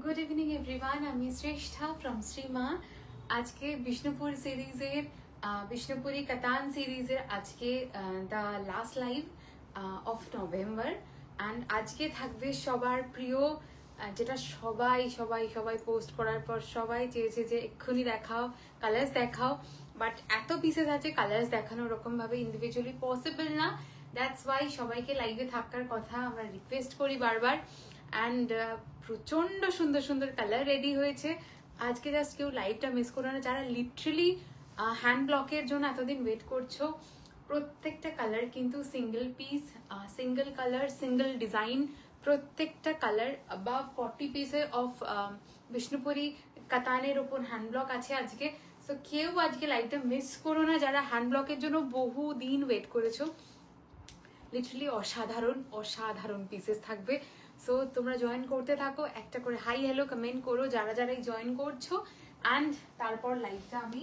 Good evening everyone, আমি শ্রেষ্ঠা from Srima. আজকে বিষ্ণুপুর সিরিজের বিষ্ণুপুরি কাতান সিরিজের আজকে the last live of November. And আজকে থাকবে সবার প্রিয়, যেটা সবাই সবাই সবাই পোস্ট করার পর সবাই চেয়েছে যে এক্ষুনি দেখাও, কালার্স দেখাও। বাট এত পিসেস আছে, কালার্স দেখানো ওরকমভাবে ইন্ডিভিজুয়ালি পসিবল না। দ্যাটস ওয়াই সবাইকে লাইভে থাকার কথা আমরা রিকোয়েস্ট করি বারবার। অ্যান্ড প্রচন্ড সুন্দর সুন্দর কালার রেডি হয়েছে আজকে। জাস্ট কেউ লাইভটা মিস করো না, যারা লিটারালি হ্যান্ড ব্লকের জন্য এতদিন ওয়েট করছো। প্রত্যেকটা কালার কিন্তু single piece, single colour, single design. প্রত্যেকটা কালার অ্যাবাভ 40 পিসে অফ বিষ্ণুপুরি কাতানের ওপর হ্যান্ড ব্লক আছে আজকে। সো কেউ আজকে লাইভটা মিস করো না, যারা হ্যান্ড ব্লকের জন্য বহু দিন ওয়েট করেছো। লিটারালি অসাধারণ অসাধারণ পিসেস থাকবে। সো তোমরা জয়েন করতে থাকো, একটা করে হাই হ্যালো কমেন্ট করো যারা যারাই জয়েন করছো। অ্যান্ড তারপর লাইভটা আমি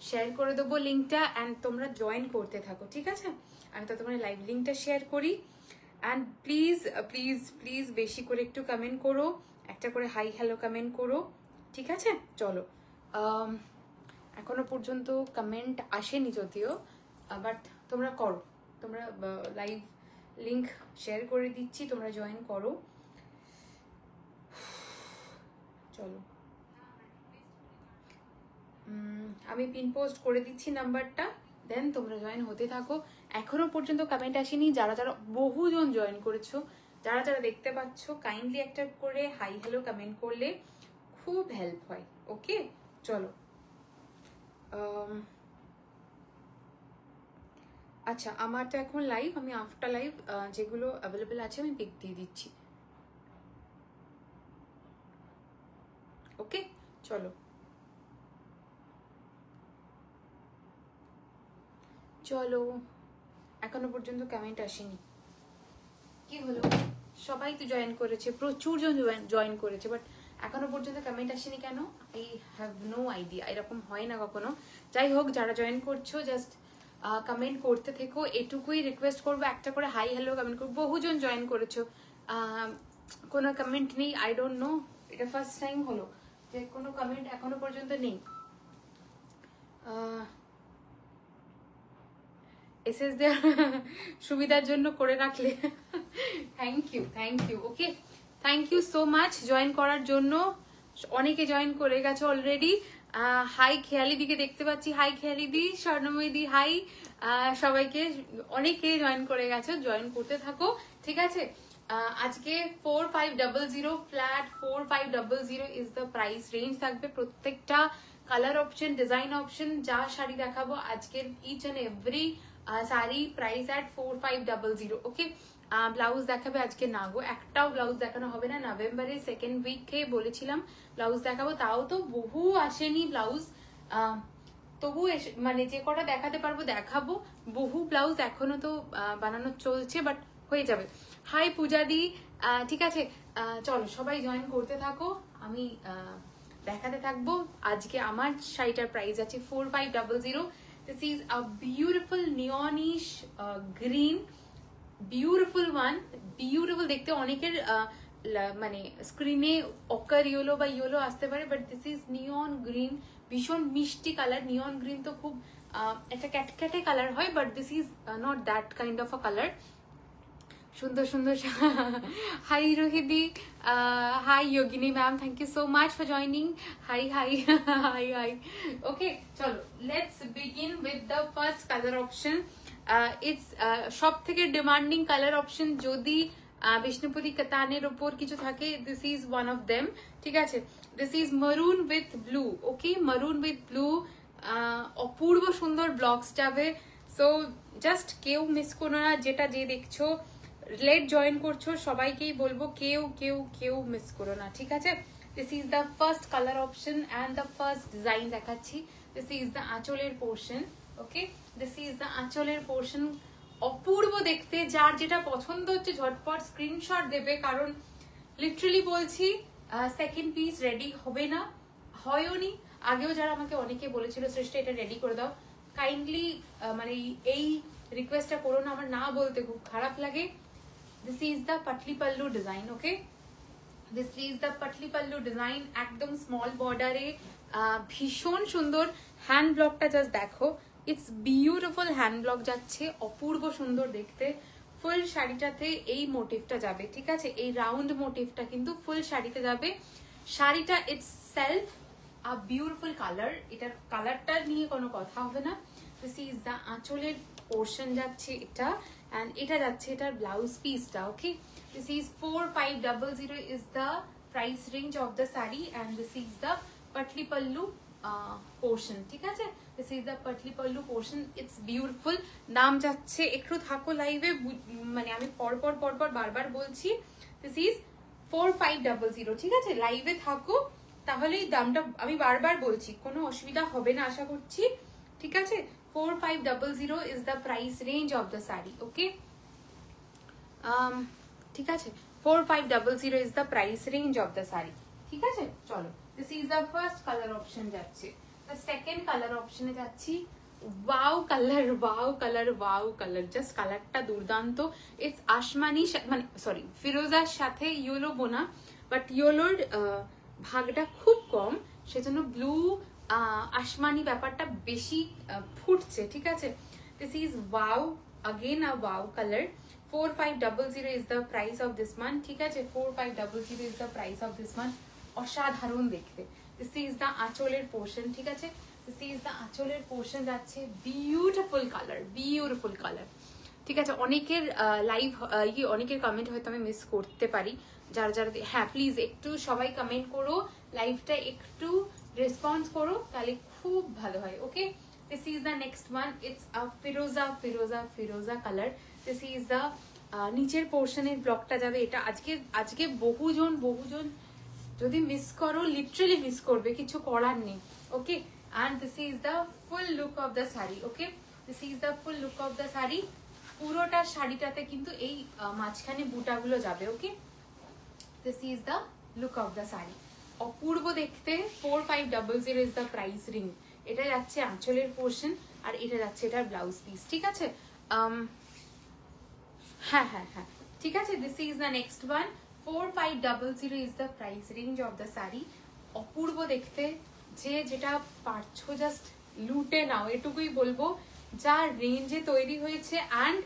শেয়ার করে দেবো লিঙ্কটা, অ্যান্ড তোমরা জয়েন করতে থাকো, ঠিক আছে? আমি তো তোমার লাইভ লিঙ্কটা শেয়ার করি। অ্যান্ড প্লিজ প্লিজ প্লিজ বেশি করে একটু কমেন্ট করো, একটা করে হাই হ্যালো কমেন্ট করো, ঠিক আছে? চলো, এখনো পর্যন্ত কমেন্ট আসেনি যদিও, বাট তোমরা করো, তোমরা লাইভ লিংক শেয়ার করে দিচ্ছি, তোমরা জয়েন করো। চলো, আমি পিন পোস্ট করে দিচ্ছি নাম্বারটা, দেন তোমরা জয়েন হতে থাকো। এখনো পর্যন্ত কমেন্ট আসেনি, যারা যারা বহুজন জয়েন করেছো, যারা যারা দেখতে পাচ্ছ, কাইন্ডলি একটা করে হাই হ্যালো কমেন্ট করলে খুব হেল্প হয়। ওকে, চলো। আচ্ছা, আমার তো এখন লাইভ, আমি আফটার লাইভ যেগুলো অ্যাভেলেবেল আছে আমি পিক দিয়ে দিচ্ছি। ওকে, চলো চলো। এখনো পর্যন্ত কমেন্ট আসেনি, কি হলো? সবাই তো জয়েন করেছে, প্রচুর জন জয়েন করেছে, বাট এখনো পর্যন্ত কমেন্ট আসেনি কেন? I have no idea. এরকম হয় না কখনো। যাই হোক, যারা জয়েন করছো জাস্ট কমেন্ট করতে থেকো, এটুকুই রিকোয়েস্ট করবো, একটা করে হাই হ্যালো কমেন্ট করবো। বহুজন জয়েন করেছো, কোনো কমেন্ট নেই। আই ডোন্ট নো, এটা ফার্স্ট টাইম হলো যে কোনো কমেন্ট এখনো পর্যন্ত নেই। এসএস দেওয়ার সুবিধার জন্য করে রাখলে thank you, thank you. Okay, thank you so much join করার জন্য। অনেকে জয়েন করে গেছে অলরেডি। হাই খেয়ালি দিকে দেখতে পাচ্ছি, হাই খেয়ালি দি, স্বর্ণময়ী দি, হাই সবাইকে। অনেকে জয়েন করে গেছে, জয়েন করতে থাকো, ঠিক আছে? আজকে 4500 flat 4500 is the price range থাকবে। প্রত্যেকটা কালার অপশন, ডিজাইন অপশন, যা শাড়ি দেখাবো আজকের each and every sari price at 4500। Okay, blouse দেখাবে আজকে না গো, একটাও ব্লাউজ দেখানো হবে না। নভেম্বরের সেকেন্ড উইকে বলেছিলাম ব্লাউজ দেখাবো, তাও তো বহু আসেনি ব্লাউজ। তবু মানে যে কটা দেখাতে পারবো দেখাবো। বহু ব্লাউজ এখনো তো বানানো চলছে, বাট হয়ে যাবে। হাই পূজাদি, ঠিক আছে? চলো সবাই জয়েন করতে থাকো, আমি দেখাতে থাকবো। আজকে আমার শাড়িটার প্রাইস আছে 4500। This is a beautiful neonish green, beautiful one, beautiful দেখতে। অনেকের মানে স্ক্রিনে অকার ইয়েলো বা ইয়েলো আসতে পারে, but this is neon green, ভীষণ মিষ্টি কালার। নিয়ন গ্রিন তো খুব একটা ক্যাটক্যাটে কালার হয়, but this is not that kind of a colour. সুন্দর সুন্দর। Hi Rohidi, hi Yogini ma'am, thank you so much for joining. Hi hi hi hi. Okay, চলো let's begin with the first colour option. It's সব থেকে demanding colour option যদি বিষ্ণুপুরি কাতানের ওপর কিছু থাকে, this is one of them, ঠিক আছে? দিস ইজ মারুন উইথ ব্লু। ওকে, মারুন উইথ ব্লু, অপূর্ব সুন্দর ব্লকস যাবে। সো জাস্ট কেউ মিস করো না, যেটা যে দেখছো লেট জয়েন করছো সবাইকেই বলবো কেউ কেউ কেউ মিস করো না, ঠিক আছে? This is the first colour option and the first design দেখাচ্ছি। দিস ইজ দ্য আঁচলের portion. Okay, this is the আঁচলের পোর্শন। অপূর্ব দেখতে, যার যেটা পছন্দ হচ্ছে ঝটপট স্ক্রিনশট দেবে, কারণ লিটারালি বলছি সেকেন্ড পিস রেডি হবে না, হয়ওনি। আগেও যারা আমাকে অনেকে বলেছিল শ্রেষ্ঠা এটা রেডি করে দাও, কাইন্ডলি মানে এই রিকোয়েস্টটা করো না, আমার না বলতে খুব খারাপ লাগে। This is the patli pallu design, okay? This is the patli pallu design, একদম স্মল বর্ডারে, ভীষণ সুন্দর। হ্যান্ড ব্লকটা জাস্ট দেখো, ইটস বিউটিফুল হ্যান্ড ব্লক যাচ্ছে, অপূর্ব সুন্দর দেখতে। ফুল শাড়িটাতে এই মোটিভটা যাবে, ঠিক আছে, এই রাউন্ড মোটিভটা কিন্তু ফুল শাড়িতে যাবে। শাড়িটা it's self a beautiful colour, এটার কালারটা নিয়ে কোনো কথা হবে না। দিস ইজ দ্য আঁচলের পোর্শন যাচ্ছে এটা, অ্যান্ড এটা যাচ্ছে এটার ব্লাউজ পিসটা। Okay, this is 4500 is the price range of the sari, and this is the patli pallu portion, ঠিক আছে, this is the patli pallu portion. It's beautiful. দাম যাচ্ছে, একটু থাকো লাইভে, মানে আমি পরপর বারবার বলছি, দিস ইজ 4500, ঠিক আছে, লাইভে থাকো, তাহলে এই দামটা আমি বারবার বলছি, কোনো অসুবিধা হবে না আশা করছি, ঠিক আছে। 4500 is the price range of the sari. Okay, ঠিক আছে, 4500 is the price range of the sari, ঠিক আছে। চলো, this is the first colour option যাচ্ছে। দ্য সেকেন্ড কালার অপশনে যাচ্ছি। Wow colour, wow colour, wow colour, just কালারটা দুর্দান্ত। ইটস আসমানি, মানে সরি ফিরোজার সাথে ইয়েলো বোনা, বাট ইয়েলোর ভাগটা খুব কম, সেজন্য ব্লু আসমানি ব্যাপারটা বেশি ফুটছে, ঠিক আছে। This is wow, again a wow color. 4500 is the price of this one, ঠিক আছে, 4500 is the price of this one. অসাধারণ দেখতে। দিস ইজ দ্য আঁচলের পোর্শন, ঠিক আছে, দিস ইজ দ্য আঁচলের পোর্শন যাচ্ছে। বিউটিফুল কালার, বিউটিফুল কালার, ঠিক আছে। অনেকের লাইভ অনেকের কমেন্ট হয়তো আমি মিস করতে পারি, যারা যারা, হ্যাঁ প্লিজ একটু সবাই কমেন্ট করো, লাইভটা একটু রেসপন্স করো, তাহলে খুব ভালো হয়। ওকে, this is the next one. It's a firoza color. This is the নিচের পোর্শনের ব্লকটা যাবে এটা। আজকে বহুজন যদি মিস করো, লিটারালি মিস করবে, কিছু করার নেই। ওকে, and this is the full look of the saree. Okay, this is the full look of the saree. পুরোটা শাড়িটাতে কিন্তু এই মাঝখানে বুটাগুলো যাবে। ওকে, this is the look of the saree. অপূর্ব দেখতে। 4500 is the price ring. এটা যাচ্ছে আঁচলের পোর্শন, আর এটা যাচ্ছে এটার ব্লাউজ পিস, ঠিক আছে। হ্যাঁ, ঠিক আছে। This is the next one. 4500 is the price range of the sari. অপূর্ব দেখতে, যেটা পারছো জাস্ট লুটে নাও, এটুকুই বলবো। যা রেঞ্জে তৈরি হয়েছে অ্যান্ড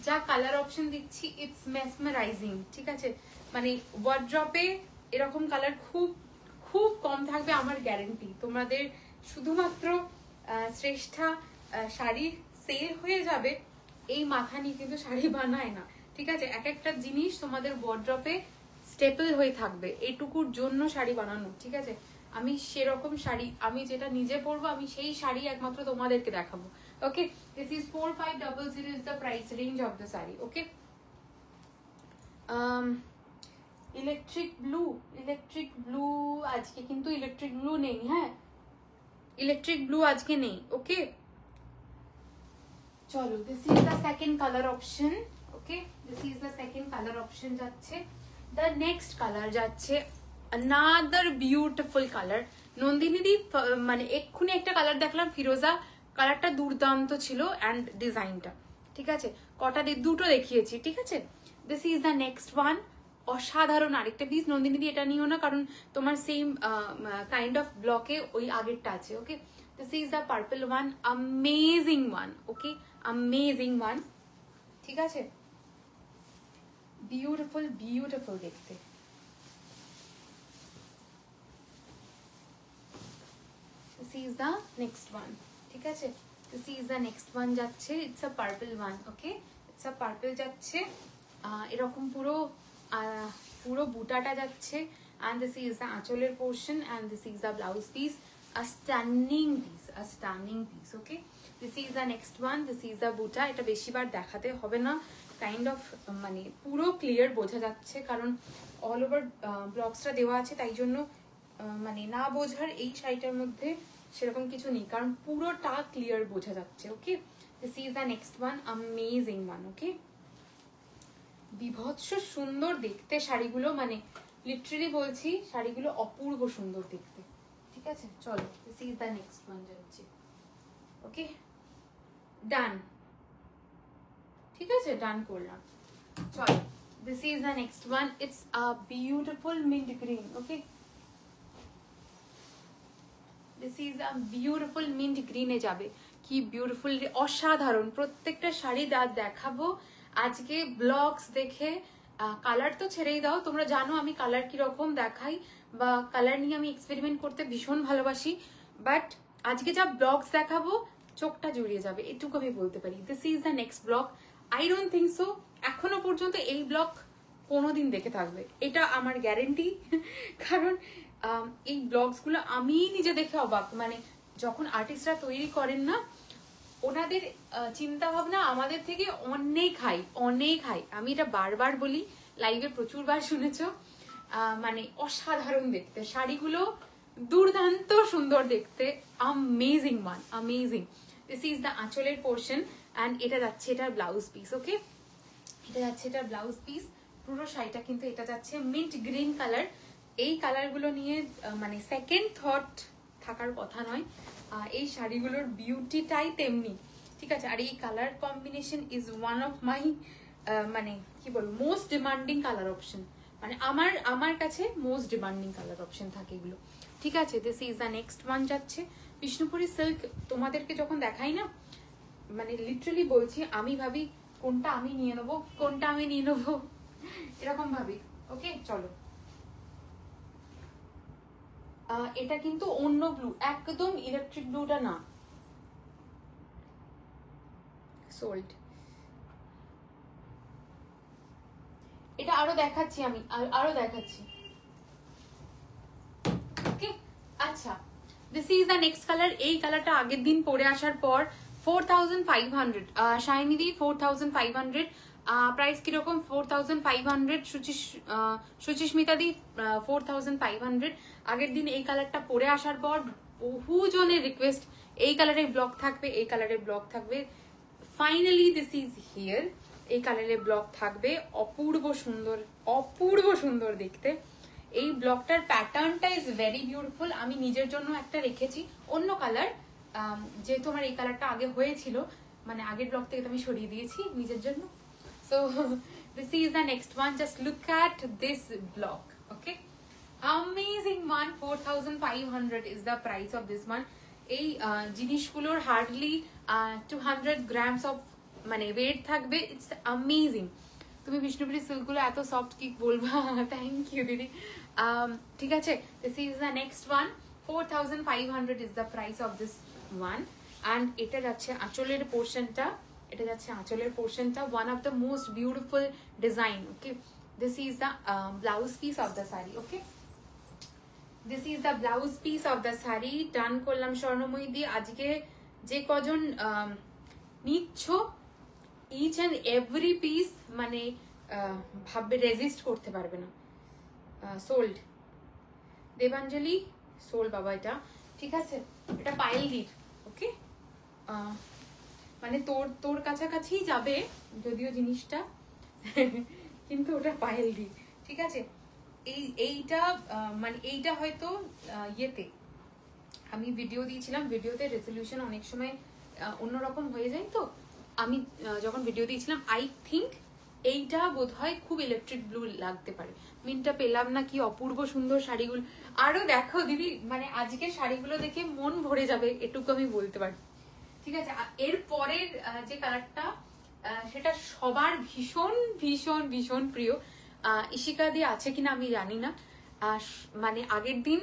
যা কালার অপশন দিচ্ছি, ইটস মেসমারাইজিং, ঠিক আছে। মানে ওয়ার্ড্রপে এরকম কালার খুব কম থাকবে, আমার গ্যারেন্টি। তোমাদের শুধুমাত্র শ্রেষ্ঠা শাড়ি সেল হয়ে যাবে এই মাথা নিয়ে কিন্তু শাড়ি বানায় না, ঠিক আছে। এক একটা জিনিস তোমাদের ওয়ার্ড্রপে স্টেপল হয়ে থাকবে, এইটুকুর জন্য শাড়ি বানানো, ঠিক আছে। আমি সেরকম শাড়ি, আমি যেটা নিজে পরবো, আমি সেই শাড়ি একমাত্র তোমাদেরকে দেখাবো। Okay, this is 4500 is the price range of the sari. Okay, electric blue আজকে কিন্তু ইলেকট্রিক ব্লু নেই, হ্যাঁ, ইলেকট্রিক ব্লু আজকে নেই। ওকে, চলো, this is the second colour option. Okay, this is the second colour option যাচ্ছে। দ্য নেক্সট কালার যাচ্ছে another beautiful colour. নন্দিনীদি, মানে এক্ষুনি একটা কালার দেখলাম ফিরোজা, কালারটা দুর্দান্ত ছিল, অ্যান্ড ডিজাইনটা, ঠিক আছে, দুটো দেখিয়েছি, ঠিক আছে। This is the next one. অসাধারণ আরেকটা পিস। নন্দিনীদি এটা নিও না, কারণ তোমার সেম কাইন্ড অফ ব্লকে ওই আগেরটা আছে। Okay, this is the purple one, amazing one. Okay, amazing one, ঠিক আছে, বিউটিফুল দেখতে। This is the next one, ঠিক আছে। This is the next one যাচ্ছে। It's a purple one. Okay, it's a purple যাচ্ছে, এরকম পুরো বুটাটা যাচ্ছে, and this is the আঁচলের portion, and this is the blouse piece. A stunning piece. Okay, this is the next one. This is the বুটা। এটা বেশিবার দেখাতে হবে না, কাইন্ড অফ মানে পুরো ক্লিয়ার বোঝা যাচ্ছে, কারণ অল ওভার ব্লকসটা দেওয়া আছে, তাই জন্য মানে না বোঝার এই শাড়িটার মধ্যে সেরকম কিছু নেই, কারণ পুরোটা ক্লিয়ার বোঝা যাচ্ছে। Okay, this is the next one, amazing one. Okay, বিভৎস সুন্দর দেখতে শাড়িগুলো, মানে লিটারালি বলছি শাড়িগুলো অপূর্ব সুন্দর দেখতে, ঠিক আছে। চলো, this is the next one যাচ্ছে। ওকে, ডান, ঠিক আছে, ডান করলাম। চলো, This is the next one. It's a beautiful mint green. Okay, this is a beautiful mint green এ যাবে কি বিউটিফুল, অসাধারণ। প্রত্যেকটা শাড়ি দেখাবো আজকে ব্লগস দেখে। কালার তো ছেড়েই দাও, তোমরা জানো আমি কালার কিরকম দেখাই বা কালার নিয়ে আমি এক্সপেরিমেন্ট করতে ভীষণ ভালোবাসি, বাট আজকে যা ব্লগস দেখাবো চোখটা জুড়িয়ে যাবে, এটুকু আমি বলতে পারি। This is the next blog. I don't think so এখনো পর্যন্ত এই ব্লগ কোনোদিন দেখে থাকবে, এটা আমার গ্যারেন্টি। কারণ এই ব্লগসগুলো আমি নিজে দেখে অবাক, মানে যখন আর্টিস্টরা তৈরি করেন না, ওনাদের চিন্তা ভাবনা আমাদের থেকে অনেক হাই, অনেক হাই। আমি এটা বারবার বলি, লাইভে প্রচুর বার শুনেছ। মানে অসাধারণ দেখতে, শাড়িগুলো দুর্দান্ত সুন্দর দেখতে, অ্যামেজিং মান, অ্যামেজিং। দিস ইজ দ্য আঁচলের পোর্শন অ্যান্ড এটা যাচ্ছে এটার ব্লাউজ পিস। ওকে, এটা যাচ্ছে এটার ব্লাউজ পিস। পুরো শাড়িটা কিন্তু এটা যাচ্ছে মিন্ট গ্রিন কালার। এই কালারগুলো নিয়ে মানে সেকেন্ড থট থাকার কথা নয়, এই শাড়িগুলোর বিউটিটাই তেমনি, ঠিক আছে। আর এই colour combination is one of my মানে কি বলবো মোস্ট ডিমান্ডিং কালার অপশন, মানে আমার কাছে মোস্ট ডিমান্ডিং কালার অপশন থাকে এগুলো, ঠিক আছে। This is the next one যাচ্ছে বিষ্ণুপুরি সিল্ক। তোমাদেরকে যখন দেখাই না, মানে লিটারালি বলছি, আমি ভাবি কোনটা আমি নিয়ে নেবো, কোনটা আমি নিয়ে নেবো, এরকম ভাবি। ওকে চলো, এটা কিন্তু অন্য ব্লু, একদম ইলেকট্রিক ব্লুটা না। সোল্ড, এটা আরো দেখাচ্ছি আমি, আরো দেখাচ্ছি। ওকে আচ্ছা, this is the next colour. এই কালারটা আগের দিন পরে আসার পর 4500 শাইনি দি 4500 প্রাইস কিরকম 4500 সুচিস্মিতা দি 4500। আগের দিন এই কালারটা পরে আসার পর বহু জনের রিকোয়েস্ট, এই কালারের ব্লগ থাকবে, এই কালারের ব্লগ থাকবে। ফাইনালি দিস ইজ হিয়ার, এই কালারের ব্লগ থাকবে। অপূর্ব সুন্দর, অপূর্ব সুন্দর দেখতে। এই ব্লগটার প্যাটার্নটা ইজ ভেরি বিউটিফুল। আমি নিজের জন্য একটা রেখেছি অন্য কালার, যেহেতু আমার এই কালারটা আগে হয়েছিল, মানে আগের ব্লগ থেকে আমি সরিয়ে দিয়েছি নিজের জন্য। So this is the next one, just look at this blog. Okay, amazing one. 4500 is the price of this one. এই জিনিসগুলোর হার্ডলি 200 গ্রামস অফ মানে ওয়েট থাকবে। It's amazing. তুমি বিষ্ণুপুরি সিল্কগুলো এত সফট কি বলবা, থ্যাংক ইউ দিদি। ঠিক আছে, this is the next one. 4500 is the price of this one. And এটা যাচ্ছে আঁচলের পোর্শনটা, এটা যাচ্ছে আঁচলের পোর্শনটা, one of the most beautiful design. Okay, this is the blouse piece of the sari. Okay, this is the blouse piece of the sari. Done করলাম স্বর্ণময়ী দিয়ে। আজকে যে কজন নিচ্ছ, ইচ অ্যান্ড এভরি পিস মানে ভাববে রেজিস্ট করতে পারবে না। সোল্ড দেবাঞ্জলি, সোল্ড বাবা এটা, ঠিক আছে। এটা পায়েল দির। ওকে, মানে তোর কাছাকাছি যাবে যদিও জিনিসটা, কিন্তু ওটা পায়েল দির, ঠিক আছে। এইটা মানে এইটা হয়তো ইয়েতে আমি ভিডিও দিয়েছিলাম, ভিডিওতে রেজলিউশন অনেক সময় অন্যরকম হয়ে যায়, তো আমি যখন ভিডিও দিয়েছিলাম আই থিঙ্ক এইটা বোধহয় খুব ইলেকট্রিক ব্লু লাগতে পারে। মিনটা পেলাম না, কি অপূর্ব সুন্দর শাড়িগুলো। আরো দেখো দিদি, মানে আজকে শাড়িগুলো দেখে মন ভরে যাবে, এটুকু আমি বলতে পারি, ঠিক আছে। এর পরের যে কালারটা সেটা সবার ভীষণ ভীষণ ভীষণ প্রিয়। ইশিকা দিয়ে আছে কিনা আমি জানি না, মানে আগের দিন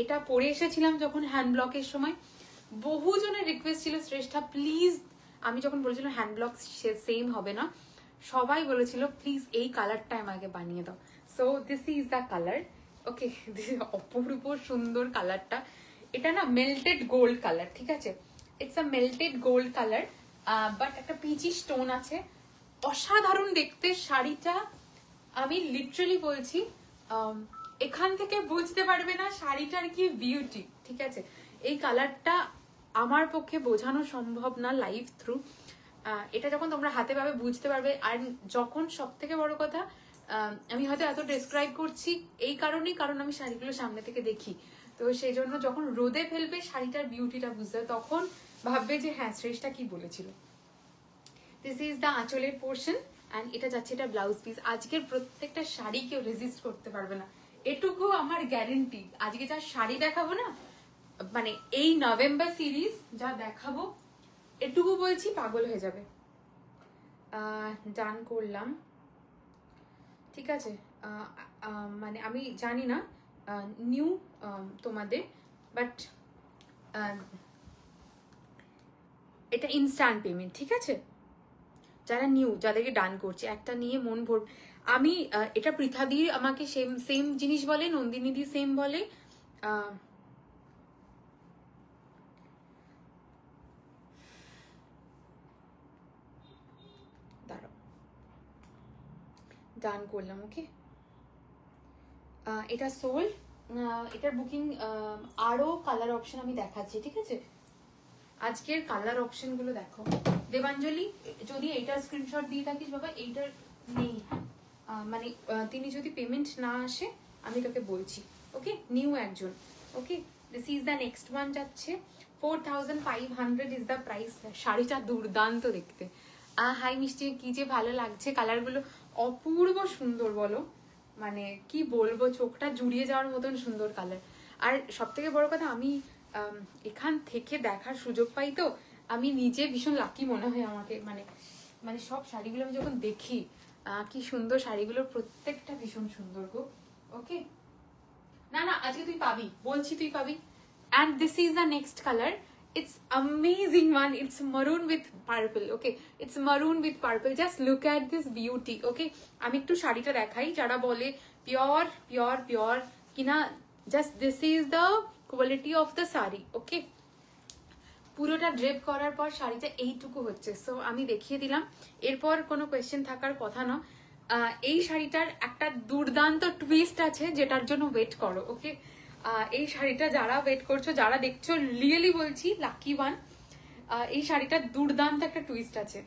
এটা পরে এসেছিলাম যখন হ্যান্ড ব্লকের সময়, বহু জনের রিকোয়েস্ট ছিল শ্রেষ্ঠা প্লিজ, আমি যখন বলেছিলাম হ্যান্ড ব্লক সেম হবে না, সবাই বলেছিল প্লিজ এই কালারটা আমাকে বানিয়ে দাও। So this is the colour. Okay, অপূর্ব সুন্দর কালারটা। এটা না মেল্টেড গোল্ড কালার, ঠিক আছে। It's a melted gold colour, but একটা পিচি স্টোন আছে। অসাধারণ দেখতে শাড়িটা, আমি লিটারালি বলছি, এখান থেকে বুঝতে পারবে না শাড়িটার কি বিউটি, ঠিক আছে। এই কালারটা আমার পক্ষে বোঝানো সম্ভব না লাইভ থ্রু। এটা যখন তোমরা হাতে পাবে বুঝতে পারবে। আর যখন সব থেকে বড় কথা, আমি হয়তো এত ডেসক্রাইব করছি এই কারণেই, কারণ আমি শাড়িগুলো সামনে থেকে দেখি, তো সেই জন্য যখন রোদে ফেলবে শাড়িটার বিউটিটা বুঝতে হবে, তখন ভাববে যে হ্যাঁ শ্রেষ্ঠা কি বলেছিল। দিস ইজ দ্য আঁচলের পোর্শন অ্যান্ড এটা যাচ্ছে এটা ব্লাউজ পিস। আজকের প্রত্যেকটা শাড়ি কেউ রেজিস্ট করতে পারবে না, এটুকু আমার গ্যারেন্টি। আজকে যা শাড়ি দেখাবো না, মানে এই নভেম্বর সিরিজ যা দেখাবো, এটুকু বলছি পাগল হয়ে যাবে। ডান করলাম, ঠিক আছে। মানে আমি জানি না নিউ তোমাদের, বাট এটা ইনস্ট্যান্ট পেমেন্ট, ঠিক আছে। যারা নিউ, যাদেরকে ডান করছে, একটা নিয়ে মন ভর। আমি এটা পৃথা দি আমাকে সেম জিনিস বলে, নন্দিনী দি সেম বলে। দাঁড়াও, ডান করলাম, ওকে। এটা সোল্ড। এটার বুকিং আরো কালার অপশন আমি দেখাচ্ছি, ঠিক আছে। আজকের কালার অপশন গুলো দেখো। দেবাঞ্জলি, যদি এইটার স্ক্রিনশট দিয়ে থাকিস বাবা, এইটার নেই, হ্যাঁ, মানে তিনি যদি পেমেন্ট না আসে আমি তোকে বলছি, ওকে। নিউ একজন, okay. This is the next one, যাচ্ছে 4500 ইজ দ্য প্রাইস। শাড়িটা দুর্দান্ত দেখতে। হাই মিষ্টি, কি যে ভালো লাগছে, কালারগুলো অপূর্ব সুন্দর, বলো মানে কি বলবো, চোখটা জুড়িয়ে যাওয়ার মতন সুন্দর কালার। আর সব থেকে বড় কথা, আমি এখান থেকে দেখার সুযোগ পাই, তো আমি নিজে ভীষণ লাকি মনে হয় আমাকে। মানে মানে সব শাড়িগুলো আমি যখন দেখি, কি সুন্দর শাড়িগুলোর প্রত্যেকটা ভীষণ সুন্দর গো, ওকে। না না, আজকে তুই পাবি, বলছি তুই পাবি। And this is the next colour. It's amazing one. It's maroon with purple. Okay, it's maroon with purple. Just look at this beauty. Okay, আমি একটু শাড়িটা দেখাই। যারা বলে পিওর পিওর পিওর কিনা, just this is the quality of the saree. Okay, পুরোটা drape করার পর শাড়িটা এইটুকু হচ্ছে। সো আমি দেখিয়ে দিলাম, এরপর কোনো কোয়েশ্চেন থাকার কথা না। এই শাড়িটার একটা দুর্দান্ত টুইস্ট আছে, যেটার জন্য ওয়েট করো, ওকে। এই শাড়িটা যারা ওয়েট করছো, যারা দেখছো, রিয়েলি বলছি লাকি ওয়ান। এই শাড়িটার দুর্দান্ত একটা টুইস্ট আছে।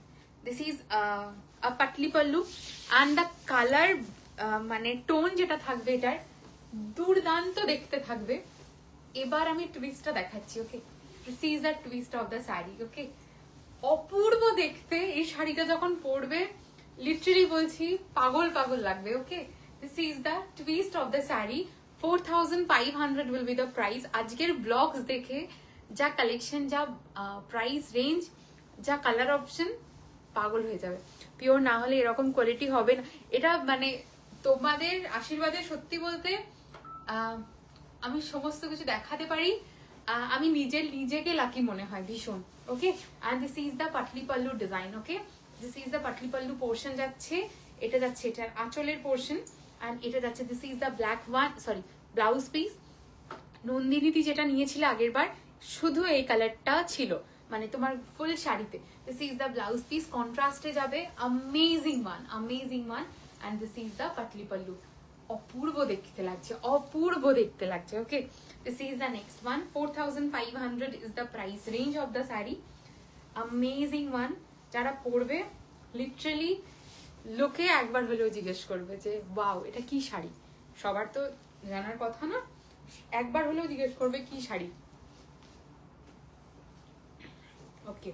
This is a Patli pallu and the colour, মানে টোন যেটা থাকবে এটার দুর্দান্ত দেখতে থাকবে। এবার আমি টুইস্টটা দেখাচ্ছি, okay. This is the twist of the sari, okay. অপূর্ব দেখতে এই শাড়িটা যখন পরবে, লিটারালি বলছি পাগল পাগল লাগবে, okay. This is the twist of the sari. 4500 will be the price. আজকের ব্লগস দেখে যা কালেকশন, যা প্রাইস রেঞ্জ, যা কালার অপশন, পাগল হয়ে যাবে। পিওর না হলে এরকম কোয়ালিটি হবে না। এটা মানে তোমাদের আশীর্বাদে, সত্যি বলতে আমি সমস্ত কিছু দেখাতে পারি। আমি নিজেকে লাকি মনে হয় ভীষণ, okay. And this is the patli pallu design, okay. This is the patli pallu portion যাচ্ছে, এটা যাচ্ছে এটার আঁচলের পোর্শন, অ্যান্ড এটা যাচ্ছে this is the black one, sorry blouse piece. নন্দিনীতি যেটা নিয়েছিল আগের বার, শুধু এই কালারটা ছিল, মানে তোমার ফুল শাড়িতে। This is the blouse piece, কন্ট্রাস্টে যাবে, amazing one, amazing one. And this is the patli pallu. অপূর্ব দেখতে লাগছে, অপূর্ব দেখতে লাগছে, okay. This is the next one. 4500 is the price range of the sari. Amazing one. যারা পরবে লিটারালি লোকে একবার হলেও জিজ্ঞেস করবে যে ওয়াও এটা কি শাড়ি। সবার তো জানার কথা না, একবার হলেও জিজ্ঞেস করবে কি শাড়ি, ওকে।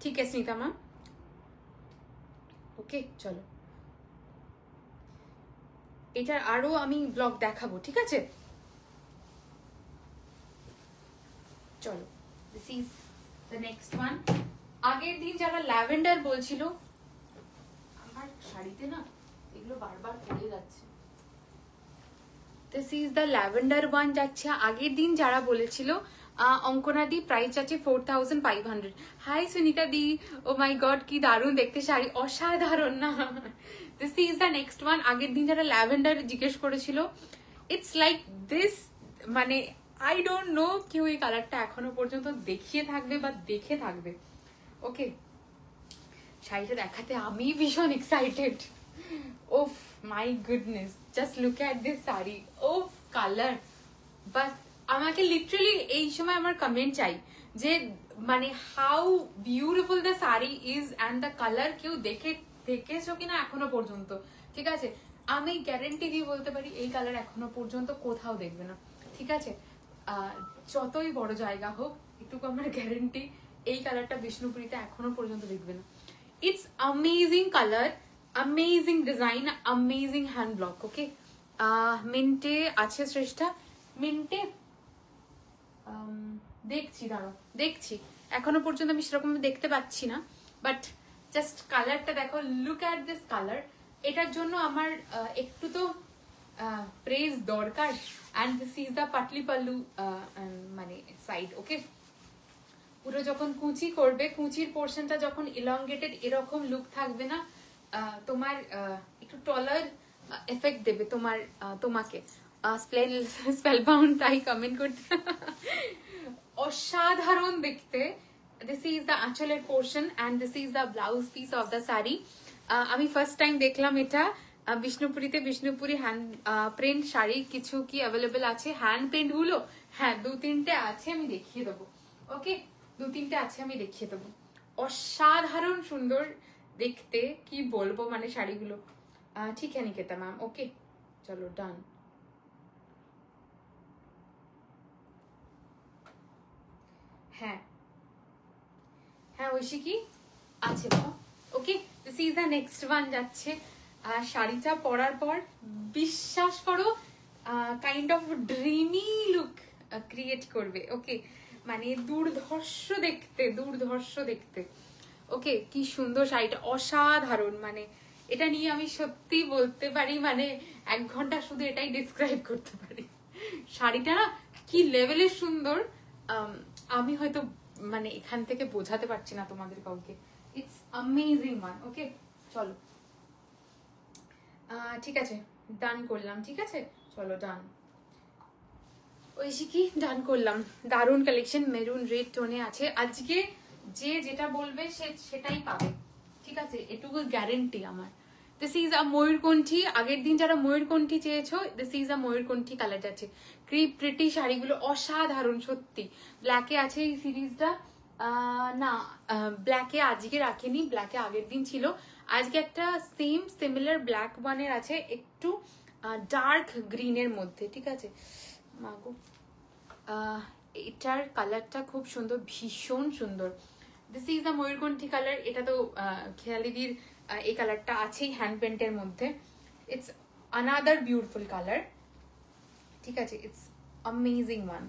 ঠিক আছে স্মিতা মা, ওকে। চলো, এটার আরো আমি ব্লগ দেখাবো, ঠিক আছে। চলো, this is the next one. আগের দিন যারা ল্যাভেন্ডার বলছিল, আমার শাড়িতে না এগুলো বারবার পড়ে যাচ্ছে। This is the lavender one যাচ্ছে। আগের দিন যারা বলেছিল, অঙ্কনা দি প্রাইস যাচ্ছে 4500। High Sunita the, O my god কি দারুণ দেখতে শাড়ি, অসাধারণ না। This is the next one. আগের দিন যারা ল্যাভেন্ডার জিজ্ঞেস করেছিল, ইটস লাইক দিস, মানে আই ডোন্ট নো কেউ এই কালারটা এখনো পর্যন্ত দেখিয়ে থাকবে বা দেখে থাকবে, ওকে। শাড়িটা দেখাতে আমি ভীষণ excited. Oh my goodness, just look at this sari, ওফ কালার। বাস আমাকে লিটারালি এই সময় আমার কমেন্ট চাই যে মানে how beautiful the sari is and the colour. কেউ দেখেছো কিনা এখনো পর্যন্ত, ঠিক আছে। আমি গ্যারেন্টি দিয়ে বলতে পারি এই কালার এখনো পর্যন্ত কোথাও দেখবে না, ঠিক আছে। যতই বড় জায়গা হোক, এটুকু আমার গ্যারেন্টি, এই কালারটা বিষ্ণুপুরীতে এখনো পর্যন্ত দেখবে না। It's amazing colour, amazing design, amazing hand block. Okay, মিন্টে আছে শ্রেষ্ঠা, মিন্টে দেখছি, দাঁড়াও দেখছি, এখনো পর্যন্ত আমি সেরকম দেখতে পাচ্ছি না, বাট জাস্ট কালারটা দেখো, লুক অ্যাট দিস কালার। এটার জন্য আমার একটু তো প্রেজ দরকার। And this is the patli pallu মানে সাইড। ওকে, পুরো যখন কুচি করবে, কুচির পোর্শনটা যখন ইলংগেটেড এরকম লুক থাকবে না, তোমার একটু টলার এফেক্ট দেবে তোমাকে। স্পেলবাউন্ড তাই কমেন্ট করতে, অসাধারণ দেখতে। দিস ইজ দ্য আঁচলের portion and this is the blouse piece of the sari. আমি ফার্স্ট টাইম দেখলাম এটা বিষ্ণুপুরীতে। বিষ্ণুপুরি হ্যান্ড প্রিন্ট শাড়ি কিছু কি অ্যাভেলেবেল আছে? হ্যান্ড প্রিন্ট গুলো হ্যাঁ 2-3টে আছে, আমি দেখিয়ে দেবো। ওকে, 2-3টে আছে, আমি দেখিয়ে দেবো। অসাধারণ সুন্দর দেখতে, কি বলবো মানে শাড়িগুলো। ঠিক আছে নিকেতা ম্যাম, ওকে চলো ডান। হ্যাঁ হ্যাঁ ঐশিকি আছে তো। Okay, this is the next one যাচ্ছে। শাড়িটা পরার পর বিশ্বাস করো kind of dreamy look create করবে। ওকে, মানে দুর্ধর্ষ দেখতে, দুর্ধর্ষ দেখতে। ওকে, কি সুন্দর শাড়িটা, অসাধারণ। মানে এটা নিয়ে আমি সত্যি বলতে পারি, মানে 1 ঘন্টা শুধু এটাই ডিসক্রাইব করতে পারি। শাড়িটা না কি লেভেলের সুন্দর, আমি হয়তো মানে এখান থেকে বোঝাতে পারছি না তোমাদের কাউকে। It's amazing one. ওকে চলো, ঠিক আছে ডান করলাম। ঠিক আছে চলো ডান। ঐশিকি ডান করলাম। দারুণ কালেকশন, মেরুন রেড টোনে আছে। আজকে যে যেটা বলবে সেটাই পাবে, ঠিক আছে, এটুকু গ্যারেন্টি আমার। This is a mayurkanthi. আগের দিন যারা ময়ূরকণ্ঠী চেয়েছো, this is a mayurkanthi colour যাচ্ছে। ক্রিপ প্রিটি শাড়িগুলো অসাধারণ সত্যি। ব্ল্যাকে আছে এই সিরিজটা, না ব্ল্যাকে আজকে রাখেনি, ব্ল্যাকে আগের দিন ছিল। আজকে একটা সিমিলার ব্ল্যাক ওয়ানের আছে, একটু ডার্ক গ্রিনের মধ্যে। ঠিক আছে মাগো, এটার কালারটা খুব সুন্দর, ভীষণ সুন্দর। This is the mayurkanthi colour. এটা তো খেয়ালিদির এই কালারটা আছেই হ্যান্ড পেন্টের মধ্যে। It's another beautiful colour. ঠিক আছে, it's amazing one,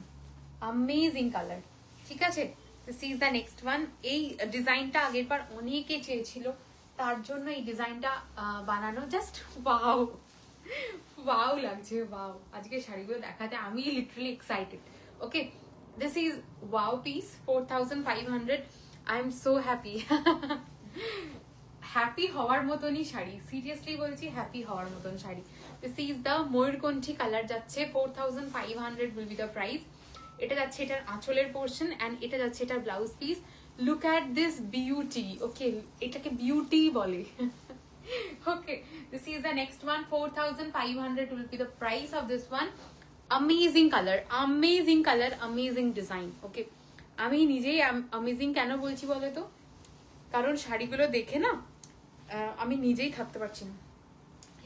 amazing colour. ঠিক আছে, this is the next one. এই ডিজাইনটা আগের বার অনেকে চেয়েছিল, তার জন্য এই ডিজাইনটা বানানো। জাস্ট ওয়াও ওয়াও লাগছে, ওয়াও। আজকে শাড়িগুলো দেখাতে আমি literally excited. Okay, this is wow piece, 4500। I am so happy. Happy হওয়ার মতনই শাড়ি, সিরিয়াসলি বলছি, হ্যাপি হওয়ার মতন শাড়ি। This is the mayurkanthi colour যাচ্ছে, 4500 উইল বি দ্য প্রাইস। এটা যাচ্ছে এটার আঁচলের পোর্শন অ্যান্ড এটা যাচ্ছে এটার blouse piece. Look at this beauty. Okay, এটাকে বিউটি বলে। Okay, this is the next one. 4500 will be the price of this one. Amazing color, amazing color, amazing design. Okay, আমি নিজেই অ্যামেজিং কেন বলছি বলো তো, কারণ শাড়িগুলো দেখে না আমি নিজেই থাকতে পারছি না।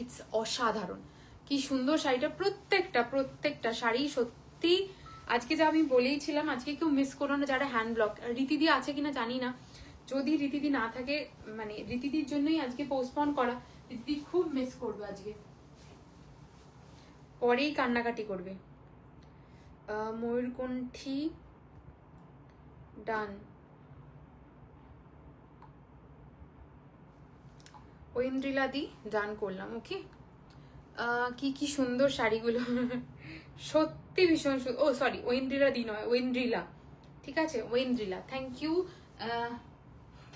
ইটস অসাধারণ, কি সুন্দর শাড়িটা। প্রত্যেকটা শাড়ি সত্যি। আজকে যা আমি বলেইছিলাম, আজকে কেউ মিস করো না যারা হ্যান্ড ব্লক। রীতিদি আছে কিনা জানি না, যদি রীতিদি না থাকে, মানে রীতিদির জন্যই আজকে পোস্টপন করা। রীতিদি খুব মিস করবে আজকে, পরেই কান্নাকাটি করবে। ময়ূরকণ্ঠী ডান। ঐন্দ্রিলাদি ডান করলাম। ওকে, কি সুন্দর শাড়িগুলো, সত্যি ভীষণ সুন্দর। ও সরি, ঐন্দ্রিলাদি নয়, ঐন্দ্রিলা। ঠিক আছে, Oindrila. Thank you,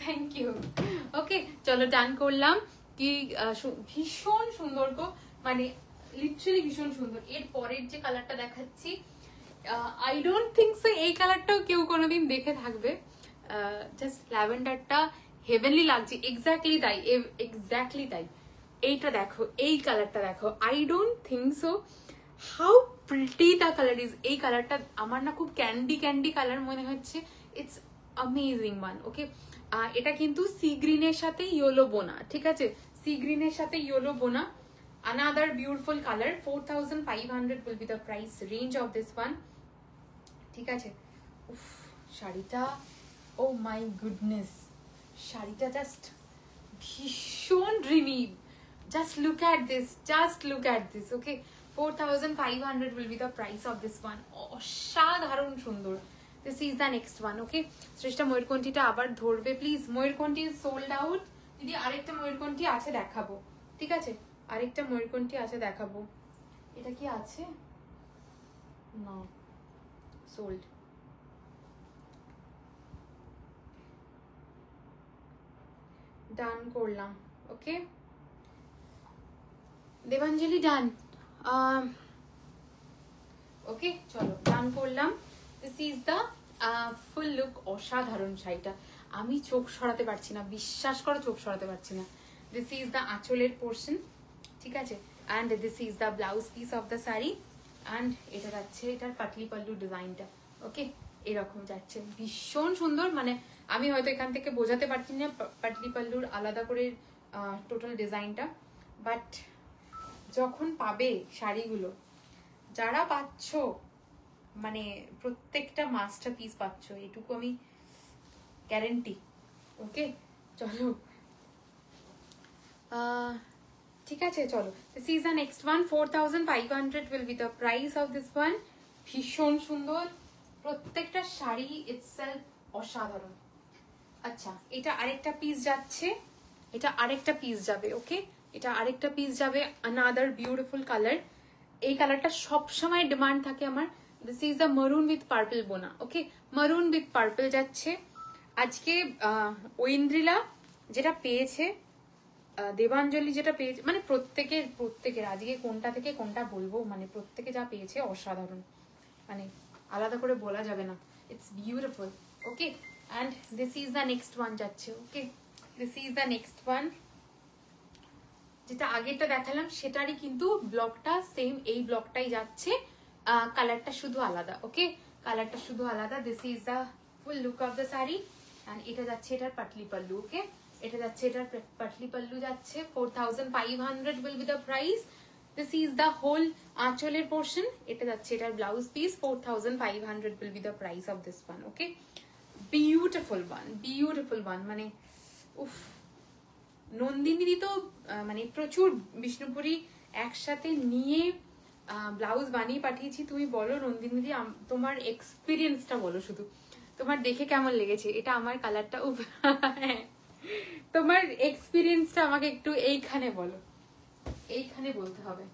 thank you. Okay চলো ডান করলাম। কি ভীষণ সুন্দর গো, মানে লিটারালি ভীষণ সুন্দর। এর পরের যে কালারটা দেখাচ্ছি, আই ডোন্ট থিঙ্ক সো এই কালারটাও কেউ কোনোদিন দেখে থাকবে। জাস্ট ল্যাভেন্ডারটা হেভেনলি লাগছে। এক্স্যাক্টলি তাই, এক্স্যাক্টলি তাই। এইটা দেখো, এই কালারটা দেখো, I don't think so how pretty the colour is. এই কালারটা আমার না খুব ক্যান্ডি কালার মনে হচ্ছে। It's amazing one. ওকে, এটা কিন্তু সি গ্রিনের সাথে ইয়েলো বোনা। ঠিক আছে, সি গ্রিনের সাথে ইয়েলো বোনা। Another beautiful color. 4500 will be the price range of this one. ঠিক আছে, উফ শাড়িটা, ও মাই গুডনেস, শাড়িটা জাস্ট ভীষণ dreamy. Just look at this, just look at this. Okay, 4500 will be the price of this one. অসাধারণ সুন্দর। This is the next one. Okay, Shreshtha ময়ূরকণ্ঠীটা আবার ধরবে প্লিজ। ময়ূরকণ্ঠী sold out. দিদি আরেকটা ময়ূরকণ্ঠী আছে দেখাবো, ঠিক আছে? আরেকটা ময়ূরকণ্ঠী আছে দেখাবো। এটা কি আছে? না, সোল্ড। ডান করলাম। ওকে দেবাঞ্জলি, ডান। ওকে চলো, ডান করলাম। This is the full look. অসাধারণ শাড়িটা, আমি চোখ সরাতে পারছি না, বিশ্বাস করো চোখ সরাতে পারছি না। দিস ইজ দ্য আঁচলের পোর্শন, ঠিক আছে? And this is the blouse piece of the sari. And এটা যাচ্ছে এটার পাটলি পাল্লু ডিজাইনটা। ওকে, এরকম যাচ্ছে, ভীষণ সুন্দর। মানে আমি হয়তো এখান থেকে বোঝাতে পারছি না পাটলি পাল্লুর আলাদা করে টোটাল ডিজাইনটা, বাট যখন পাবে শাড়িগুলো, যারা পাচ্ছ মানে প্রত্যেকটা মাস্টারপিস পাচ্ছ, এটুকু আমি গ্যারেন্টি। ওকে চলো, ঠিক আছে চলো। This is the next one. 4500 will be the price of this one. ভীষণ সুন্দর প্রত্যেকটা শাড়ি, ইটসেলফ অসাধারণ। আচ্ছা, এটা আরেকটা পিস যাচ্ছে, এটা আরেকটা পিস যাবে। ওকে, এটা আরেকটা পিস যাবে। Another beautiful colour. এই কালারটা সবসময় ডিমান্ড থাকে আমার। দিস ইজ দ্য মারুন উইথ পার্পল বোনা। ওকে, মারুন উইথ পার্পল যাচ্ছে। আজকে ঐন্দ্রিলা যেটা পেয়েছে, দেবাঞ্জলি যেটা পেয়েছে, মানে প্রত্যেকের আজকে কোনটা থেকে কোনটা বলবো, মানে প্রত্যেকে যা পেয়েছে অসাধারণ, মানে আলাদা করে বলা যাবে না। It's beautiful. Okay, and this is the next one যাচ্ছে। Okay, this is the next one. যেটা আগেরটা দেখালাম সেটারই কিন্তু ব্লকটা সেম, এই ব্লকটাই যাচ্ছে, কালারটা শুধু আলাদা। ওকে, কালারটা শুধু আলাদা। This is the full look of the sari. And এটা যাচ্ছে এটার পাটলি পাল্লু। ওকে, এটা যাচ্ছে এটার পাটলি পাল্লু যাচ্ছে। 4500 will be the price. This is the whole আঁচলের পোর্শন। এটা যাচ্ছে এটার blouse piece. 4500 will be the price of this one. Okay, beautiful one, beautiful one. মানে উফ, নন্দিনী তো মানে প্রচুর বিষ্ণুপুরি একসাথে নিয়ে ব্লাউজ বানিয়ে পাঠিয়েছি। তুমি বলো নন্দিনী, তোমার এক্সপিরিয়েন্সটা বলো, শুধু তোমার দেখে কেমন লেগেছে। এটা আমার কালারটা, উফ, তোমার এক্সপিরিয়েন্সটা আমাকে একটু এইখানে বলো, এইখানে বলতে হবে।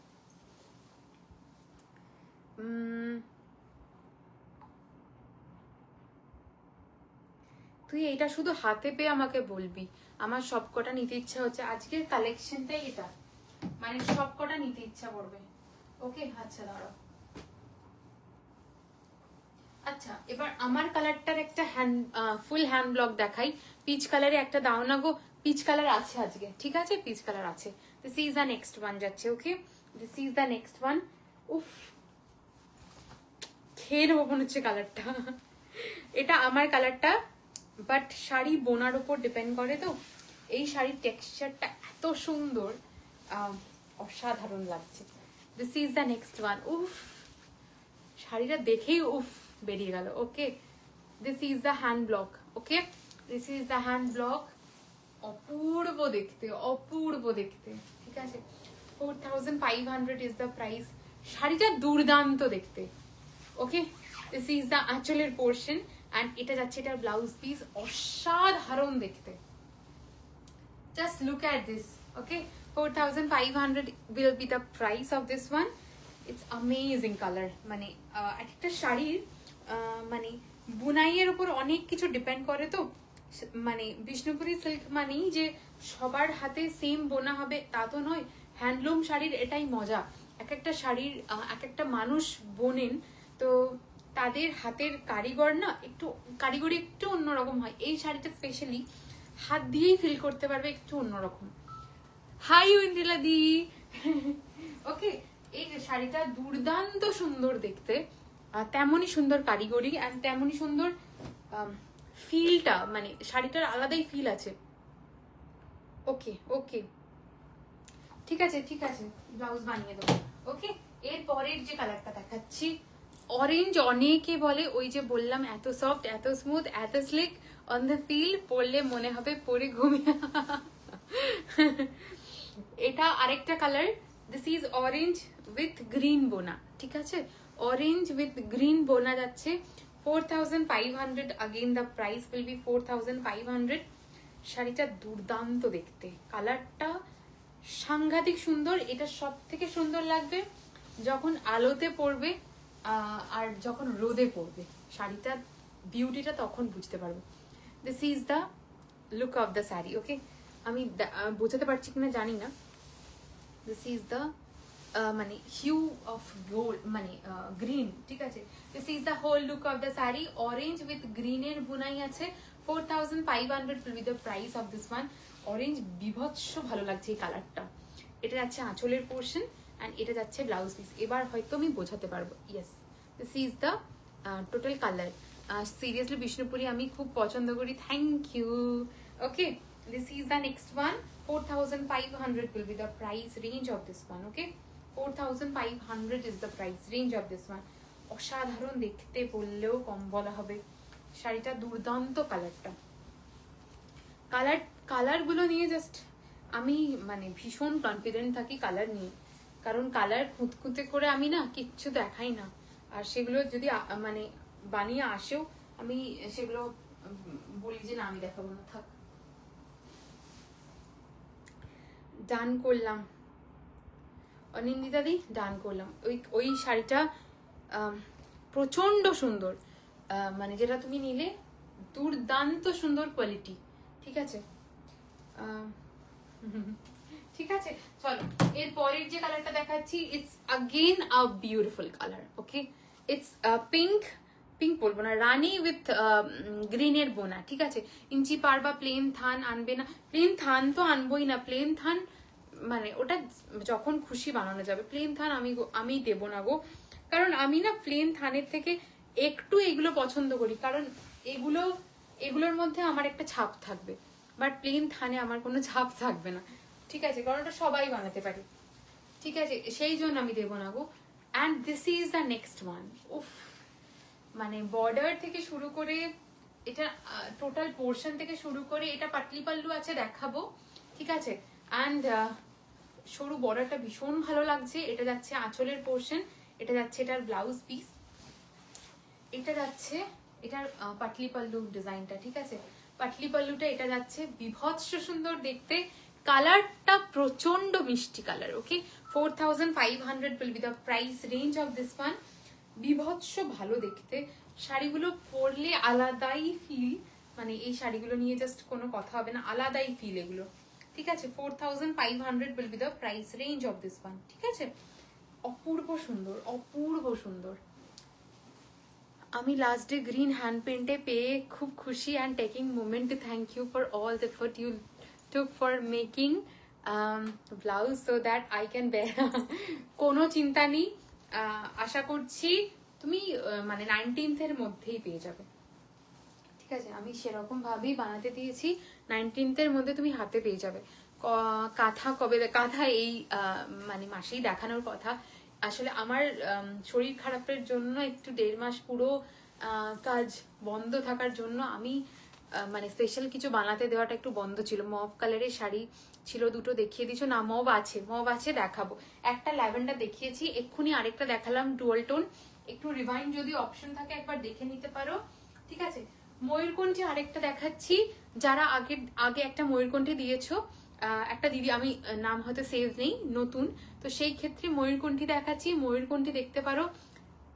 তুই এটা শুধু হাতে পেয়ে আমাকে বলবি, আমার সবকটা নিতে ইচ্ছা হচ্ছে। আজকের কালেকশনটাই এটা, মানে সবকটা নিতে ইচ্ছা করবে। ওকে, আচ্ছা দাঁড়াও। আচ্ছা, এবার আমার কালারটার একটা ফুল হ্যান্ড ব্লক দেখাই। পিচ কালারে একটা দাও না গো, পিচ কালার আছে আজকে, ঠিক আছে? পিচ কালার আছে। This is the next one যাচ্ছে। Okay, this is the next one. উফ, খেয়ে নেবো মনে হচ্ছে কালারটা। এটা আমার কালারটা, বাট শাড়ি বোনার উপর ডিপেন্ড করে। তো এই শাড়ির টেক্সচারটা এত সুন্দর, অসাধারণ লাগছে। This is the next one. উফ, শাড়িটা দেখেই উফ বেরিয়ে গেল। Okay, this is the hand block. Okay, this is the hand block. অপূর্ব দেখতে, অপূর্ব দেখতে, ঠিক আছে? 4500 ইজ দ্য প্রাইস। শাড়িটা দুর্দান্ত দেখতে। ওকে, দিস ইজ দ্য আঁচলের পোর্শন। অ্যান্ড এটা যাচ্ছে এটার ব্লাউজ পিস। অসাধারণ দেখতে, just look at this. Okay, 4500 will be the price of this one. It's amazing color. মানে এক একটা শাড়ির মানে বুনাইয়ের উপর অনেক কিছু ডিপেন্ড করে। তো মানে বিষ্ণুপুরি সিল্ক মানেই যে সবার হাতে সেম বোনা হবে তা তো নয়। হ্যান্ডলুম শাড়ির এটাই মজা, এক একটা শাড়ির এক একটা মানুষ বোনেন, তো তাদের হাতের কারিগর না একটু কারিগরি একটু অন্যরকম হয়। এই শাড়িটা স্পেশালি হাত দিয়েই ফিল করতে পারবে একটু অন্যরকম। হাই ইন্দিলা দি। ওকে, এই শাড়িটা দুর্দান্ত সুন্দর দেখতে, তেমনই সুন্দর কারিগরি, আর তেমনই সুন্দর ফিলটা, মানে শাড়িটার আলাদাই ফিল আছে। ওকে ওকে, ঠিক আছে ঠিক আছে, ব্লাউজ বানিয়ে দেবো। ওকে, এর পরের যে কালারটা দেখাচ্ছি, অরেঞ্জ অনেকে বলে, ওই যে বললাম এত সফট, এত স্মুথ, এত স্লিক, অন দ্য ফিল পরলে মনে হবে পরে ঘুমিয়ে। এটা আরেকটা colour, this is orange with green বোনা, ঠিক আছে? অরেঞ্জ উইথ গ্রিন বোনা যাচ্ছে 4500, again the price will be 4500। শাড়িটা দুর্দান্ত দেখতে, কালারটা সাংঘাতিক সুন্দর। এটা সব থেকে সুন্দর লাগবে যখন আলোতে পরবে আর যখন রোদে পরবে, শাড়িটার বিউটিটা তখন বুঝতে পারবে। This is the look of the sari, okay? আমি বোঝাতে পারছি কিনা জানি না। দিস ইজ দ্য মানে হিউ অফ গোল্ড, মানে গ্রিন, ঠিক আছে? This is the whole look of the sari. Orange with গ্রিনের বুনাই আছে। 4500 will be the price of this one. Orange বিভৎস ভালো লাগছে এই কালারটা। এটা যাচ্ছে আঁচলের পোর্শন অ্যান্ড এটা যাচ্ছে ব্লাউজ পিস। এবার হয়তো আমি বোঝাতে পারবো। Yes, this is the total colour. Seriously Bishnupuri আমি খুব পছন্দ করি, thank you. Okay, this is the next one. 4500 will be the price range of this one. Okay, 4500 is the price range of this one. অসাধারণ দেখতে, বললেও কম বলা হবে। শাড়িটা দুর্দান্ত, কালারটা, কালারগুলো নিয়ে জাস্ট আমি মানে ভীষণ কনফিডেন্ট থাকি কালার নিয়ে, কারণ কালার খুঁতখুঁতে করে আমি না কিচ্ছু দেখাই না, আর সেগুলো যদি মানে বানিয়ে আসেও আমি সেগুলো বলি যে না আমি দেখাবো না, থাক। ডান করলাম অনিন্দিতা দি, ডান করলাম। ওই শাড়িটা প্রচন্ড সুন্দর, মানে যেটা তুমি নিলে দুর্দান্ত সুন্দর কোয়ালিটি, ঠিক আছে? ঠিক আছে, চলো এর পরের যে কালারটা দেখাচ্ছি, it's again a beautiful colour. Okay, it's pink, pink বলবো না, রানি উইথ গ্রিনের বোনা, ঠিক আছে? ইঞ্চি পার বা প্লেন থান আনবে না, প্লেন থান তো আনবোই না, প্লেন থান মানে ওটা যখন খুশি বানানো যাবে। প্লেন থান আমি দেবো না গো, কারণ আমি না প্লেন থানের থেকে একটু এগুলো পছন্দ করি, কারণ এগুলোর মধ্যে আমার একটা ছাপ থাকবে, বাট প্লেন থানে আমার কোনো ছাপ থাকবে না, ঠিক আছে? কারণ ওটা সবাই বানাতে পারে, ঠিক আছে? সেই জন্য আমি দেবো না গো। And this is the next one. উফ, মানে বর্ডার থেকে শুরু করে এটা টোটাল পোর্শন থেকে শুরু করে এটা পাটলি পাল্লু আছে, দেখাবো, ঠিক আছে? অ্যান্ড সরু বর্ডারটা ভীষণ ভালো লাগছে। এটা যাচ্ছে আঁচলের পোর্শন, এটা যাচ্ছে এটার ব্লাউজ পিস, এটা যাচ্ছে এটার পাটলি পাল্লু ডিজাইনটা, ঠিক আছে? পাটলি পাল্লুটা এটা যাচ্ছে, বিভৎস সুন্দর দেখতে, কালারটা প্রচন্ড মিষ্টি colour. Okay, 4500 will be the price range of this one. বিভৎস ভালো দেখতে, শাড়িগুলো পরলে আলাদাই ফিল, মানে এই শাড়িগুলো নিয়ে জাস্ট কোনো কথা হবে না, আলাদাই ফিল এগুলো, ঠিক আছে? 4500 will be the price range of this one, ঠিক আছে? অপূর্ব সুন্দর, অপূর্ব সুন্দর। আমি লাস্ট ডে গ্রিন হ্যান্ড পেন্টে পেয়ে খুব খুশি and taking moment. Thank you for all the effort you took for making blouse so that I can bear. কোনো চিন্তা নেই, আশা করছি তুমি মানে 19th মধ্যেই পেয়ে যাবে, ঠিক আছে? আমি সেরকম ভাবেই বানাতে দিয়েছি, 19th মধ্যে তুমি হাতে পেয়ে যাবে। কাঁথা কবে, কাঁথা এই মানে মাসেই দেখানোর কথা। আসলে আমার শরীর খারাপের জন্য একটু 1.5 মাস পুরো কাজ বন্ধ থাকার জন্য আমি মানে স্পেশাল কিছু বানাতে দেওয়াটা একটু বন্ধ ছিল। মভ কালারের শাড়ি ছিল দুটো, দেখিয়ে দিছো না? মভ আছে, দেখাবো। একটা ল্যাভেন্ডার দেখিয়েছি, এক্ষুনি আরেকটা দেখালাম ডুয়াল টোন। একটু রিভাইন্ড যদি অপশন থাকে একবার দেখে নিতে পারো, ঠিক আছে? ময়ূরকণ্ঠী আরেকটা দেখাচ্ছি, যারা আগে একটা ময়ূরকণ্ঠী দিয়েছো, একটা দিদি, আমি নাম হয়তো সেভ নেই, নতুন, তো সেই ক্ষেত্রে ময়ূরকণ্ঠী দেখাচ্ছি, ময়ূরকণ্ঠী দেখতে পারো,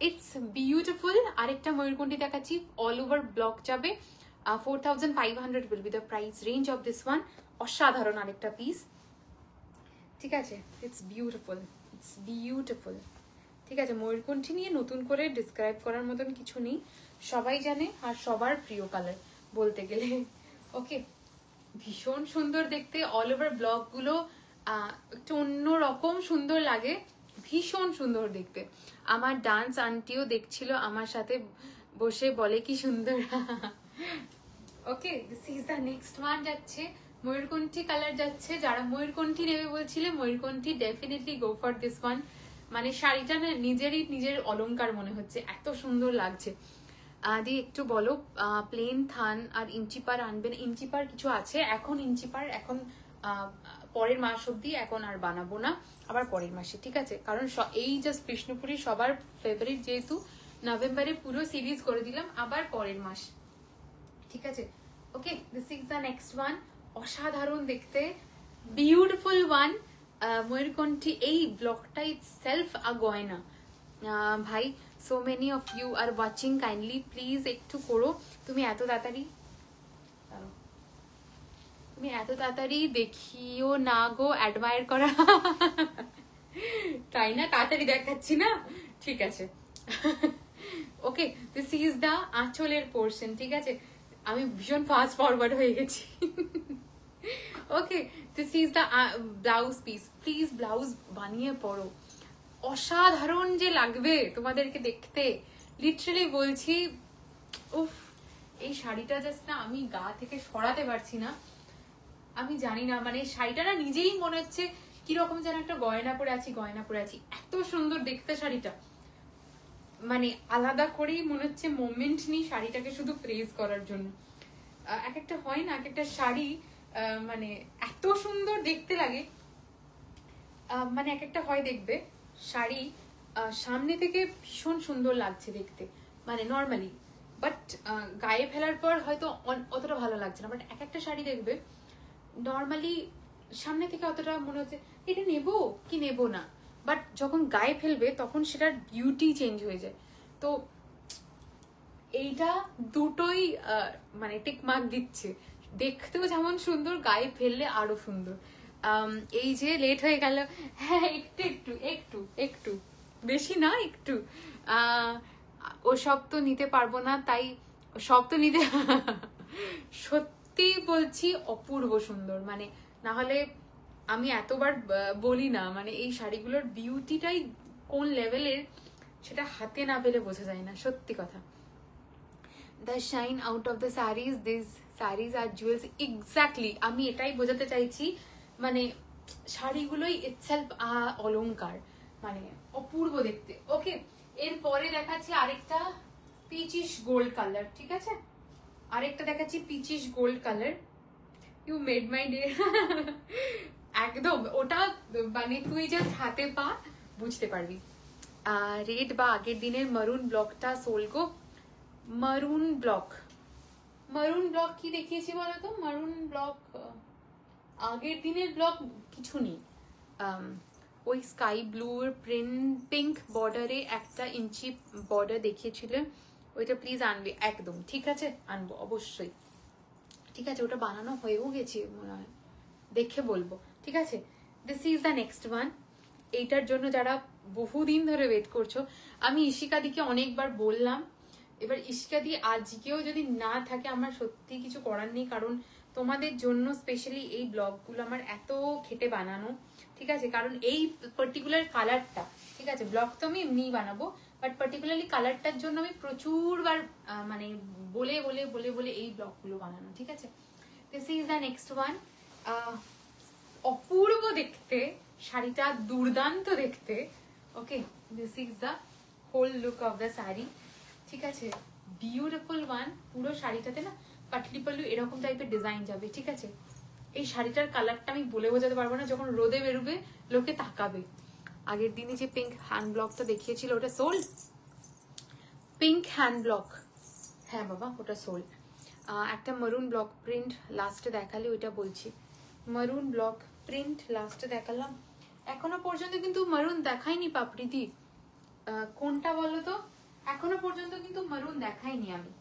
ইটস বিউটিফুল। আরেকটা ময়ূরকণ্ঠী দেখাচ্ছি, অল ওভার ব্লক যাবে, 4500 will be the price range of this one. অসাধারণ আরেকটা পিস, ঠিক আছে? ইটস বিউটিফুল, ইটস বিউটিফুল, ঠিক আছে? ময়ূরকণ্ঠী নিয়ে নতুন করে ডিসক্রাইব করার মতন কিছু নেই, সবাই জানে আর সবার প্রিয় কালার বলতে গেলে। ওকে, ভীষণ সুন্দর দেখতে, অল ওভার ব্লক গুলো একটু অন্যরকম সুন্দর লাগে, ভীষণ সুন্দর দেখতে। আমার ডান্স আন্টিও দেখছিল আমার সাথে বসে, বলে কি সুন্দর। Okay, this is the next one. যাচ্ছে ময়ূরকণ্ঠী কালার যাচ্ছে, যারা ময়ূরকণ্ঠী নেবে বলছিলে, ময়ূরকণ্ঠী definitely go for this one. মানে শাড়িটা না নিজের অলংকার মনে হচ্ছে, এত সুন্দর লাগছে। দি একটু বলো প্লেন থান আর ইঞ্চিপার আনবে না? ইঞ্চিপার কিছু আছে এখন, ইঞ্চিপার এখন পরের মাস অব্দি এখন আর বানাবো না, আবার পরের মাসে, ঠিক আছে? কারণ এই জাস্ট কৃষ্ণপুরী সবার ফেভারিট, যেহেতু নভেম্বরে পুরো সিরিজ করে দিলাম, আবার পরের মাস, ঠিক আছে? Okay, this is the next one. অসাধারণ দেখতে, বিউটিফুল ওয়ান। ময়ূরকণ্ঠী এই ব্লগটা ইটসেলফ আ গয়না ভাই। So many of you are watching, kindly please একটু করো। তুমি এত তাড়াতাড়ি দেখিও না গো, অ্যাডমায়ার করা তাই না? তাড়াতাড়ি দেখাচ্ছি না, ঠিক আছে? ওকে, দিস ইজ দ্য আঁচলের পোর্শন, ঠিক আছে? আমি ভীষণ ফাস্ট ফরওয়ার্ড হয়ে গেছি। Okay, this is the blouse piece. Please blouse বানিয়ে পড়ো, অসাধারণ যে লাগবে তোমাদেরকে দেখতে, লিটারালি বলছি। উফ, এই শাড়িটা জাস্ট না আমি গা থেকে সরাতে পারছি না। আমি জানি না, মানে শাড়িটা না নিজেই মনে হচ্ছে কিরকম যেন একটা গয়না পরে আছি। এত সুন্দর দেখতে শাড়িটা, মানে আলাদা করেই মনে হচ্ছে মোমেন্ট নিই শাড়িটাকে শুধু প্রেজ করার জন্য। এক একটা হয় না, এক একটা শাড়ি মানে এত সুন্দর দেখতে লাগে, মানে এক একটা হয় দেখবে শাড়ি সামনে থেকে ভীষণ সুন্দর লাগছে দেখতে, মানে নর্মালি, বাট গায়ে ফেলার পর হয়তো অতটা ভালো লাগছে না। বাট এক একটা শাড়ি দেখবে নর্মালি সামনে থেকে অতটা মনে হচ্ছে এটা নেবো কি নেবো না, বাট যখন গায়ে ফেলবে তখন সেটার বিউটি চেঞ্জ হয়ে যায়। তো এইটা দুটোই মানে টিক মার্ক দিচ্ছে, দেখতেও যেমন সুন্দর, গায়ে ফেললে আরো সুন্দর। এই যে লেট হয়ে গেল, হ্যাঁ একটু বেশি না, একটু ও সব তো নিতে পারবো না, তাই সব তো নিতে সত্যি বলছি অপূর্ব সুন্দর, মানে না হলে আমি এতবার বলি না, মানে এই শাড়িগুলোর বিউটিটাই কোন লেভেলের সেটা হাতে না পেলে বোঝা যায় না, সত্যি কথা। The shine out of the sarees, these sarees are jewels, exactly আমি এটাই বোঝাতে চাইছি, মানে শাড়িগুলোই ইটসেলফ অলংকার, মানে অপূর্ব দেখতে। ওকে, এরপরে দেখাচ্ছি আরেকটা পিচিশ গোল্ড কালার, ঠিক আছে? আরেকটা দেখাচ্ছি peachish gold colour. You made my day. একদম ওটা, মানে তুই জাস্ট হাতে পা বুঝতে পারবি। রেড বা আগের দিনের মারুন ব্লকটা সোলগো। মারুন ব্লক কি দেখিয়েছি বলতো? মারুন ব্লক আগের দিনের ব্লক কিছু নেই। ওই স্কাই ব্লুর পিঙ্ক বর্ডারে একটা ইঞ্চি বর্ডার দেখিয়েছিলেন, ওইটা প্লিজ আনবে একদম, ঠিক আছে? আনবো অবশ্যই, ঠিক আছে? ওটা বানানো হয়েও গেছে মনে হয়, দেখে বলবো, ঠিক আছে? This is the next one. এইটার জন্য যারা বহুদিন ধরে ওয়েট করছো, আমি ইশিকাদিকে অনেকবার বললাম, এবার ইশিকাদি আজকেও যদি না থাকে আমার সত্যি কিছু করার নেই, কারণ তোমাদের জন্য স্পেশালি এই ব্লগগুলো আমার এত খেটে বানানো, ঠিক আছে? কারণ এই পার্টিকুলার কালারটা, ঠিক আছে, ব্লগ তো আমি এমনিই বানাবো, বাট পার্টিকুলারলি কালারটার জন্য আমি প্রচুরবার মানে বলে বলে বলে বলে এই ব্লগগুলো বানানো, ঠিক আছে? This is the next one. অপূর্ব দেখতে শাড়িটা, দুর্দান্ত দেখতে। Okay, this is the whole look of the sari, ঠিক আছে? Beautiful one. পুরো শাড়িটাতে না পাটলি পাল্লু এরকম টাইপের ডিজাইন যাবে, ঠিক আছে? এই শাড়িটার কালারটা আমি বলে বোঝাতে পারবো না, যখন রোদে বেরোবে লোকে তাকাবে। আগের দিনে যে পিঙ্ক হ্যান্ড ব্লকটা দেখিয়েছিল ওটা সোল্ড, পিঙ্ক হ্যান্ড ব্লক, হ্যাঁ বাবা ওটা সোল্ড। একটা মারুন ব্লক প্রিন্ট লাস্টে দেখালে, ওইটা বলছি, মারুন ব্লক প্রিন্ট লাস্টে দেখালাম, এখনো পর্যন্ত কিন্তু মারুন দেখাইনি পাপড়িদি। কোনটা বলো তো? এখনো পর্যন্ত কিন্তু মারুন দেখাইনি আমি।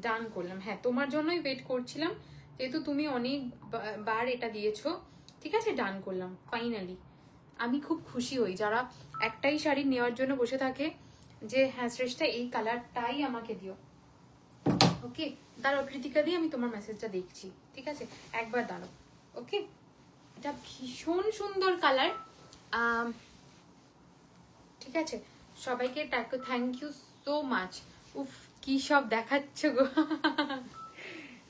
ডান করলাম, হ্যাঁ তোমার জন্যই ওয়েট করছিলাম, যেহেতু তুমি অনেকবার এটা দিয়েছো, ঠিক আছে? ডান করলাম ফাইনালি। আমি খুব খুশি হই যারা একটাই শাড়ি নেওয়ার জন্য বসে থাকে, যে হ্যাঁ শ্রেষ্ঠা এই কালারটাই আমাকে দিও। ওকে, দাঁড়াও কৃতিকা দিয়ে আমি তোমার মেসেজটা দেখছি, ঠিক আছে? একবার দাঁড়াও। ওকে, এটা ভীষণ সুন্দর কালার, ঠিক আছে? সবাইকে থ্যাংক ইউ সো মাচ। উফ কি সব দেখাচ্ছ গো,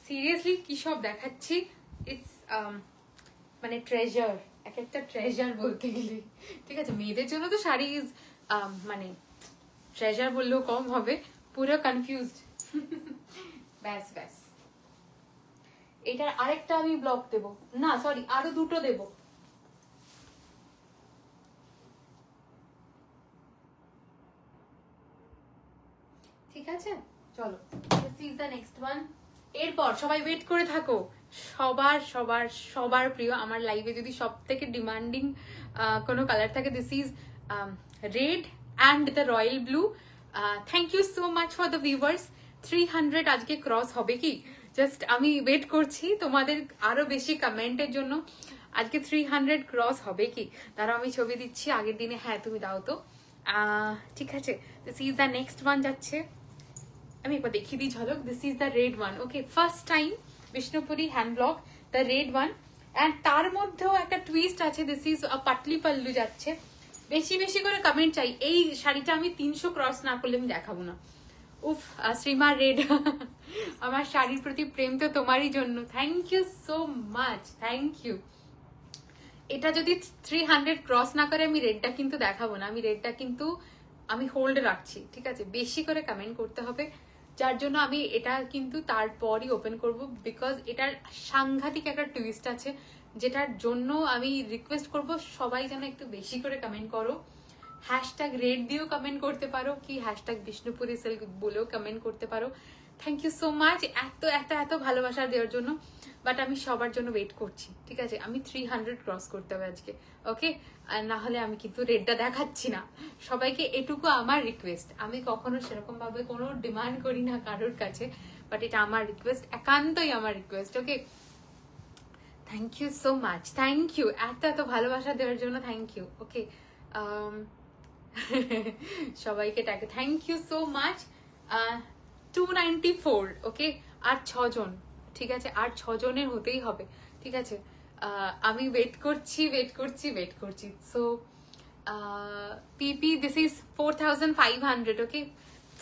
সিরিয়াসলি কি সব দেখাচ্ছি, ইটস মানে ট্রেজার, এক একটা ট্রেজার বলতে গেলে, ঠিক আছে। মেয়েদের জন্য তো শাড়ি ইজ মানে ট্রেজার বললেও কম হবে, পুরো কনফিউজড। ব্যাস ব্যাস, এটার আরেকটা আমি ব্লক দেব, না সরি আরো দুটো দেব। ঠিক আছে চলো, this is the next one. এরপর সবাই ওয়েট করে থাকো, সবার সবার সবার প্রিয়, আমার লাইভে যদি সব থেকে ডিমান্ডিং কোনো কালার থাকে, this is red and the royal blue. Thank you so much for the viewers. 300 আজকে ক্রস হবে কি? জাস্ট আমি ওয়েট করছি তোমাদের আরো বেশি কমেন্টের জন্য। আজকে 300 ক্রস হবে কি? তারা আমি ছবি দিচ্ছি আগের দিনে, হ্যাঁ তুমি দাও তো। ঠিক আছে, this is the next one যাচ্ছে, আমি একবার দেখিয়ে দিই ঝলক। This is the red one, okay, first time Bishnupuri hand block, the red one. And তার মধ্যেও একটা টুইস্ট আছে, দিস ইজ পাটলি পাল্লু যাচ্ছে। বেশি বেশি করে কমেন্ট চাই, এই শাড়িটা আমি 300 ক্রস না করলে আমি দেখাবো না। উফ, শ্রীমা রেড, আমার শাড়ির প্রতি প্রেম তো তোমারই জন্য, thank you so much, thank you. এটা যদি 300 ক্রস না করে আমি রেডটা কিন্তু দেখাবো না, আমি রেডটা কিন্তু আমি হোল্ড রাখছি, ঠিক আছে। বেশি করে কমেন্ট করতে হবে, যার জন্য আমি এটা কিন্তু তারপরই ওপেন করব, বিকজ এটার সাংঘাতিক একটা টুইস্ট আছে, যেটার জন্য আমি রিকোয়েস্ট করব সবাই যেন একটু বেশি করে কমেন্ট করো। হ্যাশট্যাগ রেড দিয়েও কমেন্ট করতে পারো, কি হ্যাশট্যাগ বিষ্ণুপুরি সিল্ক বলেও কমেন্ট করতে পারো। থ্যাংক ইউ সো মাচ এত এত এত ভালোবাসা দেওয়ার জন্য। বাট আমি সবার জন্য ওয়েট করছি, ঠিক আছে। আমি 300 ক্রস করতে হবে আজকে, ওকে, আর না হলে আমি কিন্তু রেডটা দেখাচ্ছি না। সবাইকে এটুকু আমার রিকোয়েস্ট, আমি কখনো সেরকম ভাবে কোনো ডিমান্ড করি না কারোর কাছে, বাট এটা আমার রিকোয়েস্ট, একান্তই আমার request, okay. Thank you so much, thank you এত এত ভালোবাসা দেওয়ার জন্য, থ্যাংক ইউ, ওকে। সবাইকে টাকে থ্যাংক ইউ সো মাচ। 294, ওকে, আর 6 জন, ঠিক আছে, আর 6 জনের হতেই হবে, ঠিক আছে। আমি ওয়েট করছি ওয়েট করছি ওয়েট করছি। সো পিপি, this is 4500, okay,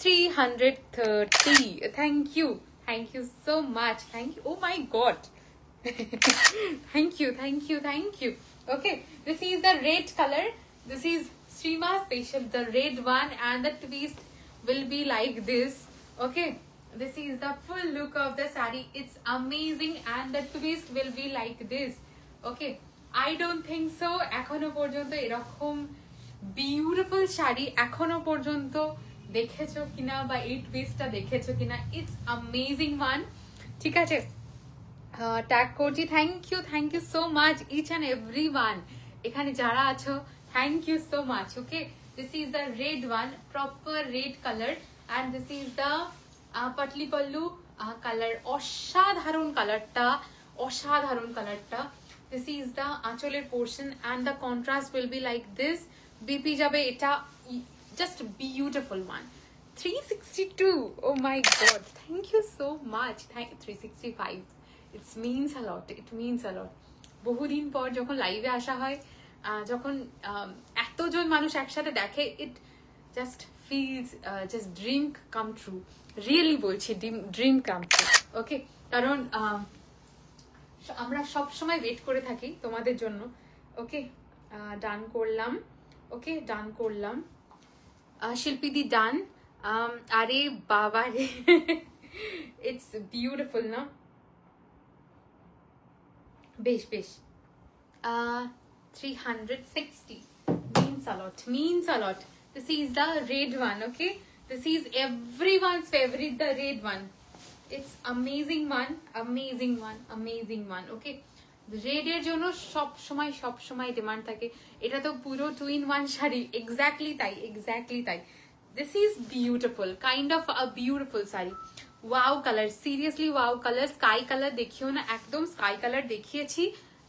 330, thank you so much, thank you, oh my god, thank you, thank you, thank you, okay. This is the red color, this is Shrima special, the red one, and the twist will be like this, okay. This is the full look of the saree, it's amazing, and the twist will be like this, okay. I don't think so ekhono porjonto erokom beautiful sari এখনো পর্যন্ত দেখেছো কিনা, বা এই টুইস্টটা দেখেছো কিনা, it's amazing one, ঠিক আছে। ট্যাগ করছি, thank you so much each and every one, এখানে যারা আছো thank you so much, okay. This is the red one, proper red colour, and this is the patli pallu colour, অসাধারণ কালারটা, অসাধারণ কালারটা। দিস ইজ দ্য আঁচলের portion, and the contrast will be like this, বিপি যাবে এটা, just beautiful one. 362, oh my god, thank you so much, 365, it means a lot, it means a lot. বহুদিন পর যখন লাইভে আসা হয়, যখন এতজন মানুষ একসাথে দেখে, it just feels just dream come true, really বলছি, dream come true, okay. কারণ আমরা সব সময় ওয়েট করে থাকি তোমাদের জন্য, ওকে। ডান করলাম, ওকে, ডান করলাম, শিল্পীদি ডান। আরে বাবা রে, ইটস বিউটিফুল না, বেশ বেশ। 360 means a lot, means a lot. This is the red one, okay. This is everyone's favorite, the red one. It's amazing one, amazing one, amazing one, okay. Red এর জন্য সব সময় ডিমান্ড থাকে, এটা তো পুরো 2-in-1 শাড়ি, এক্স্যাক্টলি তাই, exactly তাই। This is beautiful, kind of a beautiful sari. Wow colour, seriously wow colour. Sky colour দেখিও না, একদম স্কাই কালার দেখিয়েছি,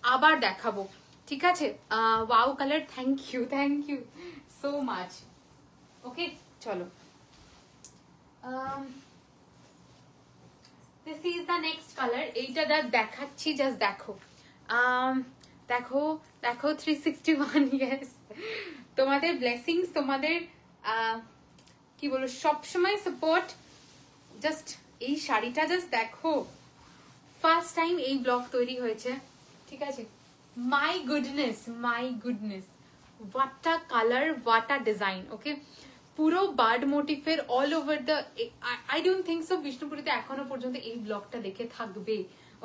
আবার দেখাবো, ঠিক আছে। Wow colour, thank you so much, okay. চলো, this is the next colour, এইটা দেখাচ্ছি, জাস্ট দেখো, দেখো দেখো, 361, ইয়েস। তোমাদের ব্লেসিংস, তোমাদের কি বলো, সবসময় সাপোর্ট, জাস্ট এই শাড়িটা জাস্ট দেখো, ফার্স্ট টাইম এই ব্লগ তৈরি হয়েছে, ঠিক আছে। my goodness, what a color, what a design. Okay, পুরো বার্ড মোটিফের all over the, I don't think so বিষ্ণুপুরীতে এখনো পর্যন্ত এই ব্লগটা দেখে থাকবে।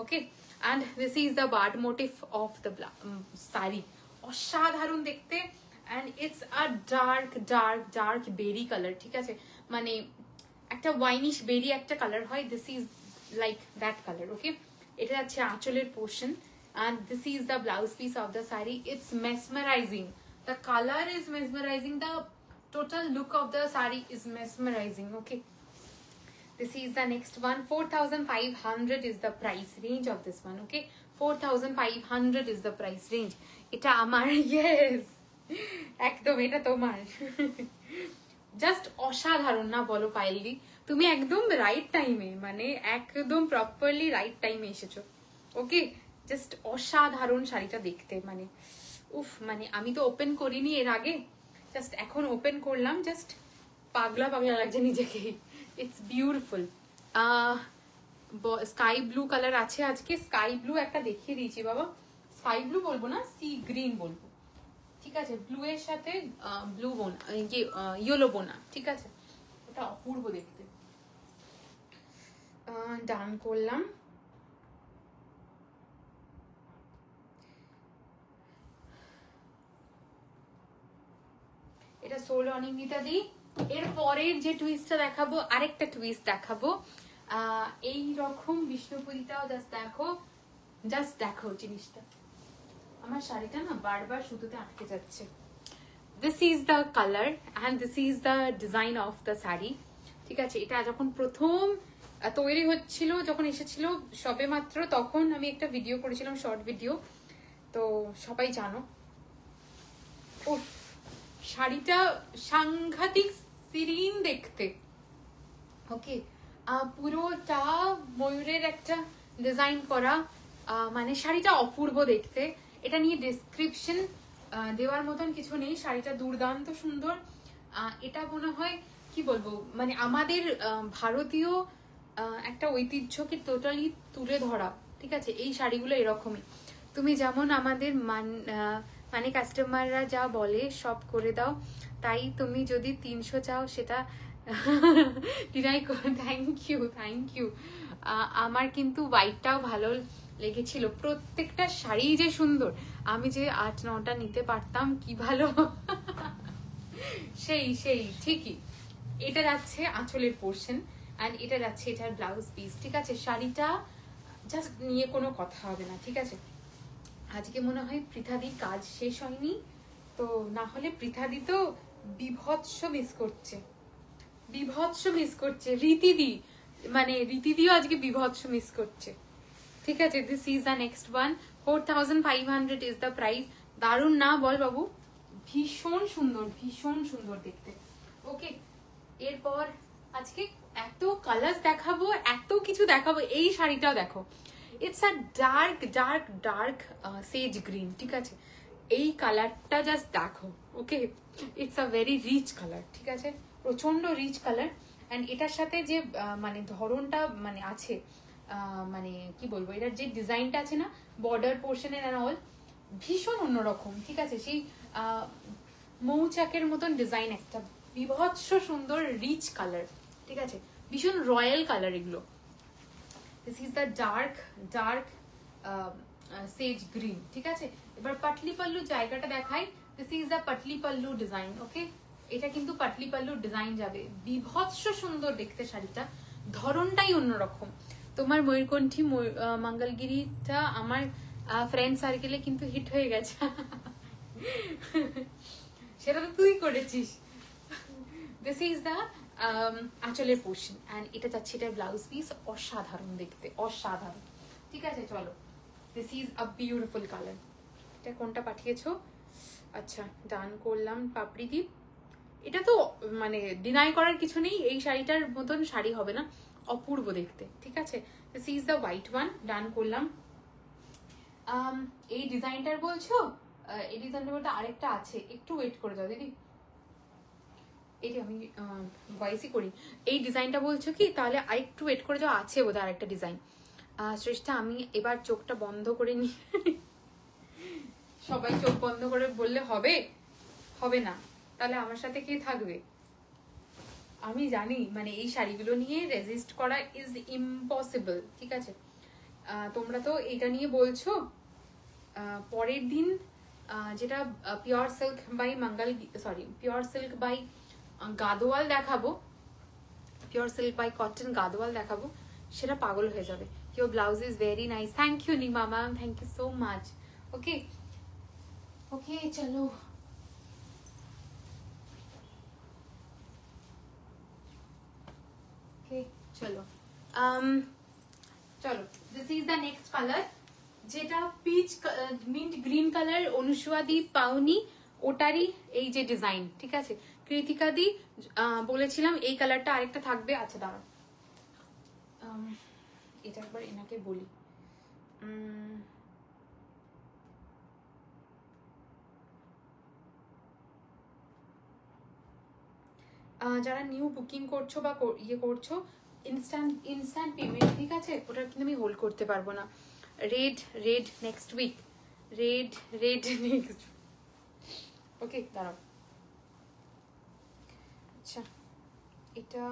Okay, and this is the bird motif of the sari, অসাধারণ দেখতে। And it's a dark dark dark berry colour, ঠিক আছে, মানে একটা ওয়াইনিশ বেরি একটা কালার হয়, this is like that colour. Okay, এটা যাচ্ছে আঁচলের portion, and this is the blouse piece of the saree. It's mesmerizing, the color is mesmerizing, the total look of the saree is mesmerizing. Okay, this is the next one. 4500 is the price range of this one. Okay, 4500 is the price range. Eta amar, yes, ekdom eta tomar. Just অসাধারণ না বলো পায়েলদি? তুমি একদম right টাইমে, মানে একদম properly right টাইমে এসেছো। ওকে, জাস্ট অসাধারণ শাড়িটা দেখতে, মানে উফ, মানে আমি তো ওপেন করিনি এর আগে, জাস্ট এখন ওপেন করলাম, জাস্ট পাগলা পাগলা লাগছে নিজেকে। It's beautiful. Sky blue colour আছে আজকে, স্কাই ব্লু একটা দেখিয়ে দিয়েছি বাবা, স্কাই ব্লু বলবো না, সি গ্রিন বলবো, ঠিক আছে, ব্লু এর সাথে ব্লু বোনা, ইয়েলো বোনা, ঠিক আছে, ওটা অপূর্ব দেখতে। ডান করলাম। এটা সোল অনিন্দিতা দি। এর পরের যে টুইস্টটা দেখাবো, আরেকটা টুইস্ট দেখাবো, এই রকম বিষ্ণুপুরীটাও জাস্ট দেখো জিনিসটা। আমার শাড়িটা না বারবার সুতোতে আটকে যাচ্ছে। This is the colour and this is the design of the sari, ঠিক আছে। এটা যখন প্রথম তৈরি হচ্ছিল, যখন এসেছিল সবে মাত্র, তখন আমি একটা ভিডিও করেছিলাম, শর্ট ভিডিও, তো সবাই জানো। ও, শাড়িটা সাংঘাতিক সিরিন দেখতে। ওকে, পুরোটা ময়ূরের একটা ডিজাইন করা, মানে শাড়িটা অপূর্ব দেখতে। এটা নিয়ে ডেসক্রিপশন দেওয়ার মতন কিছু নেই, শাড়িটা দুর্দান্ত সুন্দর। এটা মনে হয় কি বলবো, মানে আমাদের ভারতীয় একটা ঐতিহ্যকে টোটালি তুলে ধরা, ঠিক আছে। এই শাড়িগুলো এরকমই, তুমি যেমন আমাদের মানে কাস্টমাররা যা বলে সব করে দাও, তাই তুমি যদি 300 চাও সেটা ডিনাই করো। Thank you. আমার কিন্তু হোয়াইটটাও ভালো লেগেছিল, প্রত্যেকটা শাড়ি যে সুন্দর, আমি যে 8-9টা নিতে পারতাম, কি ভালো। সেই ঠিকই। এটা যাচ্ছে আঁচলের পোর্শন, অ্যান্ড এটা যাচ্ছে এটার ব্লাউজ পিস, ঠিক আছে। শাড়িটা জাস্ট নিয়ে কোনো কথা হবে না, ঠিক আছে। আজকে মনে হয় পৃথাদির কাজ শেষ হয়নি, তো না হলে পৃথাদি তো বিভৎস মিস করছে। রীতিদিও আজকে বিভৎস মিস করছে, ঠিক আছে। This is the next one. 4500 is the price. দারুণ না বল বাবু? ভীষণ সুন্দর দেখতে। ওকে, এরপর আজকে এত কালার দেখাবো, এত কিছু দেখাবো। এই শাড়িটাও দেখো, it's a dark sage green, ঠিক আছে। এই কালারটা জাস্ট দেখো। Okay, it's a very rich colour, ঠিক আছে, প্রচন্ড রিচ কালার। অ্যান্ড এটার সাথে যে মানে ধরনটা মানে আছে, মানে কি বলবো, এটার যে ডিজাইনটা আছে না, বর্ডার পোর্শনের অ্যান্ড অল, ভীষণ অন্যরকম, ঠিক আছে। সেই মৌচাকের মতন ডিজাইন, একটা বিভৎস সুন্দর রিচ কালার, ঠিক আছে, ভীষণ রয়্যাল কালার এগুলো। This is the dark sage green, ঠিক আছে। এবার পাটলি পাল্লু জায়গাটা দেখাই। This is the patli pallu design. Okay, এটা কিন্তু পাটলি পাল্লুর ডিজাইন যাবে, বিভৎস সুন্দর দেখতে শাড়িটা, ধরনটাই অন্যরকম। তোমার ময়ূরকণ্ঠী মঙ্গলগিরিটা আমার ফ্রেন্ড সার্কেলে কিন্তু হিট হয়ে গেছে, সেটা তো তুই করেছিস। দিস ইজ দ্য আঁচলের পোর্শন, অ্যান্ড এটা যাচ্ছে এটার ব্লাউজ পিস, অসাধারণ দেখতে, অসাধারণ, ঠিক আছে। চলো, this is a beautiful colour. এটা কোনটা পাঠিয়েছো? আচ্ছা, ডান করলাম। পাপড়ি দ্বীপ, এটা তো মানে ডিনাই করার কিছু নেই, এই শাড়িটার মতন শাড়ি হবে না, অপূর্ব দেখতে, ঠিক আছে। This is the white one, done করলাম। এই ডিজাইনটার বলছো? এই ডিজাইনটার মধ্যে আরেকটা আছে, একটু ওয়েট করে যাও দিদি, এই আমি ভয়েসই করি। এই ডিজাইনটা বলছো কি? তাহলে আরেকটু ওয়েট করে যাও, আছে বোধহয় আরেকটা ডিজাইন। শ্রেষ্ঠা, আমি এবার চোখটা বন্ধ করে নি, সবাই চোখ বন্ধ করে বললে হবে? হবে না। তাহলে আমার সাথে কে থাকবে? আমি জানি মানে এই শাড়িগুলো নিয়ে রেজিস্ট করা ইজ ইম্পসিবল, ঠিক আছে? তোমরা তো এটা নিয়ে বলছো। পরের দিন যেটা pure silk by pure silk by Gadwal দেখাবো, pure silk by cotton Gadwal দেখাবো, সেটা পাগল হয়ে যাবে। Your blouse is very nice, thank you Nima ma'am, thank you so much. Okay okay চলো চলো চলো, this is the next colour, যেটা পিচ মিন্ট গ্রিন কালার, অনুসুয়াদি পাওনি ওটারই এই যে ডিজাইন, ঠিক আছে? কৃতিকা দি বলেছিলাম এই কালারটা আরেকটা থাকবে। আচ্ছা দাঁড়াও, এটা একবার এনাকে বলি। যারা নিউ বুকিং করছো বা ইয়ে করছো, ইনস্ট্যান্ট পেমেন্ট, ঠিক আছে? ওটা কিন্তু আমি হোল্ড করতে পারবো না। Red next week, red next. Okay দাঁড়াও, আচ্ছা এটা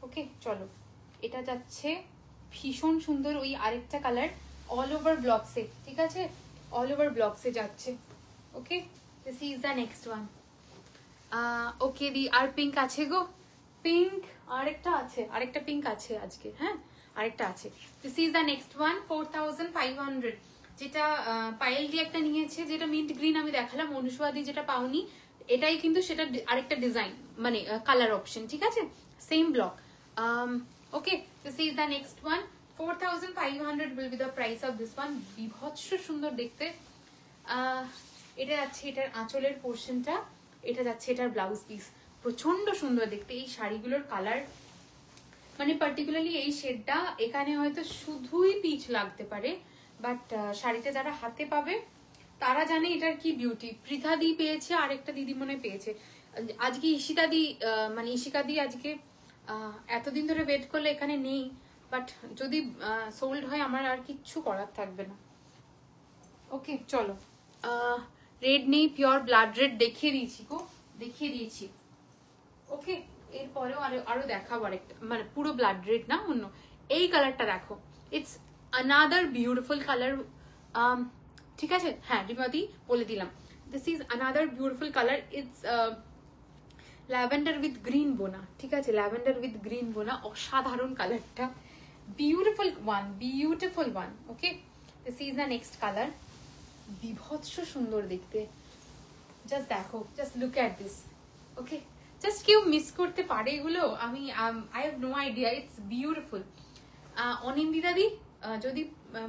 ওকে চলো, এটা যাচ্ছে ভীষণ সুন্দর ওই আরেকটা কালার, অল ওভার ব্লকসে, ঠিক আছে? অল ওভার ব্লকসে যাচ্ছে। Okay, this is the next one. Okay দি, আর পিঙ্ক আছে গো, পিঙ্ক আরেকটা আছে, আরেকটা পিঙ্ক আছে আজকে, হ্যাঁ আরেকটা আছে। This is the next one, 4500, যেটা পায়েল দি একটা নিয়েছে, যেটা মিন্ট গ্রিন আমি দেখালাম, অনুসুয়াদি যেটা পাওনি, এটাই কিন্তু সেটা আরেকটা ডিজাইন, মানে কালার অপশন, ঠিক আছে? Same block. Okay, this is the next one, 4500 will be the price of this one. বিভৎস সুন্দর দেখতে। এটা যাচ্ছে এটার আঁচলের পোর্শনটা, এটা যাচ্ছে এটার ব্লাউজ পিস, প্রচন্ড সুন্দর দেখতে। এই শাড়িগুলোর কালার মানে পার্টিকুলারলি এই শেডটা এখানে হয়তো শুধুই পিচ লাগতে পারে, বাট শাড়িটা যারা হাতে পাবে তারা জানে এটার কি বিউটি। পৃথা দি পেয়েছে, আরেকটা দিদি মনে পেয়েছে আজকে, ঈশিতা দি মানে ঈশিকা দি আজকে এতদিন ধরে ওয়েট করলে এখানে নেই, বাট যদি সোল্ড হয় আমার আর কিচ্ছু করার থাকবে না। ওকে চলো, রেড নেই, পিওর ব্লাড রেড দেখিয়ে দিয়েছি গো, দেখিয়ে দিয়েছি। ওকে, এরপরেও আরো দেখাবো আরেকটা, মানে পুরো ব্লাড রেড না, অন্য এই কালারটা দেখো, ইটস আনাদার বিউটিফুল কালার, ঠিক আছে? হ্যাঁ রিমাদি বলে দিলাম, this is another beautiful colour, it's lavender with green বোনা, ঠিক আছে? ল্যাভেন্ডার উইথ গ্রিন বোনা, অসাধারণ কালারটা, beautiful one. Okay, this is the next colour, বিভৎস সুন্দর দেখতে, জাস্ট দেখো, just look at this. Okay, just কেউ মিস করতে পারে এগুলো? আমি I have no idea, it's beautiful. Anindita দি, যদি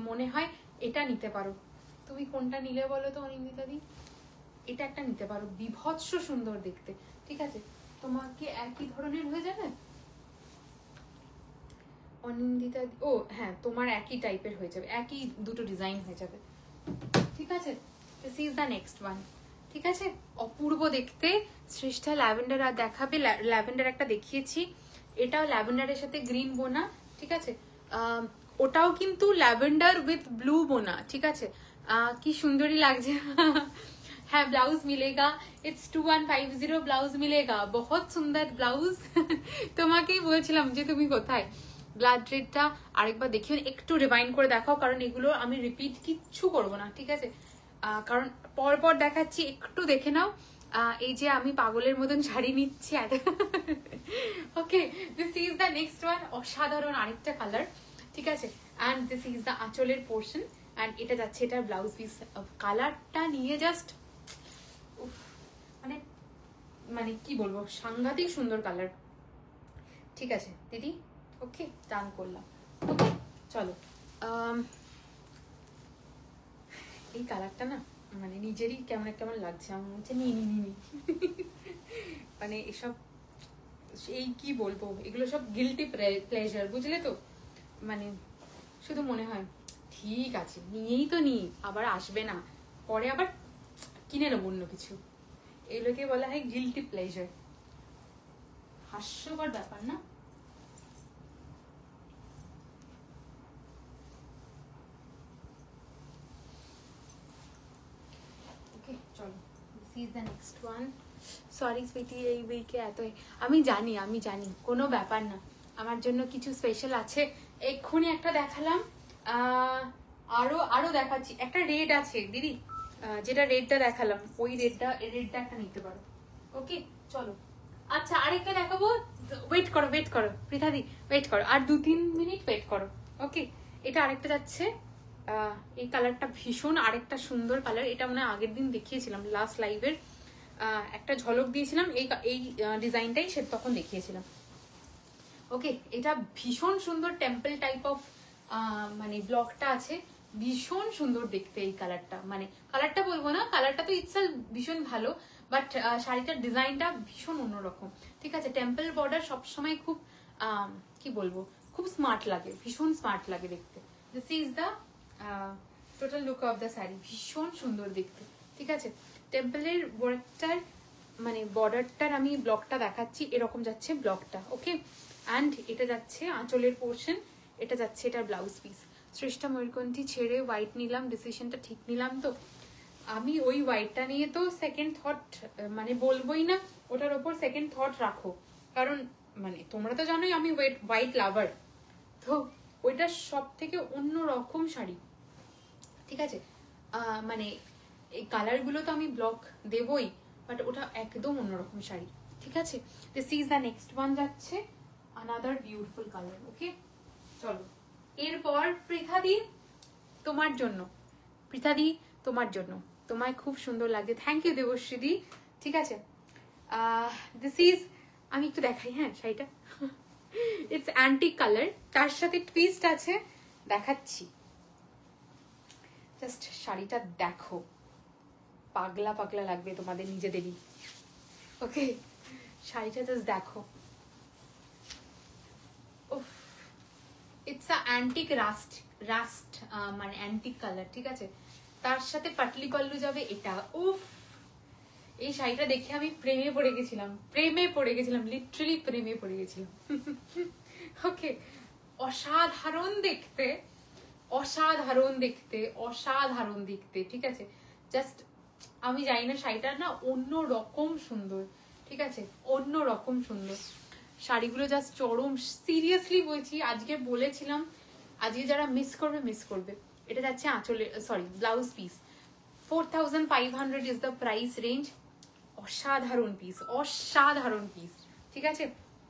মনে হয় এটা নিতে পারো। তুমি কোনটা নিলে বলো তো অনিন্দিতা দি? এটা একটা নিতে পারো, বিভৎস সুন্দর দেখতে, ঠিক আছে? তোমাকে একই ধরনের হয়ে যাবে অনিন্দিতা দি, ও হ্যাঁ তোমার একই টাইপের হয়ে যাবে, একই দুটো ডিজাইন হয়ে যাবে, ঠিক আছে? This is the next one, ঠিক আছে? অপূর্ব দেখতে, সৃষ্টা ল্যাভেন্ডার আর দেখাবে, ল্যাভেন্ডার একটা দেখিয়েছি, এটাও ল্যাভেন্ডারের সাথে গ্রিন বোনা, ঠিক আছে? ওটাও কিন্তু ল্যাভেন্ডার উইথ ব্লু বোনা, ঠিক আছে? কি সুন্দরই লাগছে। হ্যাঁ ব্লাউজ মিলেগা, ইটস 2150, ব্লাউজ মিলেগা, বহুত সুন্দর ব্লাউজ। তোমাকেই বলছিলাম যে তুমি কোথায়। ব্লাড রেডটা আরেকবার দেখিও, একটু রিমাইন্ড করে দেখাও, কারণ এগুলো আমি রিপিট কিচ্ছু করবো না, ঠিক আছে? কারণ পরপর দেখাচ্ছি, একটু দেখে নাও। এই যে আমি পাগলের মতন শাড়ি নিচ্ছি। Okay, this is the next one, অসাধারণ আরেকটা কালার, ঠিক আছে? অ্যান্ড দিস ইজ দ্য আঁচলের পোর্শন, অ্যান্ড এটা যাচ্ছে এটার ব্লাউজ পিস। কালারটা নিয়ে জাস্ট মানে মানে কি বলবো, সাংঘাতিক সুন্দর কালার, ঠিক আছে দিদি? ওকে, ডান করলাম। ওকে চলো, এই কালারটা না মানে নিজেরই কেমন কেমন লাগছে, আমার হচ্ছে নি মানে এসব এই কি বলবো, এগুলো সব গিল্টি প্লেজার, বুঝলে তো? মানে শুধু মনে হয় ঠিক আছে নিয়েই তো নি, আবার আসবে না, পরে আবার কিনে নেবো অন্য কিছু, এগুলোকে বলা হয় গিল্টি প্লেজার। হাস্যকর ব্যাপার না? Is the next one. Sorry sweetie, এই উইকে আমি জানি কোনো ব্যাপার না, আমার জন্য কিছু স্পেশাল আছে। এক্ষুনি একটা দেখালাম, আরো দেখাচ্ছি। একটা রেড আছে দিদি, যেটা রেডটা দেখালাম ওই রেডটা একটা নিতে পারো। ওকে চলো, আচ্ছা আরেকটা দেখাবো, ওয়েট করো পৃথাদি, ওয়েট করো আর 2-3 মিনিট ওয়েট করো। ওকে, এটা আরেকটা যাচ্ছে, এই কালারটা ভীষণ আরেকটা সুন্দর কালার। এটা মানে আগের দিন দেখিয়েছিলাম, লাস্ট লাইভের একটা ঝলক দিয়েছিলাম, এই ডিজাইনটাই সে তখন দেখিয়েছিলাম। ওকে, এটা ভীষণ সুন্দর টেম্পল টাইপ অফ মানে ব্লকটা আছে, ভীষণ সুন্দর দেখতে এই কালারটা। মানে কালারটা বলবো না, কালারটা তো ইটসেলফ ভীষণ ভালো, বাট শাড়িটার ডিজাইনটা ভীষণ অন্যরকম। ঠিক আছে, টেম্পল বর্ডার সবসময় খুব কি বলবো, খুব স্মার্ট লাগে, ভীষণ স্মার্ট লাগে দেখতে। This is the total look of the sari, ভীষণ সুন্দর দেখতে। ঠিক আছে, টেম্পলের ওয়ার্কটার মানে বর্ডারটার আমি ব্লকটা দেখাচ্ছি, এরকম যাচ্ছে ব্লকটা। ওকে, অ্যান্ড এটা যাচ্ছে আঁচলের পোর্শন, এটা যাচ্ছে এটার ব্লাউজ পিস। শ্রেষ্ঠা ময়ূরকণ্ঠী ছেড়ে হোয়াইট নিলাম, ডিসিশনটা ঠিক নিলাম তো? আমি ওই হোয়াইটটা নিয়ে তো সেকেন্ড থট মানে বলবোই না, ওটার ওপর সেকেন্ড থট রাখো, কারণ মানে তোমরা তো জানোই আমি হোয়াইট লাভার, তো ওইটা সব থেকে অন্য রকম শাড়ি। ঠিক আছে, মানে এই কালারগুলো তো আমি ব্লক দেবই, বাট ওটা একদম অন্যরকম শাড়ি। ঠিক আছে, this is the next one যাচ্ছে, আনাদার বিউটিফুল কালার। ওকে চলো, এরপর পৃথাদি তোমার জন্য, পৃথাদি তোমার জন্য, তোমায় খুব সুন্দর লাগছে। থ্যাংক ইউ দেবশ্রীদি। ঠিক আছে, দিস ইজ, আমি একটু দেখাই হ্যাঁ শাড়িটা, ইটস অ্যান্টিক কালার, তার সাথে টুইস্ট আছে, দেখাচ্ছি। জাস্ট শাড়িটা দেখো, পাগলা পাগলা লাগবে তোমাদের নিজেদেরই। ওকে, শাড়িটা জাস্ট দেখো, ইটস আ অ্যান্টিক রাস্ট মানে অ্যান্টিক কালার। ঠিক আছে, তার সাথে পাটলি পল্লু যাবে এটা। উফ, এই শাড়িটা দেখে আমি প্রেমে পড়ে গেছিলাম, লিটারালি প্রেমে পড়ে গেছিলাম। ওকে, অসাধারণ দেখতে, অসাধারণ দেখতে। ঠিক আছে, জাস্ট আমি জানি না, শাড়িটা না অন্য রকম সুন্দর। ঠিক আছে, অন্য রকম সুন্দর শাড়িগুলো, জাস্ট চরম, সিরিয়াসলি বলছি। আজকে বলেছিলাম, আজকে যারা মিস করবে। এটা যাচ্ছে আঁচলে, sorry blouse piece, 4500 is the price range. অসাধারণ পিস। ঠিক আছে,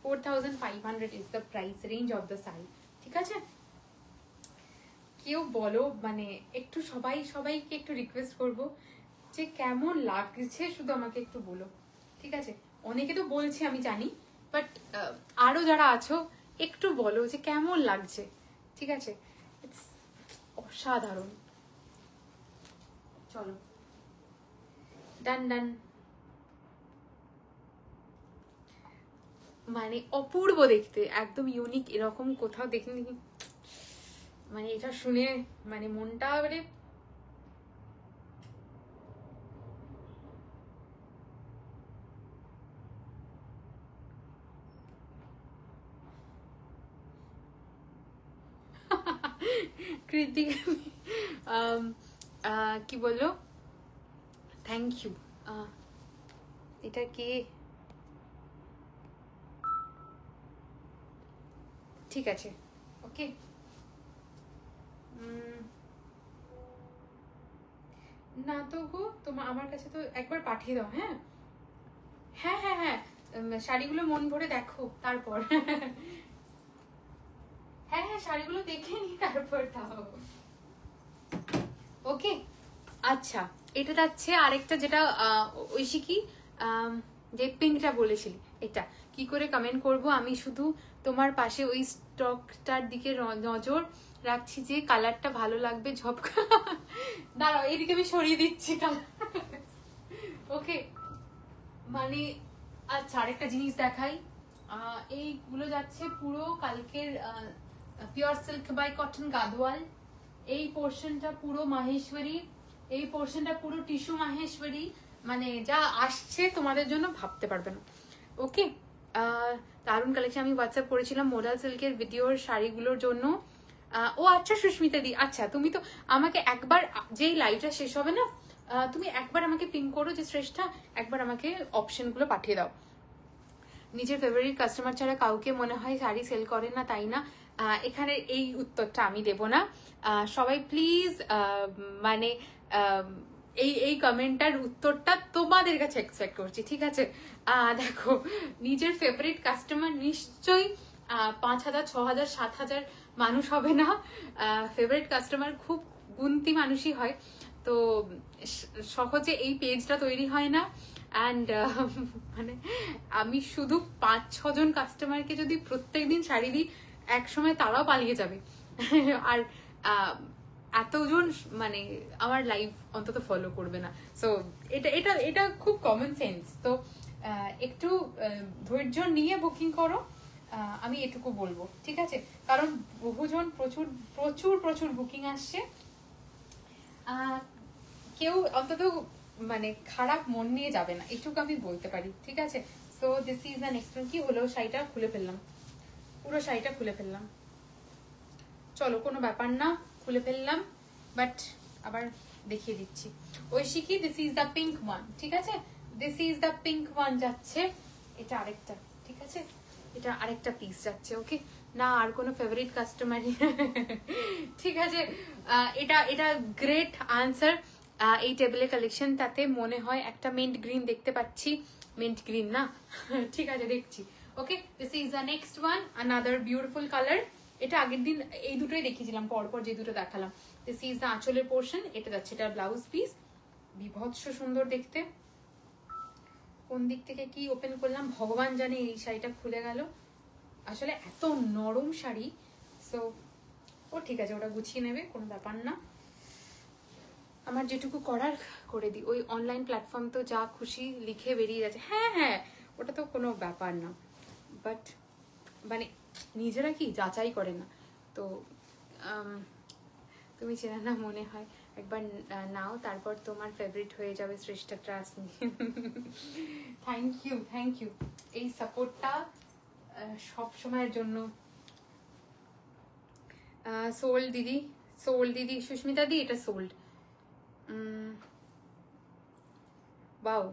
4500 is the price range of the sari. ঠিক আছে, কেউ বলো, মানে একটু সবাইকে একটু রিকোয়েস্ট করবো যে কেমন লাগছে, শুধু আমাকে একটু বলো। ঠিক আছে, অনেকে তো বলছে আমি জানি, বাট আরো যারা আছো একটু বলো যে কেমন লাগছে। ঠিক আছে, ইটস অসাধারণ। চলো, ডান, মানে অপূর্ব দেখতে, একদম ইউনিক, এরকম কোথাও দেখিনি। মানে এটা শুনে মানে মনটা মানে কৃতিক কি বললো, থ্যাংক ইউ। এটা কে? ঠিক আছে, ওকে, না তো গো, তোমার আমার কাছে তো একবার পাঠিয়ে দাও। হ্যাঁ, শাড়িগুলো মন ভরে দেখো, তারপর হ্যাঁ শাড়িগুলো দেখে নি, তারপর দাও। ওকে, আচ্ছা, এটা যাচ্ছে আরেকটা, যেটা ঐশিকি যে পিঙ্কটা বলেছিলি, এটা কি করে কমেন্ট করব? আমি শুধু তোমার পাশে ওই স্টকটার দিকে নজর রাখছি যে কালারটা ভালো লাগবে। দাঁড়াও, এইদিকে আমি সরিয়ে দিচ্ছি কালার। ওকে, মানে আচ্ছা, আরেকটা জিনিস দেখাই, এইগুলো যাচ্ছে পুরো কালকের pure silk by cotton Gadwal. এই পোর্শনটা পুরো মাহেশ্বরী, এই পোর্শনটা পুরো টিস্যু মাহেশ্বরী, মানে যা আসছে তোমাদের জন্য ভাবতে পারবে না। ওকে, দারুণ কালেকশন। আমি হোয়াটসঅ্যাপ করেছিলাম মোডাল সিল্কের ভিডিওর শাড়িগুলোর জন্য। ও আচ্ছা সুস্মিতা দি, আচ্ছা তুমি তো আমাকে একবার, যেই লাইভটা শেষ হবে না তুমি একবার আমাকে পিং করো যে শ্রেষ্ঠা, একবার আমাকে অপশনগুলো পাঠিয়ে দাও। নিজের ফেভারিট কাস্টমার ছাড়া কাউকে মনে হয় শাড়ি সেল করে না, তাই না? এখানে এই উত্তরটা আমি দেব না। সবাই প্লিজ মানে এই কমেন্টটার উত্তরটা তোমাদের কাছে এক্সপেক্ট করছি, ঠিক আছে? দেখো, নিজের ফেভারিট কাস্টমার নিশ্চয়ই 5,000, 6,000, 7,000 মানুষ হবে না। ফেভারিট কাস্টমার খুব গুনতি মানুষই হয়, তো সহজে এই পেজটা তৈরি হয় না। অ্যান্ড মানে আমি শুধু 5-6 জন কাস্টমারকে যদি প্রত্যেকদিন শাড়ি দিই, একসময় তারাও পালিয়ে যাবে। আর এতজন মানে আমার লাইভ অন্তত ফলো করবে না। সো এটা এটা এটা খুব কমন সেন্স। তো একটু ধৈর্য নিয়ে বুকিং করো, আমি এটুকু বলবো, ঠিক আছে? কারণ বহুজন প্রচুর প্রচুর প্রচুর বুকিং আসছে, কেউ অন্তত মানে খারাপ মন নিয়ে যাবে না, এটুকু আমি বলতে পারি, ঠিক আছে? So this is the next one. কি হলো, শাড়িটা খুলে ফেললাম, পুরো শাড়িটা খুলে ফেললাম। চলো, কোনো ব্যাপার না, খুলে ফেললাম, বাট আবার দেখিয়ে দিচ্ছি। Oishiki, this is the pink one, ঠিক আছে? This is the pink one যাচ্ছে, এটা আরেকটা, ঠিক আছে? এটা আরেকটা পিস যাচ্ছে, ওকে? না আর কোনো ফেভারিট কাস্টমারই, ঠিক আছে? এটা এটা গ্রেট আনসার। এই টেবিলের কালেকশন, তাতে মনে হয় একটা মিন্ট গ্রিন দেখতে পাচ্ছি, মিন্ট গ্রিন না, ঠিক আছে দেখছি, okay? This is the next one, another beautiful colour. এটা আগের দিন এই দুটোই দেখিয়েছিলাম, পরপর যে দুটো দেখালাম। দিস ইজ দ্য আঁচলের পোর্শন, এটা যাচ্ছে, এটা ব্লাউজ পিস, বিভৎস সুন্দর দেখতে। কোন দিক থেকে কি ওপেন করলাম ভগবান জানে, এই শাড়িটা খুলে গেল। আসলে এত নরম শাড়ি, সো ও ঠিক আছে, ওটা গুছিয়ে নেবে, কোনো ব্যাপার না। আমার যেটুকু করার করে দিই। ওই অনলাইন প্ল্যাটফর্ম তো যা খুশি লিখে বেরিয়ে যাচ্ছে, হ্যাঁ হ্যাঁ, ওটা তো কোনো ব্যাপার না, বাট মানে নিজেরা কি যাচাই করে না। তো তুমি চেনা না মনে হয়, একবার নাও, তারপর তোমার ফেভারিট হয়ে যাবে Shreshtha, trust me. Thank you, thank you. এই সাপোর্টটা সব সময়ের জন্য। সোল্ড দিদি, সোল্ড দিদি, সুস্মিতা দি, এটা সোল্ড। বাও,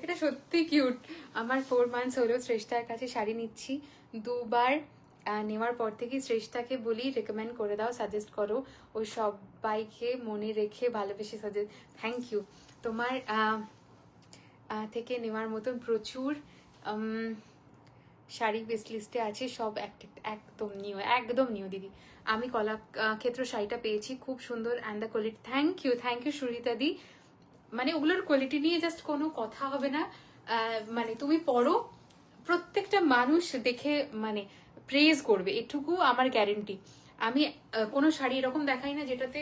এটা সত্যি কিউট। আমার 4 মান্থস হলো শ্রেষ্ঠার কাছে শাড়ি নিচ্ছি, দুবার নেওয়ার পর থেকে শ্রেষ্ঠাকে বলি রেকমেন্ড করে দাও, সাজেস্ট করো, ও সবাইকে মনে রেখে ভালোবেসে সাজেস্ট। Thank you. তোমার থেকে নেওয়ার মতন প্রচুর শাড়ি বেস্ট লিস্টে আছে, সব একদম নিউ, একদম নিউ দিদি। আমি কলাক্ষেত্র শাড়িটা পেয়েছি, খুব সুন্দর, and the quality. Thank you Surita দি। মানে ওগুলোর কোয়ালিটি নিয়ে জাস্ট কোনো কথা হবে না, মানে তুমি পরো, প্রত্যেকটা মানুষ দেখে মানে প্রেজ করবে, এটুকু আমার গ্যারেন্টি। আমি কোনো শাড়ি এরকম দেখাই না যেটাতে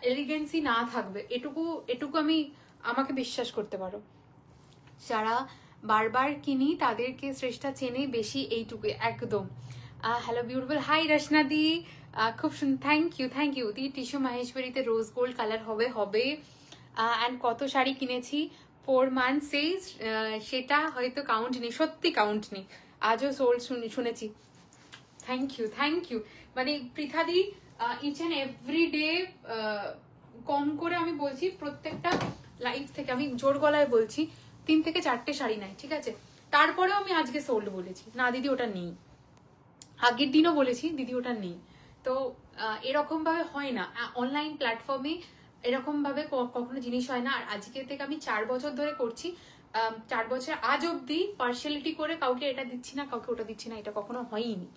এলিগেন্সি না থাকবে, এটুকু আমি, আমাকে বিশ্বাস করতে পারো। যারা বারবার কিনি তাদেরকে শ্রেষ্ঠা চেনে বেশি, এইটুকু একদম। হ্যালো বিউটিফুল, হাই রচনা দি, খুব থ্যাংক ইউ দি। টিস্যু মাহেশ্বরীতে রোজ গোল্ড কালার হবে। অ্যান্ড কত শাড়ি কিনেছি 4 মান্থসেই, সেটা হয়তো কাউন্ট নেই, সত্যি কাউন্ট নেই, আজও সোল্ড শুনেছি। Thank you. মানে পৃথাদি, ইচ অ্যান্ড এভরি ডে কম করে আমি বলছি, প্রত্যেকটা লাইভ থেকে আমি জোর গলায় বলছি 3 থেকে 4টে শাড়ি নাই, ঠিক আছে? তারপরেও আমি আজকে সোল্ড বলেছি না দিদি, ওটা নেই। আগের দিনও বলেছি দিদি ওটা নেই। তো এরকম ভাবে হয় না, অনলাইন প্ল্যাটফর্মে এরকম ভাবে কখনো জিনিস হয় না। আর আজকে থেকে আমি 4 বছর ধরে করছি, 4 বছর আজ অব্দি পার্সিয়ালিটি করে কাউকে এটা দিচ্ছি না, কাউকে ওটা দিচ্ছি না, এটা কখনো হয়নি।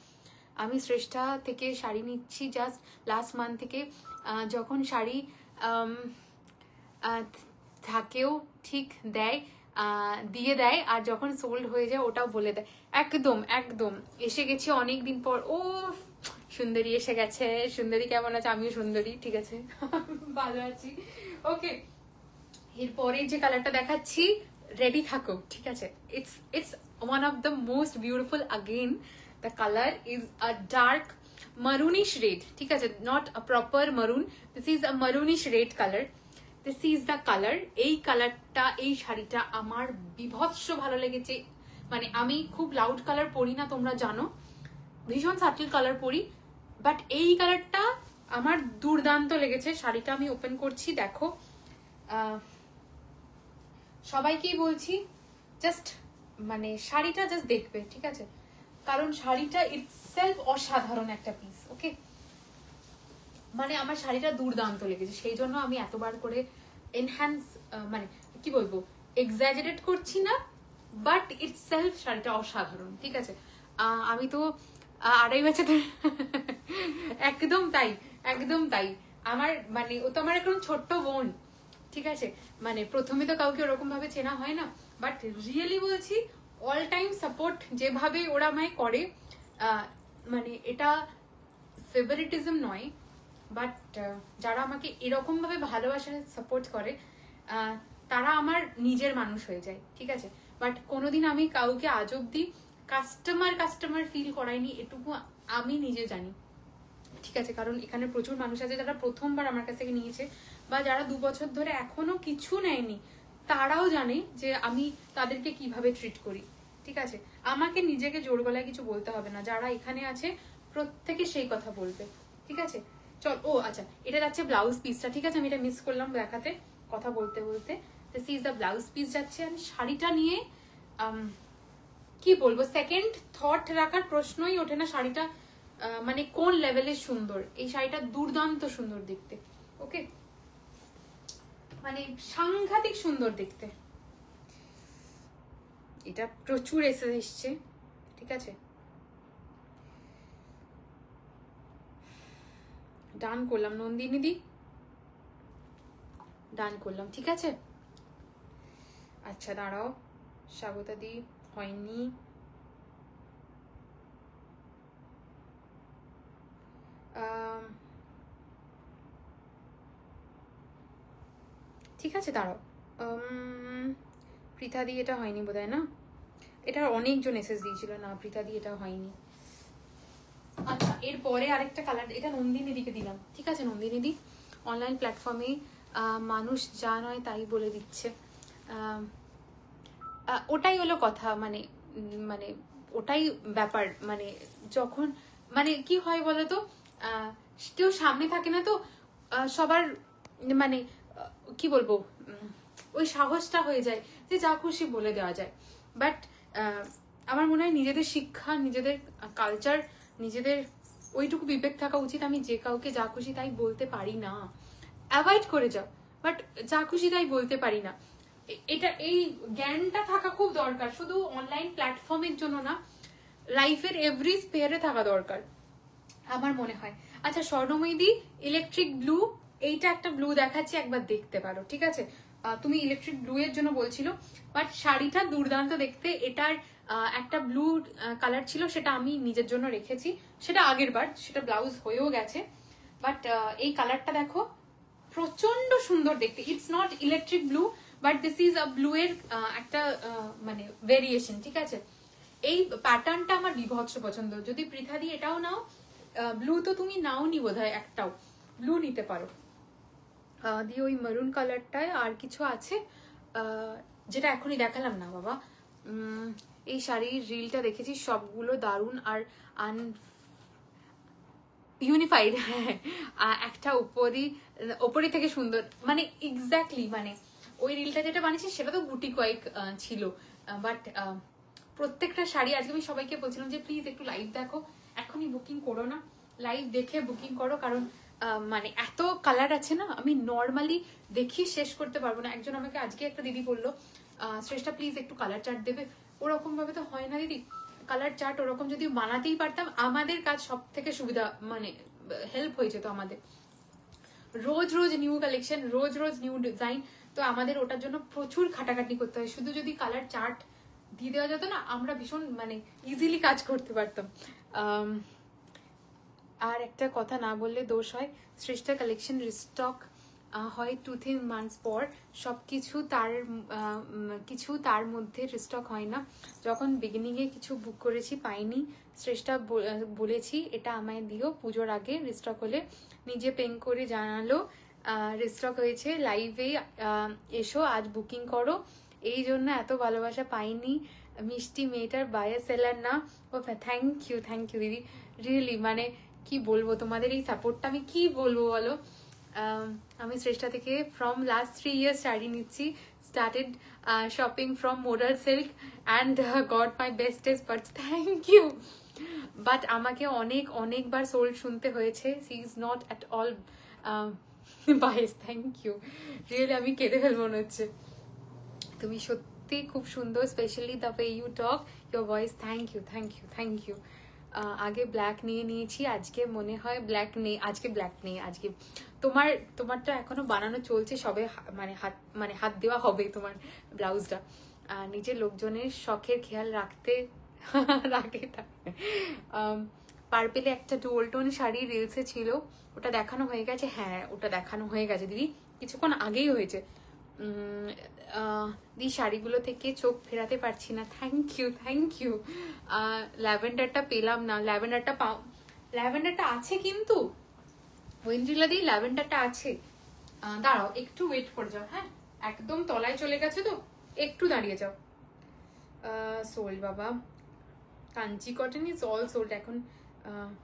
আমি শ্রেষ্ঠা থেকে শাড়ি নিচ্ছি জাস্ট লাস্ট মান্থ থেকে। যখন শাড়ি থাকেও ঠিক দিয়ে দেয়, আর যখন সোল্ড হয়ে যায় ওটাও বলে দেয়। একদম এসে গেছি অনেক দিন পর। ও সুন্দরী এসে গেছে। সুন্দরী কেমন আছে? আমিও সুন্দরী, ঠিক আছে, ভালো আছি। ওকে, এরপরে যে কালারটা দেখাচ্ছি, রেডি থাকো, ঠিক আছে? It's one of the most beautiful. Again the colour is a dark maroonish red, ঠিক আছে? Not a proper maroon, this is a maroonish red colour. This is the colour. এই কালারটা, এই শাড়িটা আমার বিভৎস ভালো লেগেছে। মানে আমি খুব লাউড কালার পরি না, তোমরা জানো, ভীষণ সাটল কালার পরি, বাট এই কালারটা আমার দুর্দান্ত লেগেছে শাড়িটা। আমি ওপেন করছি, দেখো। সবাইকেই বলছি জাস্ট মানে শাড়িটা জাস্ট দেখবে, ঠিক আছে? কারণ শাড়িটা ইটসেলফ অসাধারণ একটা পিস। ওকে, মানে আমার শাড়িটা দুর্দান্ত লেগেছে, সেই জন্য আমি এতবার করে এনহ্যান্স মানে কি বলবো, এক্সাজারেট করছি না, বাট ইটসেলফ শাড়িটা অসাধারণ, ঠিক আছে? আমি তো 2.5 বছর ধরে একদম তাই, একদম তাই। আমার মানে ও তো আমার এখন ছোট্ট বোন, ঠিক আছে? মানে প্রথমে তো কাউকে ওরকম ভাবে চেনা হয় না, বাট রিয়েলি বলছি অল টাইম সাপোর্ট যেভাবে ওরা আমায় করে, মানে এটা ফেভারিটিজম নয়, বাট যারা আমাকে এরকম ভাবে ভালোবাসা সাপোর্ট করে তারা আমার নিজের মানুষ হয়ে যায়, ঠিক আছে? বাট কোনোদিন আমি কাউকে আজ অব্দি কাস্টমার ফিল করাইনি, এটুকু আমি নিজে জানি, ঠিক আছে? কারণ এখানে প্রচুর মানুষ আছে যারা প্রথমবার আমার কাছ থেকে নিয়েছে, বা যারা 2 বছর ধরে এখনো কিছু নেয়নি, তারাও জানে যে আমি তাদেরকে কিভাবে ট্রিট করি, ঠিক আছে? আমাকে নিজেকে জোর গলায় কিছু বলতে হবে না, যারা এখানে আছে প্রত্যেকে সেই কথা বলবে, ঠিক আছে? চল, ও আচ্ছা, এটা যাচ্ছে ব্লাউজ পিসটা, ঠিক আছে? আমি এটা মিস করলাম দেখাতে কথা বলতে বলতে। This is the blouse piece যাচ্ছে। আমি শাড়িটা নিয়ে কি বলবো, সেকেন্ড থট রাখার প্রশ্নই ওঠে না। শাড়িটা মানে কোন লেভেলের সুন্দর, এই শাড়িটা দুর্দান্ত সুন্দর দেখতে। ওকে, মানে সাংঘাতিক সুন্দর দেখতে। এটা প্রচুর এসছে, ঠিক আছে? ডান করলাম নন্দিনী দি, ডান করলাম, ঠিক আছে? আচ্ছা দাঁড়াও, স্বাগতা দি হয়নি, ঠিক আছে দাঁড়াও। পৃথা দি এটা হয়নি বোধহয়, না? এটা অনেকজন এসএস দিয়েছিল, না পৃথা দি এটা হয়নি। আচ্ছা, এরপরে আরেকটা কালার, এটা নন্দিনী দিকে দিলাম, ঠিক আছে? নন্দিনী দি অনলাইন প্ল্যাটফর্মে মানুষ যা নয় তাই বলে দিচ্ছে, ওটাই হলো কথা, মানে মানে ওটাই ব্যাপার। মানে যখন মানে কি হয় বলতো, কেউ সামনে থাকে না তো সবার মানে কি বলবো, ওই সাহসটা হয়ে যায় যে যা খুশি বলে দেওয়া যায়। বাট আমার মনে হয় নিজেদের শিক্ষা, নিজেদের কালচার, নিজেদের ওইটুকু বিবেক থাকা উচিত। আমি যে কাউকে যা খুশি তাই বলতে পারি না, অ্যাভয়েড করে যাও, বাট যা খুশি তাই বলতে পারি না। এটা এই জ্ঞানটা থাকা খুব দরকার, শুধু অনলাইন প্ল্যাটফর্মের জন্য না, লাইফের এভরি স্পেয়ারে থাকা দরকার আমার মনে হয়। আচ্ছা স্বর্ণময়ী, ইলেকট্রিক ব্লু, এইটা একটা ব্লু দেখাচ্ছি, একবার দেখতে পারো, ঠিক আছে? তুমি ইলেকট্রিক ব্লু এর জন্য বলছিল, বাট শাড়িটা দুর্দান্ত দেখতে। এটার একটা ব্লু কালার ছিল, সেটা আমি নিজের জন্য রেখেছি, সেটা আগের বার, সেটা ব্লাউজ হয়েও গেছে। বাট এই কালারটা দেখো, প্রচন্ড সুন্দর দেখতে। It's not electric blue, but this is a blue এর একটা মানে ভেরিয়েশন, ঠিক আছে? এই প্যাটার্নটা আমার বিভৎস পছন্দ। যদি পৃথা দি এটাও নাও, ব্লু তো তুমি নাও নি বোধহয়, একটাও ব্লু নিতে পারো। দিয়ে ওই মেরুন কালারটায় আর কিছু আছে যেটা এখনই দেখালাম না বাবা। এই শাড়ির রিলটা দেখেছি, সবগুলো দারুণ আর ইউনিফাইড, একটা ওপরে থেকে সুন্দর, মানে এক্স্যাক্টলি, মানে ওই রিলটা যেটা বানিয়েছি সেটা তো গুটি কয়েক ছিল, বাট প্রত্যেকটা শাড়ি আজকে আমি সবাইকে বলছিলাম যে প্লিজ একটু লাইভ দেখো, এখনই বুকিং করো না, লাইভ দেখে বুকিং করো, কারণ মানে এত কালার আছে না, আমি নর্মালি দেখি শেষ করতে পারবো না। একজন আমাকে আজকে একটা দিদি বললো, শ্রেষ্ঠা প্লিজ একটু কালার চার্ট দেবে। ওরকম ভাবে তো হয় না দিদি, কালার চার্ট ওরকম যদি বানাতেই পারতাম, আমাদের কাজ সব থেকে সুবিধা, মানে হেল্প হয়ে যেত আমাদের। রোজ রোজ নিউ কালেকশন, রোজ রোজ নিউ ডিজাইন, তো আমাদের ওটার জন্য প্রচুর খাটাখাটি করতে হয়। শুধু যদি কালার চার্ট দিয়ে দেওয়া যেত না, আমরা ভীষণ মানে ইজিলি কাজ করতে পারতাম। আর একটা কথা না বললে দোষ হয়, শ্রেষ্ঠা কালেকশন রিস্টক হয় 2-3 মান্থস পর, সবকিছু কিছু তার মধ্যে রিস্টক হয় না। যখন বিগিনিংয়ে কিছু বুক করেছি পাইনি, শ্রেষ্ঠা বলেছি এটা আমায় দিও পুজোর আগে, রিস্টক হলে নিজে পেং করে জানালো রিস্টক হয়েছে, লাইভে এসো আজ বুকিং করো, এই জন্য এত ভালোবাসা পাইনি। মিষ্টি মেয়েটার বায়ার সেলার না। ও থ্যাংক ইউ দিদি, রিয়েলি মানে কি বলবো, তোমাদের এই সাপোর্টটা আমি কি বলবো বলো। আমি শ্রেষ্ঠা থেকে ফ্রম লাস্ট 3 years শাড়ি নিচ্ছি, started shopping from modal silk and got my bestest but thank you. But আমাকে অনেকবার সোল্ড শুনতে হয়েছে। She is not at all bias, thank you. Really আমি কেঁদে ফেলবো মনে হচ্ছে। তুমি সত্যি খুব সুন্দর, specially the way you talk, your voice, thank you thank you thank you. আগে ব্ল্যাক নিয়েছি, আজকে মনে হয় ব্ল্যাক নেই, আজকে ব্ল্যাক নেই, আজকে তোমারটা এখনো বানানো চলছে, সবে মানে হাত দেওয়া হবে তোমার ব্লাউজটা। নিজের লোকজনের শখের খেয়াল রাখতে রাখে থাকে। পার্পেলে একটা ডুয়াল টোন শাড়ি রিলসে ছিল, ওটা দেখানো হয়ে গেছে? হ্যাঁ, ওটা দেখানো হয়ে গেছে দিদি, কিছুক্ষণ আগেই হয়েছে। দি শাড়িগুলো থেকে চোখ ফেরাতে পারছি না। Thank you thank you. ল্যাভেন্ডারটা পেলাম না, ল্যাভেন্ডারটা আছে কিন্তু ওয়েন্দ্রিলা দি, ল্যাভেন্ডারটা আছে। দাঁড়াও একটু ওয়েট করে যাও, হ্যাঁ একদম তলায় চলে গেছে তো, একটু দাঁড়িয়ে যাও। সোল্ড বাবা, Kanchi cotton is all sold এখন,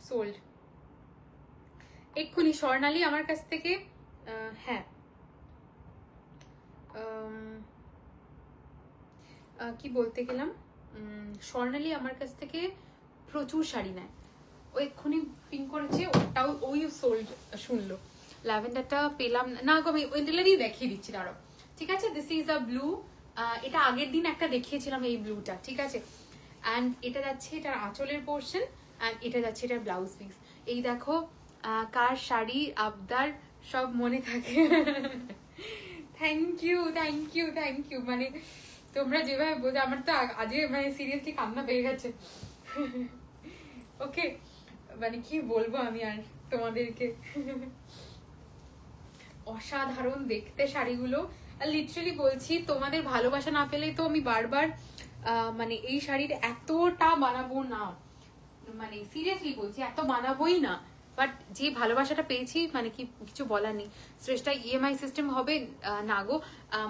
সোল্ড এক্ষুনি। স্বর্ণালী আমার কাছ থেকে, হ্যাঁ কি বলতে গেলাম, স্বর্ণালী আমার কাছ থেকে প্রচুর শাড়ি নেয়, ও এক্ষুনি পিং করেছে, ওটাও ওই সোল্ড শুনলো। ল্যাভেন্ডারটা পেলাম না গো, আমি ওয়েন্ডেলারই দেখিয়ে দিচ্ছি, দাঁড়াও। ঠিক আছে, দিস ইজ আ ব্লু, এটা আগের দিন একটা দেখিয়েছিলাম এই ব্লুটা, ঠিক আছে। অ্যান্ড এটা যাচ্ছে এটার আঁচলের পোর্শন, অ্যান্ড এটা যাচ্ছে এটার ব্লাউজ পিস। এই দেখো, কার শাড়ি আবদার সব মনে থাকে। Thank you thank you thank you. মানে তোমরা যেভাবে বোঝো, আমার তো আজকে মানে সিরিয়াসলি কান্না পেয়ে গেছে। ওকে, মানে কি বলবো আমি আর তোমাদেরকে, অসাধারণ দেখতে শাড়িগুলো। আর লিটারালি বলছি, তোমাদের ভালোবাসা না পেলে তো আমি বারবার মানে এই শাড়ির এতটা বানাবো না, মানে সিরিয়াসলি বলছি এত বানাবোই না। বাট যে ভালোবাসাটা পেয়েছি, মানে কি কিছু বলার নেই। শ্রেষ্ঠা ইএমআই সিস্টেম হবে না গো,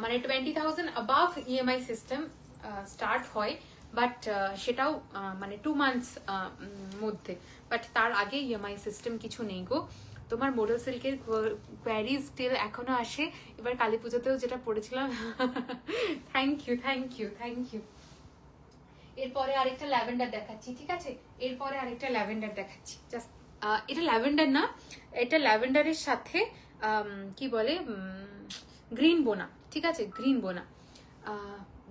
মানে 20,000 অ্যাবাভ ইএমআই সিস্টেম স্টার্ট হয়, বাট সেটাও মানে 2 months মধ্যে, বাট তার আগে ইএমআই সিস্টেম কিছু নেই গো। তোমার মোডাল সিল্কের কোয়ারিজ স্টিল এখনো আসে, এবার কালী পুজোতেও যেটা পড়েছিলাম। Thank you thank you thank you. এরপরে আরেকটা ল্যাভেন্ডার দেখাচ্ছি, ঠিক আছে, এরপরে আরেকটা ল্যাভেন্ডার দেখাচ্ছি। জাস্ট এটা ল্যাভেন্ডার না, এটা ল্যাভেন্ডারের সাথে কি বলে গ্রিন বোনা, ঠিক আছে, গ্রিন বোনা,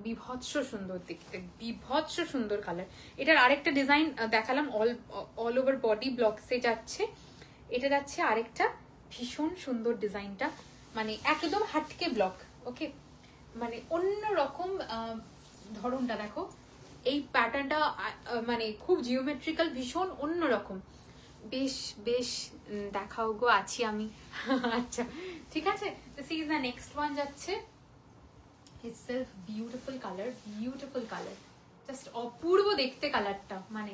বিভৎস সুন্দর দেখতে, বিভৎস সুন্দর কালার। এটার আরেকটা ডিজাইন দেখালাম, অল ওভার বডি ব্লকসে যাচ্ছে, এটা যাচ্ছে আরেকটা ভীষণ সুন্দর ডিজাইনটা, মানে একদম হাটকে ব্লক। ওকে, মানে অন্য রকম ধরনটা দেখো, এই প্যাটার্নটা মানে খুব জিওমেট্রিক্যাল, ভীষণ অন্যরকম। বেশ বেশ দেখাও গো, আছি আমি। আচ্ছা ঠিক আছে, this is the next one যাচ্ছে। itself beautiful colour, beautiful colour, just অপূর্ব দেখতে কালারটা, মানে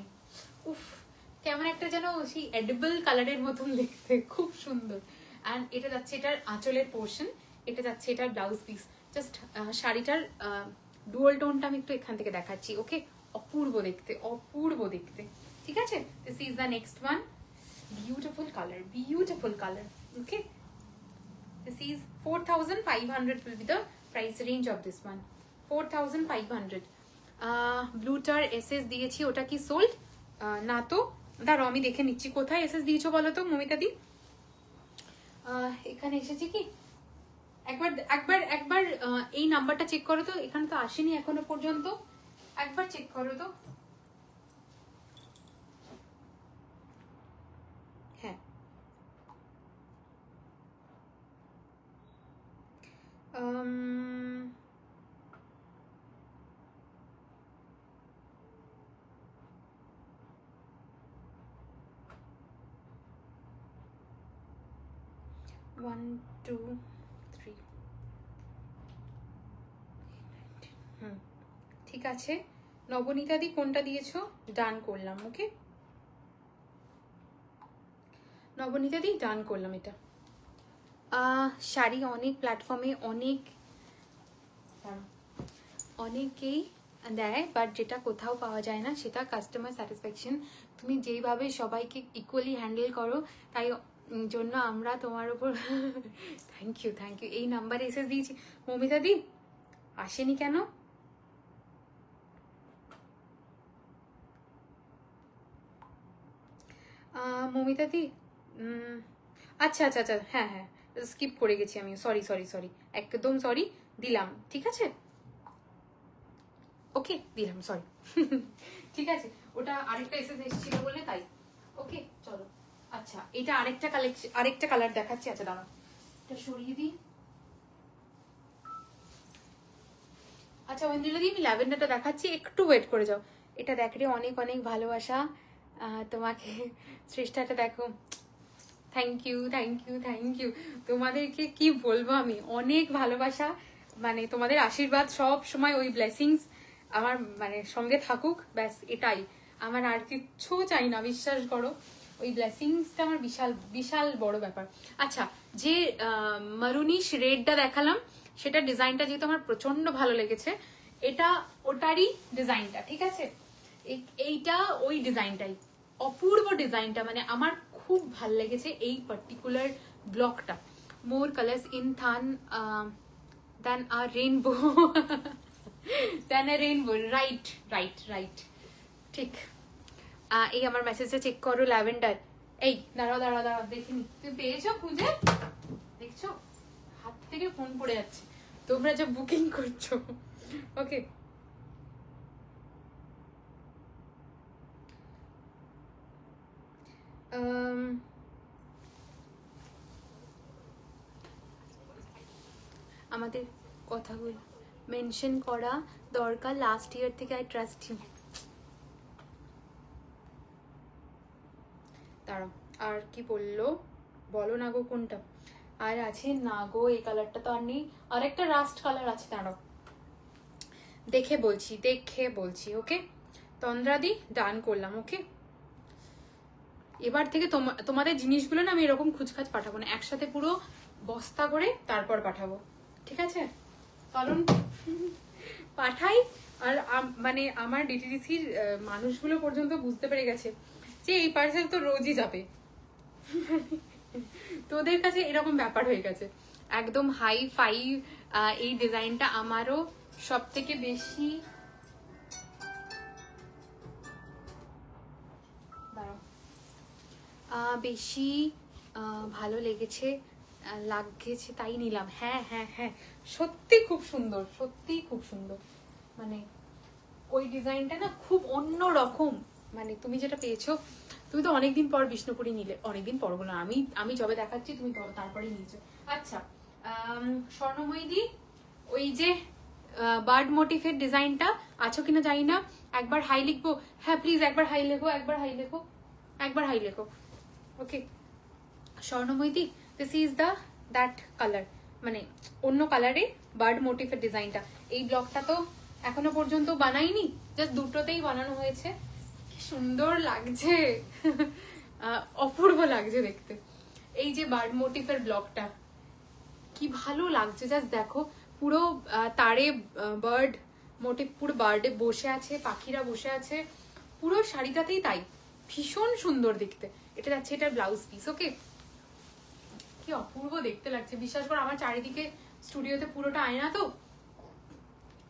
উফ, কেমন একটা যেন সেই এডিবল কালারের মতন দেখতে, খুব সুন্দর। অ্যান্ড এটা যাচ্ছে এটার আঁচলের পোর্শন, এটা যাচ্ছে এটার ব্লাউজ পিস। জাস্ট শাড়িটার ডুয়াল টোনটা আমি একটু এখান থেকে দেখাচ্ছি। ওকে, অপূর্ব দেখতে, অপূর্ব দেখতে, ঠিক আছে। This is the next one, beautiful colour, beautiful colour. Okay, this is 4,500 will be the price range of this one, 4,500। ব্লুটার SS দিয়েছি, ওটা কি সোল্ড না? তো দাঁড়াও আমি দেখে নিচ্ছি কোথায় এসএস দিয়েছো বলো তো মমিতা দি। এখানে এসেছে কি, একবার একবার একবার এই নাম্বারটা চেক করো তো, এখানে তো আসেনি এখনো পর্যন্ত, একবার চেক করো তো। হ্যাঁ, ওয়ান টু থ্রি, ঠিক আছে। নবনীতা দি কোনটা দিয়েছো? ডান করলাম। ওকে নবনীতা দি, ডান করলাম এটা। শাড়ি অনেক প্ল্যাটফর্মে অনেকেই দেয়, বাট যেটা কোথাও পাওয়া যায় না সেটা কাস্টমার স্যাটিসফ্যাকশন। তুমি যেইভাবে সবাইকে ইকুয়ালি হ্যান্ডেল করো, তাই জন্য আমরা তোমার উপর থ্যাংক ইউ থ্যাংক ইউ। এই নাম্বারে এসে দিয়েছি। মমিতা দি আসেনি কেন? মমিতা দি আচ্ছা আচ্ছা আচ্ছা, হ্যাঁ হ্যাঁ স্কিপ করে গেছি আমি, সরি সরি সরি, একদম সরি। দিলাম, ঠিক আছে, ওকে দিলাম, সরি। ঠিক আছে, ওটা আরেকটা এসএস এসেছিল বলে তাই। ওকে চলো। আচ্ছা এটা আরেকটা কালেকশন, আরেকটা কালার দেখাচ্ছি। আচ্ছা দাঁড়াও, এটা সরিয়ে দিই। আচ্ছা ঐন্দ্রিলা দি আমি ল্যাভেন্ডারটা দেখাচ্ছি, একটু ওয়েট করে যাও। এটা দেখ রে, অনেক অনেক ভালোবাসা তোমাকে। শ্রেষ্ঠাটা দেখো, thank you thank you thank you. তোমাদেরকে কি বলবো আমি, অনেক ভালোবাসা, মানে তোমাদের আশীর্বাদ সব সময়, ওই ব্লেসিংস আমার মানে সঙ্গে থাকুক, ব্যাস এটাই আমার, আর কিচ্ছু চাই না, বিশ্বাস করো। ওই ব্লেসিংসটা আমার বিশাল বিশাল বড় ব্যাপার। আচ্ছা যে মারুনিশ রেডটা দেখালাম, সেটা ডিজাইনটা যেহেতু আমার প্রচন্ড ভালো লেগেছে, এটা ওটারই ডিজাইনটা, ঠিক আছে, এইটা ওই ডিজাইনটাই, অপূর্ব ডিজাইনটা, মানে আমার খুব ভাল লেগেছে এই পার্টিকুলার ব্লকটা। More colours in than a rainbow than a rainbow, right right right, ঠিক। এই আমার মেসেজটা চেক করো, ল্যাভেন্ডার। এই দাঁড়াও দাঁড়াও দাঁড়াও, দেখিনি, তুমি পেয়েছো খুঁজে? দেখছো হাত থেকে ফোন পড়ে যাচ্ছে, তোমরা যা বুকিং করছো। ওকে আমাদের কথাগুলো মেনশন করা দরকার, লাস্ট ইয়ার থেকে আই ট্রাস্ট ইউ। দাঁড়াও, আর কি বললো বলো না গো, কোনটা আর আছে না গো, এই কালারটা তো আর নেই, আর একটা রাস্ট কালার আছে, দাঁড়াও দেখে বলছি, দেখে বলছি। ওকে তন্দ্রাদি ডান করলাম। ওকে এবার থেকে তোমাদের জিনিসগুলো না আমি এরকম খুচখাচ পাঠাবো না, একসাথে পুরো বস্তা করে তারপর পাঠাবো, ঠিক আছে, কারণ পাঠাই আর মানে আমার ডিটিডিসির মানুষগুলো পর্যন্ত বুঝতে পেরে গেছে যে এই পার্সেল তো রোজই যাবে। তোদের কাছে এরকম ব্যাপার হয়ে গেছে, একদম হাই ফাই। এই ডিজাইনটা আমারও সব থেকে বেশি বেশি ভালো লেগেছে, লাগছে তাই নিলাম। হ্যাঁ হ্যাঁ হ্যাঁ, সত্যি খুব সুন্দর, সত্যি খুব সুন্দর, মানে ওই ডিজাইনটা না খুব অন্য রকম। মানে তুমি যেটা পেয়েছো, তুমি তো অনেকদিন পর বিষ্ণুপুরি নিলে, অনেকদিন পর বলো, আমি যবে দেখাচ্ছি তুমি তারপরেই নিয়েছো। আচ্ছা স্বর্ণময়ী, ওই যে বার্ড মোটিফের ডিজাইনটা আছো কিনা জানি না, একবার হাই লিখবো? হ্যাঁ প্লিজ একবার হাই লেখো, একবার হাই লেখো, একবার হাই লেখো। Okay Swarnamoyee, this is that colour, মানে অন্য কালারে বার্ড মোটিফের ডিজাইনটা। এই ব্লকটা তো এখনো পর্যন্ত বানাইনি, জাস্ট দুটোতেই বানানো হয়েছে। কি সুন্দর লাগছে, অপূর্ব লাগছে দেখতে। এই যে বার্ড মোটিফের ব্লকটা কি ভালো লাগছে, জাস্ট দেখো, পুরো তারে বার্ড মোটিভ, পুরো বার্ডে বসে আছে, পাখিরা বসে আছে, পুরো শাড়িটাতেই তাই, ভীষণ সুন্দর দেখতে। এটা যাচ্ছে এটার ব্লাউজ পিস। ওকে কি অপূর্ব দেখতে লাগছে, বিশ্বাস করো আমার চারিদিকে স্টুডিওতে পুরোটা আয়না, তো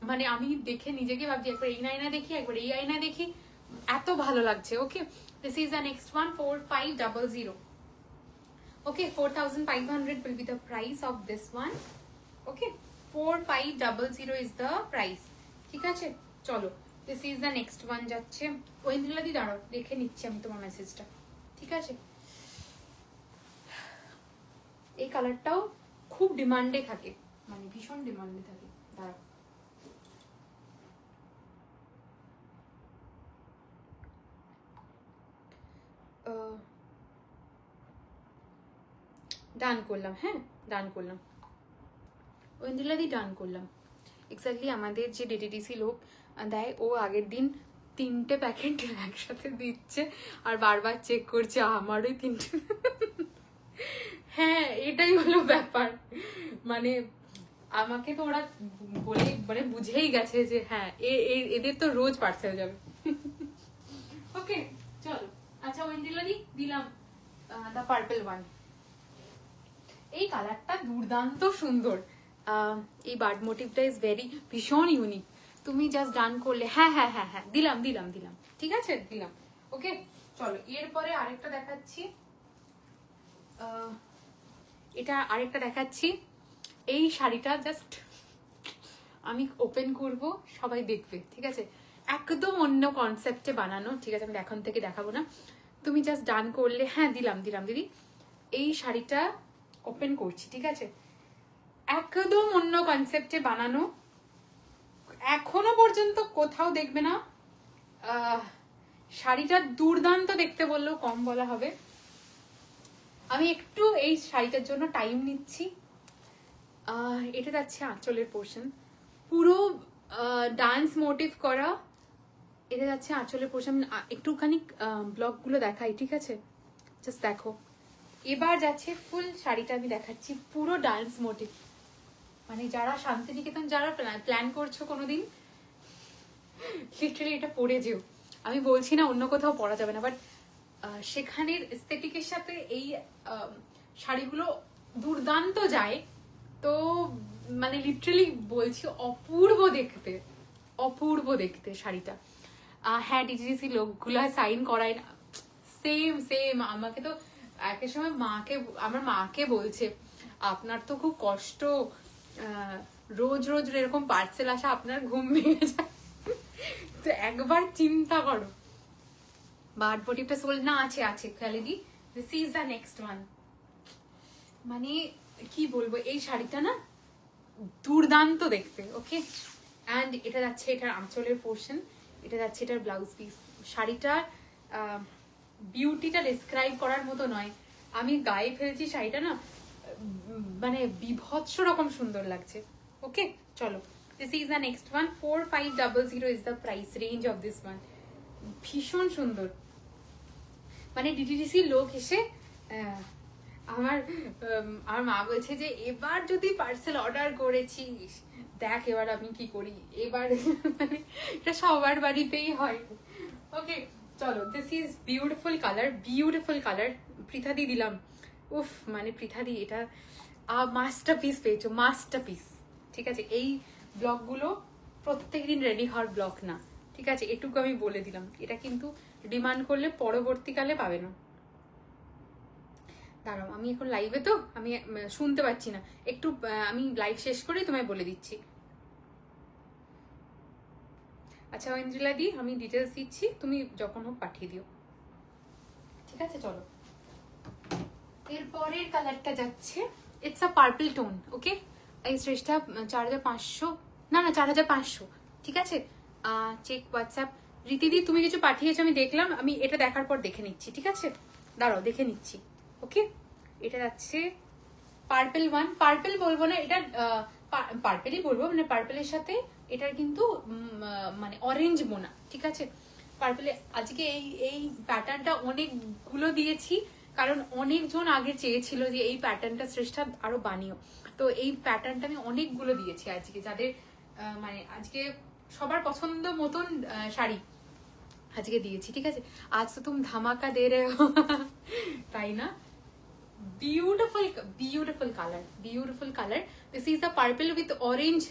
মানে আমি দেখে নিজেকে ভাবছি একবার এই আয়না দেখি, একবার এই আয়না দেখি, এত ভালো লাগছে। Okay this is the next one, 4500। Okay 4500 will be the price of this one. Okay 4500 is the price, ঠিক আছে। চলো this is the next one যাচ্ছে। ঐন্দ্রিলা দি দাঁড়াও, দেখে নিচ্ছি আমি তোমার মেসেজটা, ঠিক আছে। এই কালারটাও খুব ডিমান্ডে থাকে, মানে ভীষণ ডিমান্ডে থাকে। দাঁড়াও ডান করলাম, হ্যাঁ ডান করলাম, ঐন্দ্রিলা দি ডান করলাম। এক্স্যাক্টলি আমাদের যে ডিটিডিসি লোক দেয়, ও আগের দিন 3টে প্যাকেট একসাথে দিচ্ছে আর বারবার চেক করছে আমারই 3টে। হ্যাঁ এটাই হলো ব্যাপার, মানে আমাকে তো ওরা বলে মানে বুঝেই গেছে যে হ্যাঁ এদের তো রোজ পার্সেল যাবে। ওকে চলো। আচ্ছা ওয়েন্ডেলারি দিলাম দ্য পার্পল ওয়ান। এই কালারটা দুর্দান্ত সুন্দর। এই বার্ড মোটিভটা ইজ ভেরি ভীষণ ইউনিক। তুমি জাস্ট ডান করলে হ্যাঁ হ্যাঁ হ্যাঁ হ্যাঁ দিলাম দিলাম দিলাম, ঠিক আছে দিলাম। ওকে চলো এরপরে আরেকটা দেখাচ্ছি। এটা আরেকটা দেখাচ্ছি। এই শাড়িটা জাস্ট আমি ওপেন করব, সবাই দেখবে, ঠিক আছে? একদম অন্য কনসেপ্টে বানানো, ঠিক আছে? আমি এখন থেকে দেখাবো না, তুমি জাস্ট ডান করলে হ্যাঁ দিলাম দিলাম দিদি। এই শাড়িটা ওপেন করছি, ঠিক আছে? একদম অন্য কনসেপ্টে বানানো, এখনো পর্যন্ত কোথাও দেখবে না। শাড়িটা দুর্দান্ত দেখতে বললেও কম বলা হবে। আমি একটু এই শাড়িটার জন্য টাইম নিচ্ছি। এটা যাচ্ছে আঁচলের পোর্শন, পুরো ডান্স মোটিভ করা। এটা যাচ্ছে আঁচলের পোর্শন। একটুখানি ব্লগগুলো দেখাই, ঠিক আছে? জাস্ট দেখো। এবার যাচ্ছে ফুল শাড়িটা আমি দেখাচ্ছি, পুরো ডান্স মোটিভ। মানে যারা শান্তিনিকেতন যারা প্ল্যান করছো কোনোদিন, লিটারালি এটা পরে যেও। আমি বলছি না অন্য কোথাও পরা যাবে না, বাট সেখানের এস্থেটিকের সাথে এই শাড়িগুলো দুর্দান্ত যায়। তো মানে লিটারালি বলছি অপূর্ব দেখতে, অপূর্ব দেখতে শাড়িটা। হ্যাঁ ডিজিসি লোকগুলা সাইন করায় না, সেম সেম। আমাকে তো একের সময় আমার মাকে বলছে আপনার তো খুব কষ্ট, রোজ রোজ এরকম পার্সেল আসা, আপনার ঘুম ভেঙে যায়। তো একবার চিন্তা করো। বার্ড মোটিভটা সোল্ড না? আছে আছে খালিদি, this is the next one. মানে কি বলবো, এই শাড়িটা না দুর্দান্ত দেখতে। ওকে অ্যান্ড এটা যাচ্ছে এটার আঁচলের পোর্শন, এটা যাচ্ছে এটার ব্লাউজ পিস। শাড়িটার বিউটিটা ডিসক্রাইব করার মতো নয়। আমি গায়ে ফেলছি শাড়িটা না, মানে বিভৎস রকম সুন্দর লাগছে। ওকে চলো, this is the next one. 4500 is the price range of this one. ভীষণ সুন্দর। মানে ডিটিডিসি লোক এসে আমার মা বলছে যে এবার যদি পার্সেল অর্ডার করেছিস দেখ এবার আমি কি করি। এবার মানে এটা সবার বাড়িতেই হয়। ওকে চলো, this is beautiful colour, beautiful colour. পৃথাদি দিলাম, উফ মানে পৃথাদি এটা মাস্টারপিস পেয়েছো, মাস্টারপিস। ঠিক আছে, এই ব্লগগুলো প্রত্যেকদিন রেডি হওয়ার ব্লগ না, ঠিক আছে? এটুকু আমি বলে দিলাম। এটা কিন্তু ডিমান্ড করলে পরবর্তীকালে পাবে না। দাঁড়াও, আমি এখন লাইভে তো আমি শুনতে পাচ্ছি না, একটু আমি লাইভ শেষ করেই তোমায় বলে দিচ্ছি। আচ্ছা ঐন্দ্রিলা দি, আমি ডিটেলস দিচ্ছি, তুমি যখন হোক পাঠিয়ে দিও, ঠিক আছে? চলো এরপরের কালারটা যাচ্ছে, ইটস আ পার্পল টোন। ওকে এই স্ট্রেচটা 4500, না 4500, ঠিক আছে? Check WhatsApp. রীতিদি তুমি কিছু পাঠিয়েছো আমি দেখলাম, আমি এটা দেখার পর দেখে নিচ্ছি, ঠিক আছে? দাঁড়াও দেখে নিচ্ছি। ওকে এটা যাচ্ছে পার্পল ওয়ান। পার্পল বলবো না, এটা পার্পলই বলবো, মানে পার্পলের সাথে এটার কিন্তু মানে অরেঞ্জ বোনা, ঠিক আছে? পার্পলে আজকে এই প্যাটার্নটা অনেকগুলো দিয়েছি, কারণ অনেকজন আগে চেয়েছিল যে এই প্যাটার্নটা শ্রেষ্ঠা আরো বানিও। তো এই প্যাটার্নটা আমি অনেকগুলো দিয়েছি আজকে, যাদের মানে আজকে সবার পছন্দ মতন শাড়ি আজকে দিয়েছি, ঠিক আছে? আজ তো তুমি ধামাকা দে রে, তাই না? Beautiful, beautiful color, beautiful color. This is the purple with orange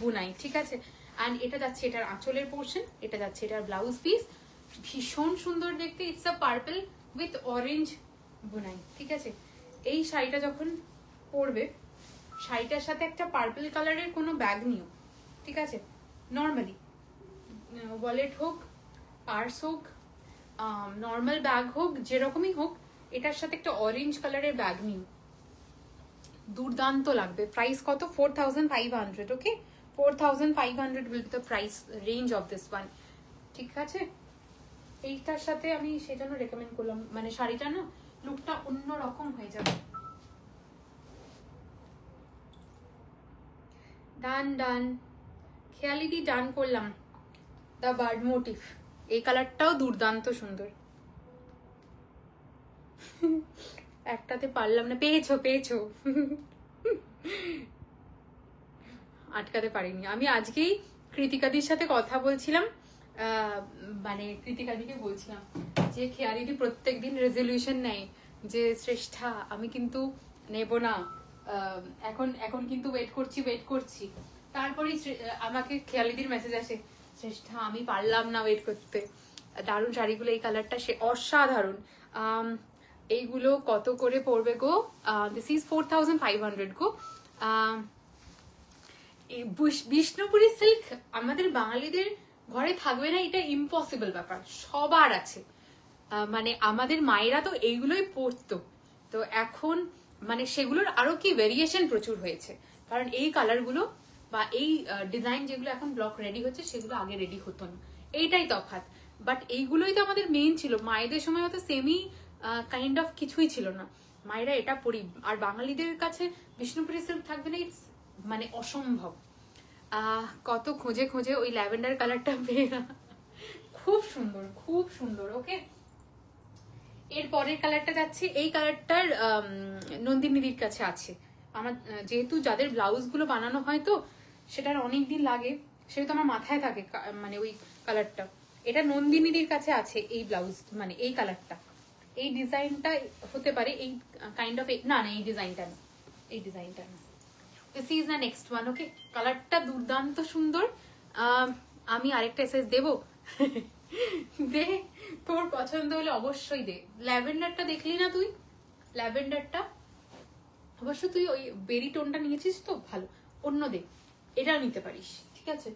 bunai, ঠিক আছে? And এটা যাচ্ছে এটার আঁচলের পোর্শন, এটা যাচ্ছে এটার ব্লাউজ পিস। ভীষণ সুন্দর দেখতে। It's a purple with orange বুনাই, ঠিক আছে? এই শাড়িটা যখন পরবে, শাড়িটার সাথে একটা পার্পল কালারের কোনো ব্যাগ নিও, ঠিক আছে? নর্মালি ওয়ালেট হোক, পার্স হোক, নর্মাল ব্যাগ হোক, যেরকমই হোক, এটার সাথে একটা অরেঞ্জ কালারের ব্যাগ নিও, দুর্দান্ত লাগবে। প্রাইস কত? 4500। ওকে 4500 will be the price range of this one, ঠিক আছে? এইটার সাথে আমি সেজন্য রেকমেন্ড করলাম, মানে শাড়িটা না লুকটা অন্য রকম হয়ে যাবে। ডান ডান খেয়ালিদি ডান করলাম। দ্য বার্ড মোটিভ, এই কালারটাও দুর্দান্ত সুন্দর। একটাতে পারলাম না, পেয়েছো পেয়েছো। আটকাতে পারিনি। আমি আজকেই কৃতিকাদির সাথে কথা বলছিলাম, মানে কৃতিকাদিকে বলছিলাম যে খেয়ালিদি প্রত্যেকদিন রেজলিউশন নেয় যে শ্রেষ্ঠা আমি কিন্তু নেব না, এখন এখন কিন্তু ওয়েট করছি। তারপরেই আমাকে খেয়ালিদির মেসেজ আসে, শ্রেষ্ঠা আমি পারলাম না ওয়েট করতে। দারুণ শাড়িগুলো, এই কালারটা সে অসাধারণ। এইগুলো কত করে পড়বে গো? দিস ইজ 4500 গো। বিষ্ণুপুরি সিল্ক আমাদের বাঙালিদের ঘরে থাকবে না এটা ইম্পসিবল ব্যাপার, সবার আছে। মানে আমাদের মায়েরা তো এইগুলোই পরতো, তো এখন মানে সেগুলোর আরো কি ভেরিয়েশন প্রচুর হয়েছে, কারণ এই কালারগুলো বা এই ডিজাইন যেগুলো এখন ব্লক রেডি হচ্ছে সেগুলো আগে রেডি হতো না, এইটাই তফাৎ। বাট এইগুলোই তো আমাদের মেইন ছিল, মায়েদের সময় হয়তো সেমি কাইন্ড অফ কিছুই ছিল না, মায়েরা এটা পরি। আর বাঙালিদের কাছে বিষ্ণুপুরি সিল্ক থাকবে না, ইটস মানে অসম্ভব। কত খুঁজে খুঁজে ওই ল্যাভেন্ডার কালারটা পেয়ে, খুব সুন্দর খুব সুন্দর। ওকে, এর পরের কালারটা যাচ্ছে, এই কালারটার নন্দিনীদির কাছে আছে আমার, যেহেতু যাদের ব্লাউজ গুলো বানানো হয় তো সেটার অনেকদিন লাগে, সেহেতু আমার মাথায় থাকে মানে ওই কালারটা। এটা নন্দিনীদির কাছে আছে এই ব্লাউজ, মানে এই কালারটা, এই ডিজাইনটা হতে পারে এই কাইন্ড অফ, না না এই ডিজাইনটা না, এই ডিজাইনটা না। This is the next one. Okay, কালারটা দুর্দান্ত সুন্দর। আমি আরেকটা এসএস দেবো? দে, তোর পছন্দ হলে অবশ্যই দে। ল্যাভেন্ডারটা দেখলি না তুই? ল্যাভেন্ডারটা অবশ্য তুই ওই বেরি টোনটা নিয়েছিস তো, ভালো, অন্য দে, এটাও নিতে পারিস, ঠিক আছে?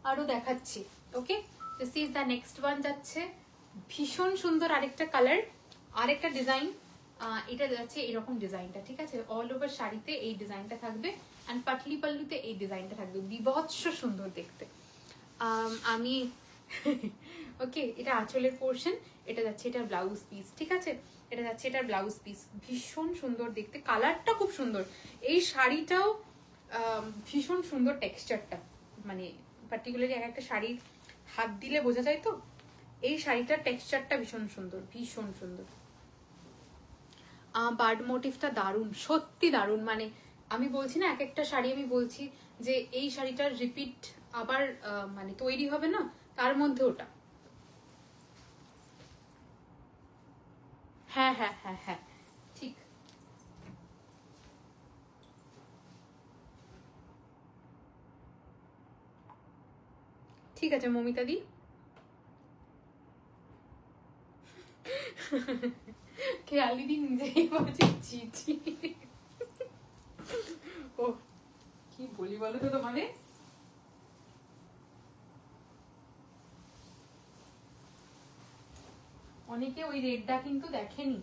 আরো দেখাচ্ছি। Okay, this is the next one যাচ্ছে, ভীষণ সুন্দর আরেকটা কালার, আরেকটা ডিজাইন। এটা যাচ্ছে এরকম ডিজাইনটা, ঠিক আছে? অল ওভার শাড়িতে এই ডিজাইনটা থাকবে, অ্যান্ড পাটলি পাল্লুতে এই ডিজাইনটা থাকবে, বিভৎস সুন্দর দেখতে। আমি ওকে, এটা আঁচলের পোর্শন, এটা যাচ্ছে এটার ব্লাউজ পিস, ঠিক আছে? এটা যাচ্ছে এটার ব্লাউজ পিস, ভীষণ সুন্দর দেখতে, কালারটা খুব সুন্দর। এই শাড়িটাও ভীষণ সুন্দর টেক্সচারটা, মানে পার্টিকুলারলি এক একটা শাড়ির হাত দিলে বোঝা যায় তো, এই শাড়িটার টেক্সচারটা ভীষণ সুন্দর, ভীষণ সুন্দর। বার্ড মোটিভটা দারুণ, সত্যি দারুণ। মানে আমি বলছি না, এক একটা শাড়ি আমি বলছি যে এই শাড়িটার রিপিট আবার মানে তৈরি হবে না, তার মধ্যে ওটা। হ্যাঁ হ্যাঁ হ্যাঁ হ্যাঁ, ঠিক। ঠিক আছে মমিতা দি, খেয়ালি দি নিজেই বলছে ছি। ও কি বলি বলো তো তোমাদের, অনেকে ওই রেডটা কিন্তু দেখেনি,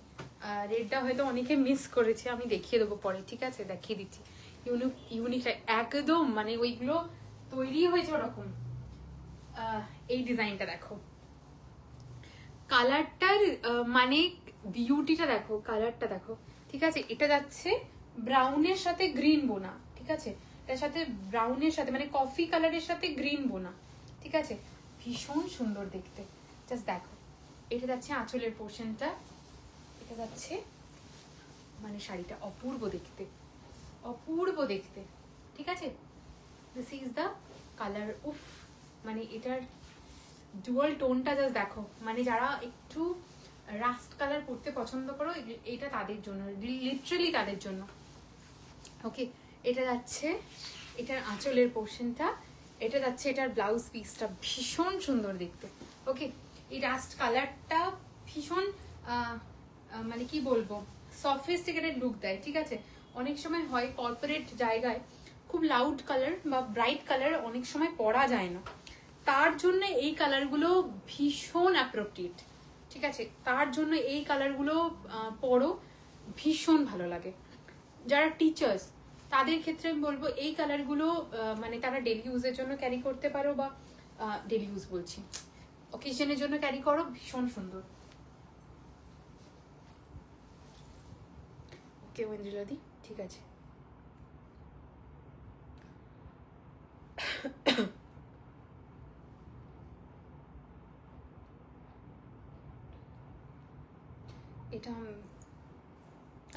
রেডটা হয়তো অনেকে মিস করেছে, আমি দেখিয়ে দেবো পরে, ঠিক আছে? দেখিয়ে দিচ্ছি। ইউনিক একদম, মানে ওইগুলো তৈরি হয়েছে ওরকম। এই ডিজাইনটা দেখো, কালারটার মানে বিউটিটা দেখো, কালারটা দেখো, ঠিক আছে? এটা যাচ্ছে ব্রাউনের সাথে গ্রিন বোনা, ঠিক আছে? এটার সাথে ব্রাউনের সাথে মানে কফি কালারের সাথে গ্রিন বোনা, ঠিক আছে? ভীষণ সুন্দর দেখতে, জাস্ট দেখো। এটা যাচ্ছে আঁচলের পোর্শনটা, এটা যাচ্ছে মানে শাড়িটা অপূর্ব দেখতে, অপূর্ব দেখতে, ঠিক আছে? This is the colour. উফ, মানে এটার ডুয়াল টোনটা জাস্ট দেখো, মানে যারা একটু রাস্ট কালার পরতে পছন্দ করো এটা তাদের জন্য, লিটারালি তাদের জন্য। ওকে, এটা যাচ্ছে এটার আঁচলের পোর্শনটা, এটা যাচ্ছে এটার ব্লাউজ পিসটা, ভীষণ সুন্দর দেখতে। ওকে, এই রাস্ট কালারটা ভীষণ মানে কি বলবো, সফিস্টিকেটেড লুক দেয়, ঠিক আছে? অনেক সময় হয় কর্পোরেট জায়গায় খুব লাউড কালার বা ব্রাইট কালার অনেক সময় পরা যায় না, তার জন্য এই কালারগুলো ভীষণ অ্যাপ্রোপ্রিয়েট, ঠিক আছে? তার জন্য এই কালারগুলো পরো, ভীষণ ভালো লাগে। যারা টিচার্স তাদের ক্ষেত্রে আমি বলবো এই কালারগুলো মানে তারা ডেলি ইউজের জন্য ক্যারি করতে পারো, বা ডেলি ইউজ বলছি, অকেশনের জন্য ক্যারি করো, ভীষণ সুন্দর। ওকে ওয়েন্দ্রিলা দি, ঠিক আছে। এটা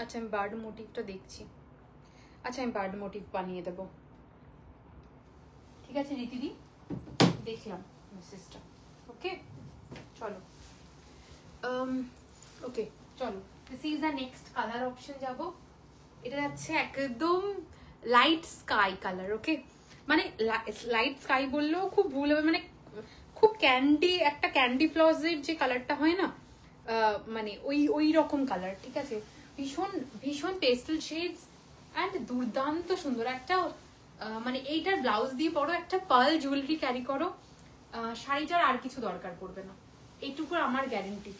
আচ্ছা, আমি বার্ড মোটিভটা দেখছি। আচ্ছা, আমি বার্ড মোটিভ বানিয়ে দেবো। ঠিক আছে রীতিদি, দেখলাম মেসেজটা। ওকে চলো, ওকে চলো, this is the next colour option যাব। এটা যাচ্ছে একদম লাইট স্কাই কালার। ওকে, মানে লাইট স্কাই বললেও খুব ভুল হবে, মানে খুব ক্যান্ডি, একটা ক্যান্ডি ফ্লসের যে কালারটা হয় না, মানে ওই রকম কালার। ঠিক আছে, ভীষণ ভীষণ পেস্টেল শেডস অ্যান্ড দুর্দান্ত সুন্দর একটা, মানে এইটার ব্লাউজ দিয়ে পরো, একটা পার্ল জুয়েলারি ক্যারি করো, শাড়িটার আর কিছু দরকার পড়বে না, এইটুকুর আমার গ্যারেন্টি।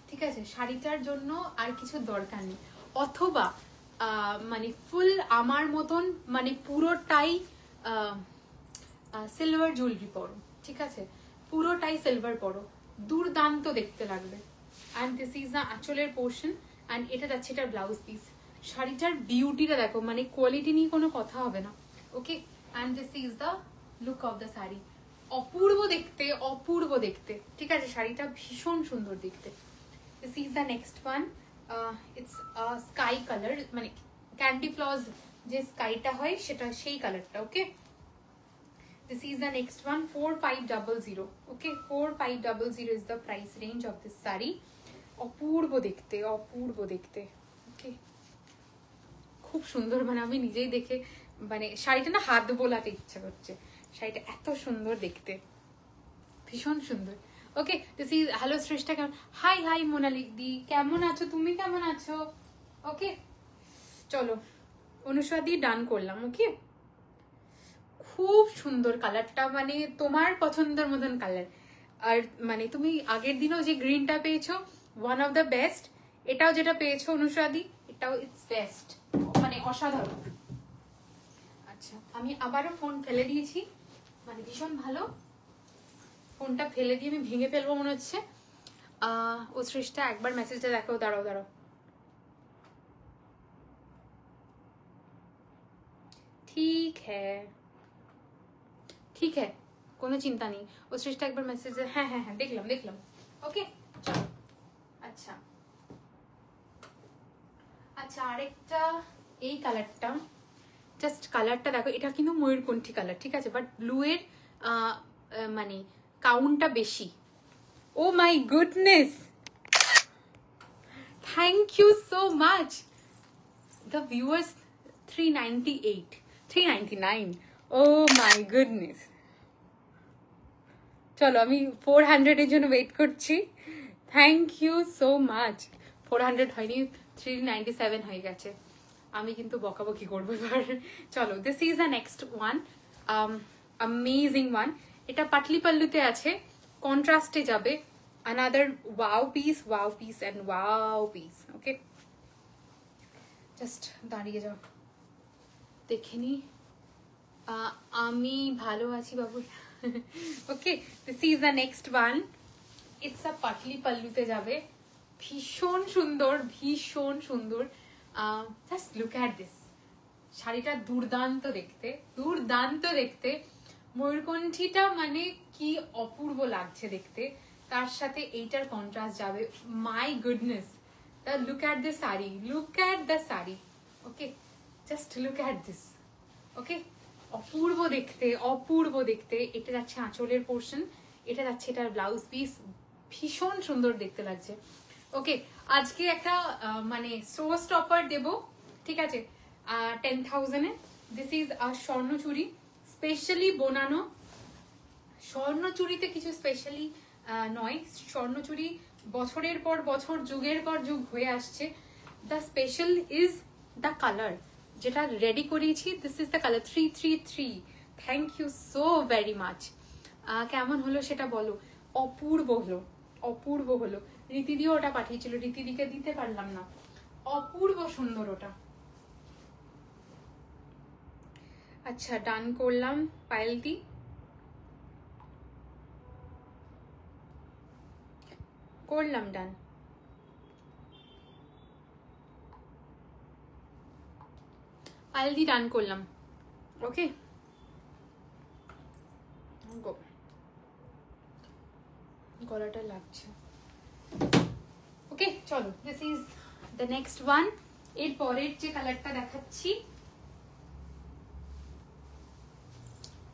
ঠিক আছে, শাড়িটার জন্য আর কিছু দরকার নেই। অথবা মানে ফুল আমার মতন মানে পুরোটাই সিলভার জুয়েলারি পরো। ঠিক আছে, পুরোটাই সিলভার পরো, দুর্দান্ত দেখতে লাগবে। অ্যান্ড দিস ইজ দ্য আঁচলের পোর্শন, অ্যান্ড এটা যাচ্ছে এটার ব্লাউজ পিস। শাড়িটার বিউটিটা দেখো, মানে কোয়ালিটি নিয়ে কোনো কথা হবে না। Okay, and this is the look of the sari. অপূর্ব দেখতে, অপূর্ব দেখতে। ঠিক আছে, শাড়িটা ভীষণ সুন্দর দেখতে। This is the next one, it's sky colour, মানে ক্যান্ডি ফ্লস যে স্কাইটা হয় সেটা, সেই কালারটা। ওকে, this is the next one, 4500. okay, 4500 is the price range of this saree. অপূর্ব দেখতে, অপূর্ব দেখতে। ওকে, খুব সুন্দর, মানে আমি নিজেই দেখে মানে শাড়িটা না হাত বোলাতে ইচ্ছা করছে, শাড়িটা এত সুন্দর দেখতে, ভীষণ সুন্দর। ওকে, দিস ইজ, হ্যালো শ্রেষ্ঠা, কেমন? হাই হাই মোনালি দি, কেমন আছো তুমি, কেমন আছো? ওকে চলো, অনুষ্বাদি ডান করলাম। ওকে, খুব সুন্দর কালারটা, মানে তোমার পছন্দের মতন কালার। আর মানে তুমি আগের দিনও যে গ্রিনটা পেয়েছো, ওয়ান অফ দ্য বেস্ট। এটাও যেটা পেয়েছো অনুষ্রাদি, এটাও ইটস বেস্ট, মানে অসাধারণ। আচ্ছা, আমি আবারও ফোন ফেলে দিয়েছি, মানে ভীষণ ভালো। ফোনটা ফেলে দিয়ে আমি ভেঙে ফেলবো মনে হচ্ছে। ও সৃষ্টা একবার মেসেজটা দেখো, দাঁড়াও দাঁড়াও। ঠিক হ্যাঁ, ঠিক হ্যাঁ, কোনো চিন্তা নেই। ও সৃষ্টা একবার মেসেজ, হ্যাঁ হ্যাঁ হ্যাঁ, দেখলাম দেখলাম। ওকে চলো, আচ্ছা আচ্ছা, আরেকটা এই কালারটা, জাস্ট কালারটা দেখো, এটা কিন্তু ময়ূরকণ্ঠী কালার। ঠিক আছে, বাট ব্লু এর মানে কাউন্টটা বেশি। Oh my goodness, thank you so much the viewers. 398, 399, oh my goodness. চলো, আমি 400 এর জন্য ওয়েট করছি। Thank you so much. 400 হয়নি, 397 হয়ে গেছে। আমি কিন্তু বকাবকি করবো এবার। চলো, this is the next one, amazing one. এটা পাটলি পাল্লুতে আছে, কন্ট্রাস্টে যাবে। Another wow piece, wow piece and wow piece. Okay, just দাঁড়িয়ে যাও, দেখে নি। আমি ভালো আছি বাবু। Okay, this is the next one, it's a পাটলি পাল্লুতে যাবে, ভীষণ সুন্দর, ভীষণ সুন্দর। জাস্ট লুক অ্যাট দিস, শাড়িটা দুর্দান্ত দেখতে, দুর্দান্ত দেখতে। ময়ূরকণ্ঠীটা মানে কি অপূর্ব লাগছে দেখতে, তার সাথে এইটার কন্ট্রাস্ট যাবে। My goodness, the look at the sari, look at the sari. Okay, just look at this. Okay, অপূর্ব দেখতে, অপূর্ব দেখতে। এটা যাচ্ছে আঁচলের পোর্শন, এটা যাচ্ছে এটার ব্লাউজ পিস, ভীষণ সুন্দর দেখতে লাগছে। ওকে, আজকে একটা মানে শো স্টপার দেবো। ঠিক আছে, 10,000-এ। This is a Swarnachuri, specially বোনানো। স্বর্ণচুরিতে কিছু স্পেশালি নয়, স্বর্ণচুরি বছরের পর বছর, যুগের পর যুগ হয়ে আসছে। The special is the colour, যেটা রেডি করিয়েছি। This is the colour 333। Thank you so very much. কেমন হলো সেটা বলো। অপূর্ব হলো, অপূর্ব হলো। রীতিদিও ওটা পাঠিয়েছিল, রীতিদিকে দিতে পারলাম না। অপূর্ব সুন্দর ওটা। আচ্ছা, ডান করলাম পায়েলদি। করলাম ডান। পায়েলদি ডান করলাম। ওকে, গলাটা লাগছে। ওকে চলো, this is the next one. এর পরের যে কালারটা দেখাচ্ছি,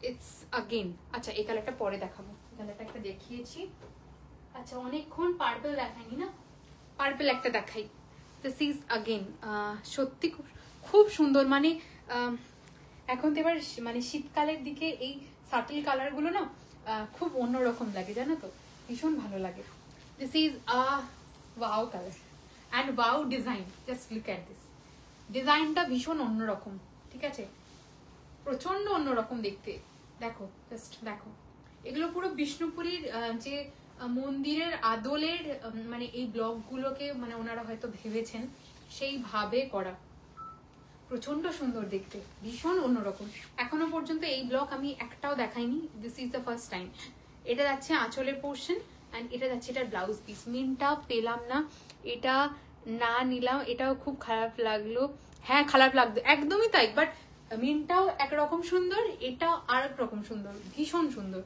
ইটস আগেন, আচ্ছা এই কালারটা পরে দেখাবো, এই কালারটা একটা দেখিয়েছি। আচ্ছা অনেকক্ষণ পার্পল দেখাইনি না, পার্পল একটা দেখাই। দিস ইজ আগেন, সত্যি খুব খুব সুন্দর, মানে এখন তো এবার মানে শীতকালের দিকে এই সাটল কালারগুলো না খুব অন্যরকম লাগে, জানো তো, ভীষণ ভালো লাগে। This is wow colour and wow design, just look at this, ডিজাইনটা ভীষণ অন্যরকম, ঠিক আছে, প্রচন্ড অন্যরকম দেখতে। দেখো জাস্ট দেখো, এগুলো পুরো বিষ্ণুপুরীর যে মন্দিরের আদলের মানে এই ব্লকগুলোকে মানে ওনারা হয়তো ভেবেছেন সেইভাবে করা, প্রচন্ড সুন্দর দেখতে, ভীষণ অন্যরকম। এখনো পর্যন্ত এই ব্লক আমি একটাও দেখাইনি, this is the first time. এটা যাচ্ছে আঁচলের পোর্শন অ্যান্ড এটা যাচ্ছে এটার ব্লাউজ পিস। মিনটা পেলাম না, এটা না নিলাম, এটাও খুব খারাপ লাগলো, হ্যাঁ খারাপ লাগতো, একদমই তাই, বাট মিনটাও একরকম সুন্দর, এটা আর এক রকম সুন্দর, ভীষণ সুন্দর।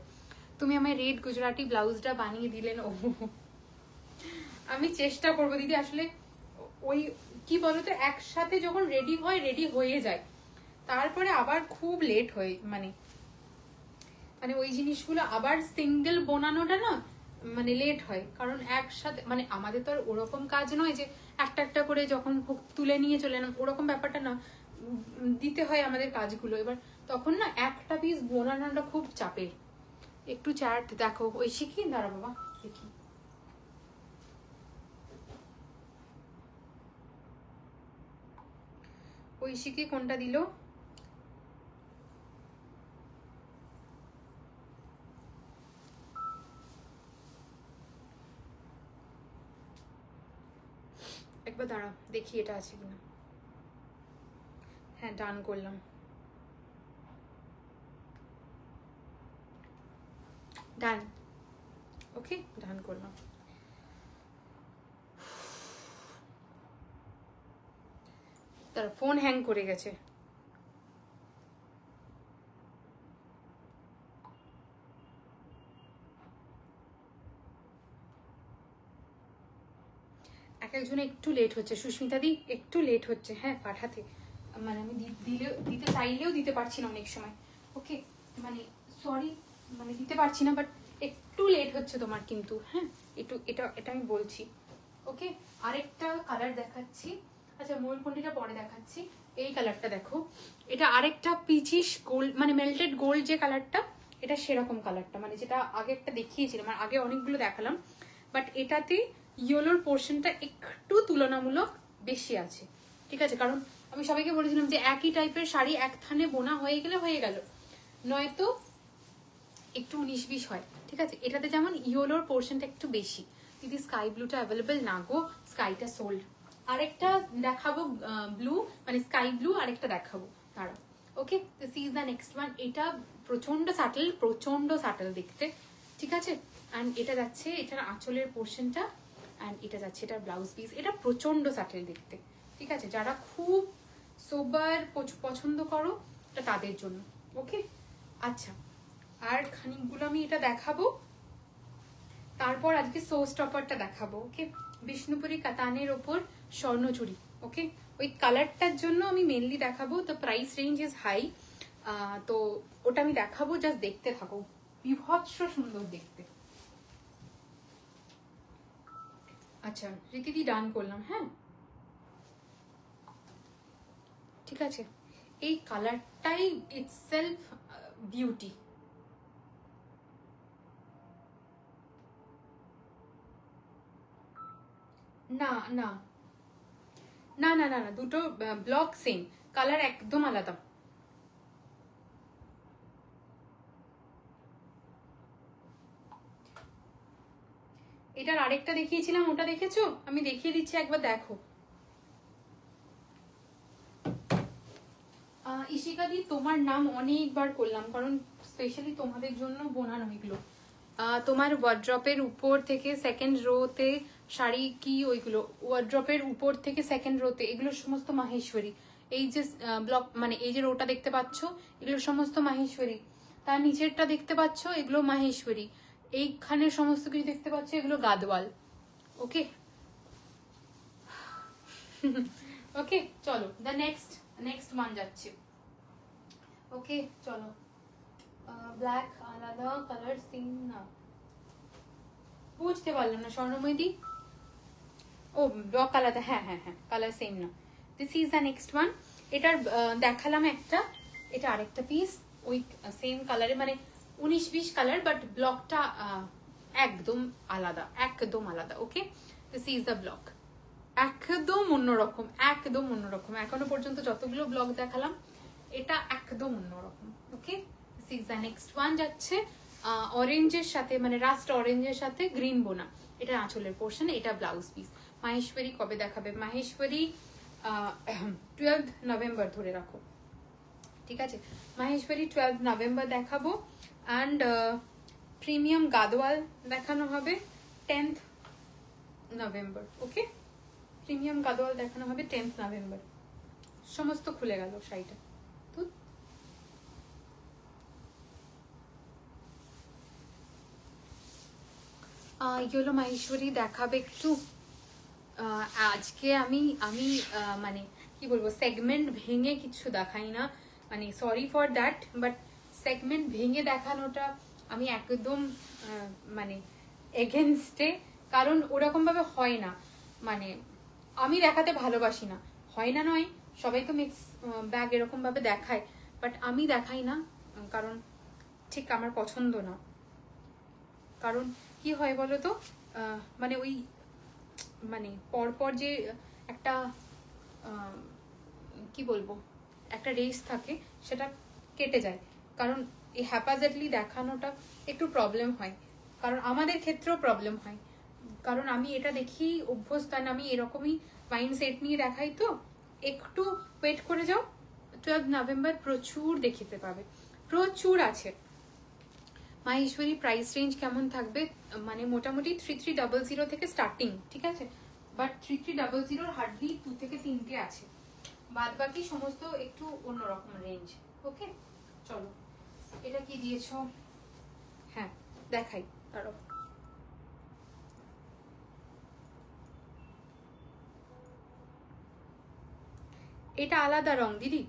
তুমি আমায় রেড গুজরাটি ব্লাউজটা বানিয়ে দিলেন, ও আমি চেষ্টা করবো দিদি, আসলে ওই কি বলতো একসাথে যখন রেডি হয় রেডি হয়ে যায়, তারপরে আবার খুব লেট হয়, মানে মানে ওই জিনিসগুলো আবার সিঙ্গেল বানানোটা না মানে লেট হয়, কারণ একসাথে মানে আমাদের তো আর ওরকম কাজ নয় যে একটা একটা করে যখন তুলে নিয়ে চলে না, ওরকম ব্যাপারটা না, দিতে হয় আমাদের কাজগুলো, এবার তখন না একটা পিস বানানোটা খুব চাপের। একটু চার্ট দেখো, ওই শিখি, দাঁড়া বাবা দেখি, ঐশিকে কোনটা দিল, একবার দাঁড়া দেখি এটা আছে কিনা। হ্যাঁ ডান করলাম, ডান, ওকে ডান করলাম। তার ফোন হ্যাং করে গেছে, এক একজনে একটু লেট হচ্ছে, সুস্মিতা দি একটু লেট হচ্ছে, হ্যাঁ পাঠাতে, মানে আমি দিতে চাইলেও দিতে পারছি না অনেক সময়, ওকে মানে সরি, মানে দিতে পারছি না, বাট একটু লেট হচ্ছে তোমার কিন্তু, হ্যাঁ একটু, এটা এটা আমি বলছি, ওকে। আরেকটা কালার দেখাচ্ছি, আচ্ছা ময়ূরকণ্ঠীটা পরে দেখাচ্ছি। এই কালারটা দেখো, এটা আরেকটা পিচিশ গোল্ড, মানে মেল্টেড গোল্ড যে কালারটা, এটা সেরকম কালারটা, মানে যেটা আগে একটা দেখিয়েছিলাম, মানে আগে অনেকগুলো দেখালাম, বাট এটাতে ইয়েলোর পোর্শনটা একটু তুলনামূলক বেশি আছে, ঠিক আছে, কারণ আমি সবাইকে বলেছিলাম যে একই টাইপের শাড়ি এক থানে বোনা হয়ে গেলে হয়ে গেল, নয়তো একটু 19-20 হয়, ঠিক আছে। এটাতে যেমন ইয়েলোর পোর্শনটা একটু বেশি, যদি স্কাই ব্লুটা অ্যাভেলেবেল না গো, স্কাইটা সোল্ড। আরেকটা দেখাবো ব্লু, মানে স্কাই ব্লু আরেকটা দেখাবো, দাঁড়াও, okay. This is the next one, এটা প্রচন্ড সাটল দেখতে, ঠিক আছে। অ্যান্ড এটা যাচ্ছে এটার আঁচলের পোর্শনটা, অ্যান্ড এটা যাচ্ছে এটার ব্লাউজ পিস, এটা প্রচন্ড সাটল দেখতে, ঠিক আছে, যারা খুব সোবার পছন্দ করো এটা তাদের জন্য, ওকে। আচ্ছা আর খানিকগুলো আমি এটা দেখাবো, তারপর আজকে সো স্টপারটা দেখাবো, ওকে। বিষ্ণুপুরি কাতানের ওপর স্বর্ণচুরি, ওকে, ওই কালারটার জন্য আমি মেনলি দেখাবো, the price range is high, তো ওটা আমি দেখাবো, জাস্ট দেখতে থাকো, বিভৎস সুন্দর দেখতে। আচ্ছা রীতিদি ডান করলাম, হ্যাঁ ঠিক আছে। এই কালারটাই ইটসেলফ বিউটি, না না না না না না, দুটো ব্লক সেম, কালার একদম আলাদা। এটার আরেকটা দেখিয়েছিলাম, ওটা দেখেছো, আমি দেখিয়ে দিচ্ছি একবার দেখো। ইশিকা দি তোমার নাম অনেকবার করলাম, কারণ স্পেশালি তোমাদের জন্য বোনানো এগুলো। তোমার ওয়ার্ড্রপের উপর থেকে সেকেন্ড রোতে শাড়ি কি, ওইগুলো ওয়ার্ড্রপের উপর থেকে সেকেন্ড রোতে, এগুলো সমস্ত মাহেশ্বরী। এই যে ব্লক মানে এই যে রোটা দেখতে পাচ্ছ, এগুলো সমস্ত মাহেশ্বরী। তার নিচেরটা দেখতে পাচ্ছ, এগুলো মাহেশ্বরী। এইখানে সমস্ত কিছু দেখতে পাচ্ছ, এগুলো গাদওয়াল, ওকে। ওকে চলো দ্য নেক্সট ওয়ান যাচ্ছে, ওকে চলো ব্ল্যাক আলাদা, কালার সেম না, বুঝতে পারলাম না স্বর্ণময়দি। ও ব্লক আলাদা, হ্যাঁ হ্যাঁ হ্যাঁ, কালার সেম না। This is the next one. এটার দেখালাম একটা, এটা আরেকটা পিস ওই সেম কালারে, মানে 19-20 কালার, বাট ব্লকটা একদম আলাদা, একদম আলাদা। ওকে, দিস ইজ দ্য ব্লক, একদম অন্যরকম, একদম অন্যরকম। এখনো পর্যন্ত যতগুলো ব্লক দেখালাম এটা একদম অন্যরকম। Okay, this is the next one. যাচ্ছে অরেঞ্জের সাথে, মানে রাস্ট অরেঞ্জের সাথে গ্রিন বোনা। এটা আঁচলের পোর্শন, এটা ব্লাউজ পিস। মাহেশ্বরী কবে দেখাবে? মাহেশ্বরী 12 নভেম্বর ধরে রাখো, ঠিক আছে? মাহেশ্বরী 12 নভেম্বর দেখাবো। অ্যান্ড প্রিমিয়াম গাদোয়াল দেখানো হবে 10th নভেম্বর। ওকে, প্রিমিয়াম গাদোয়াল দেখানো হবে 10th নভেম্বর। সমস্ত খুলে গেল শাড়িটা। তো এগুলো মাহেশ্বরী দেখাবে একটু। আজকে আমি মানে কি বলবো, সেগমেন্ট ভেঙে কিছু দেখাই না, মানে sorry for that, but segment ভেঙে দেখানোটা আমি একদম মানে এগেনস্টে, কারণ ওরকম ভাবে হয় না, মানে আমি দেখাতে ভালোবাসি না, হয় না নয়, সবাই তো মিক্স ব্যাগ এরকম ভাবে দেখায়, বাট আমি দেখাই না, কারণ ঠিক আমার পছন্দ না। কারণ কি হয় বলো তো, মানে ওই মানে পরপর যে একটা কি বলবো, একটা রেস থাকে, সেটা কেটে যায়। কারণ এই হ্যাপাজেটলি দেখানোটা একটু প্রবলেম হয়, কারণ আমাদের ক্ষেত্রেও প্রবলেম হয়, কারণ আমি এটা দেখি অভ্যস্ত, আমি এরকমই মাইন্ডসেট নিয়ে দেখাই। তো একটু ওয়েট করে যাও, 12 নভেম্বর প্রচুর দেখিতে পাবে, প্রচুর আছে। মাহেশ্বরী প্রাইস রেঞ্জ কেমন থাকবে? মানে মোটামুটি 3300 থেকে স্টার্টিং, ঠিক আছে? বাট 3300 হার্ডলি 2 থেকে 3টে আছে, বাদ বাকি সমস্ত একটু অন্যরকম রেঞ্জ। ওকে, চলো এটা কি দিয়েছো? হ্যাঁ দেখাই, দাঁড়াও। এটা আলাদা রং দিদি,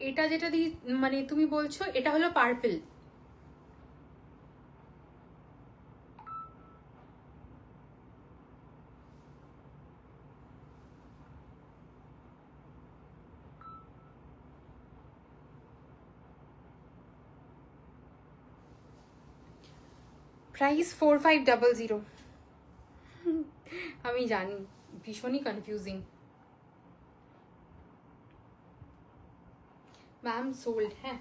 এটা যেটা মানে তুমি বলছো এটা হলো পার্পল। প্রাইস 4500। আমি জানি ভীষণই কনফিউজিং। मैम सोल्ड है।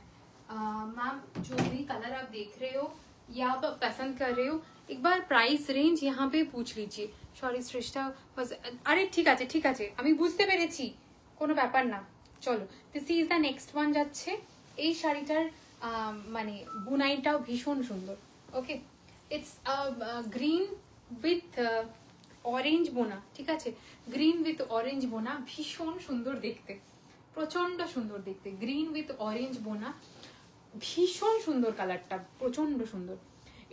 मैम जो भी कलर आप देख रहे हो या आप पसंद कर रहे हो, एक बार प्राइस रेंज यहाँ पे पूछ लीजिए। সরি সৃষ্টা, আরে ঠিক আছে ঠিক আছে, আমি বুঝতে পেরেছি, কোনো ব্যাপার না। চলো, this is the next one. যাচ্ছে এই শাড়িটার মানে বুনাইটাও ভীষণ সুন্দর। ওকে, ইটস গ্রিন উইথ অরেঞ্জ বোনা, ঠিক আছে? গ্রিন উইথ অরেঞ্জ বোনা, ভীষণ সুন্দর দেখতে, প্রচন্ড সুন্দর দেখতে। গ্রিন উইথ অরেঞ্জ বোনা, ভীষণ সুন্দর কালারটা, প্রচন্ড সুন্দর।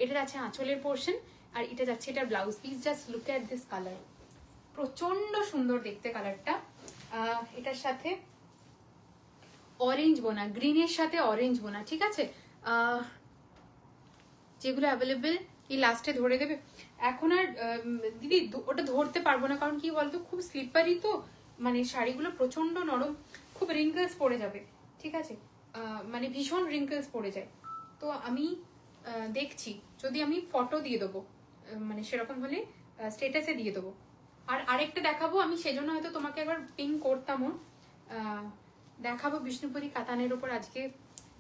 এটার আছে আঁচলের পোর্শন, আর এটা যাচ্ছে এটার blouse piece. Just look at this colour, প্রচন্ড সুন্দর দেখতে কালারটা। এটার সাথে অরেঞ্জ বোনা, গ্রিনের সাথে অরেঞ্জ বোনা, ঠিক আছে? যেগুলো অ্যাভেলেবেল এই লাস্টে ধরে দেবে। এখন আর দিদি ওটা ধরতে পারবো না, কারণ কি বলতো, খুব স্লিপারি তো, মানে শাড়িগুলো প্রচন্ড নরম, খুব রিঙ্কেলস পড়ে যাবে, ঠিক আছে? মানে ভীষণ রিঙ্কেলস পড়ে যায়। তো আমি দেখছি, যদি আমি ফটো দিয়ে দেবো, মানে সেরকম হলে স্টেটাসে দিয়ে দেবো। আর আরেকটা দেখাবো আমি, সেজন্য হয়তো তোমাকে একবার পিং করতামও। দেখাবো বিষ্ণুপুরি কাতানের ওপর আজকে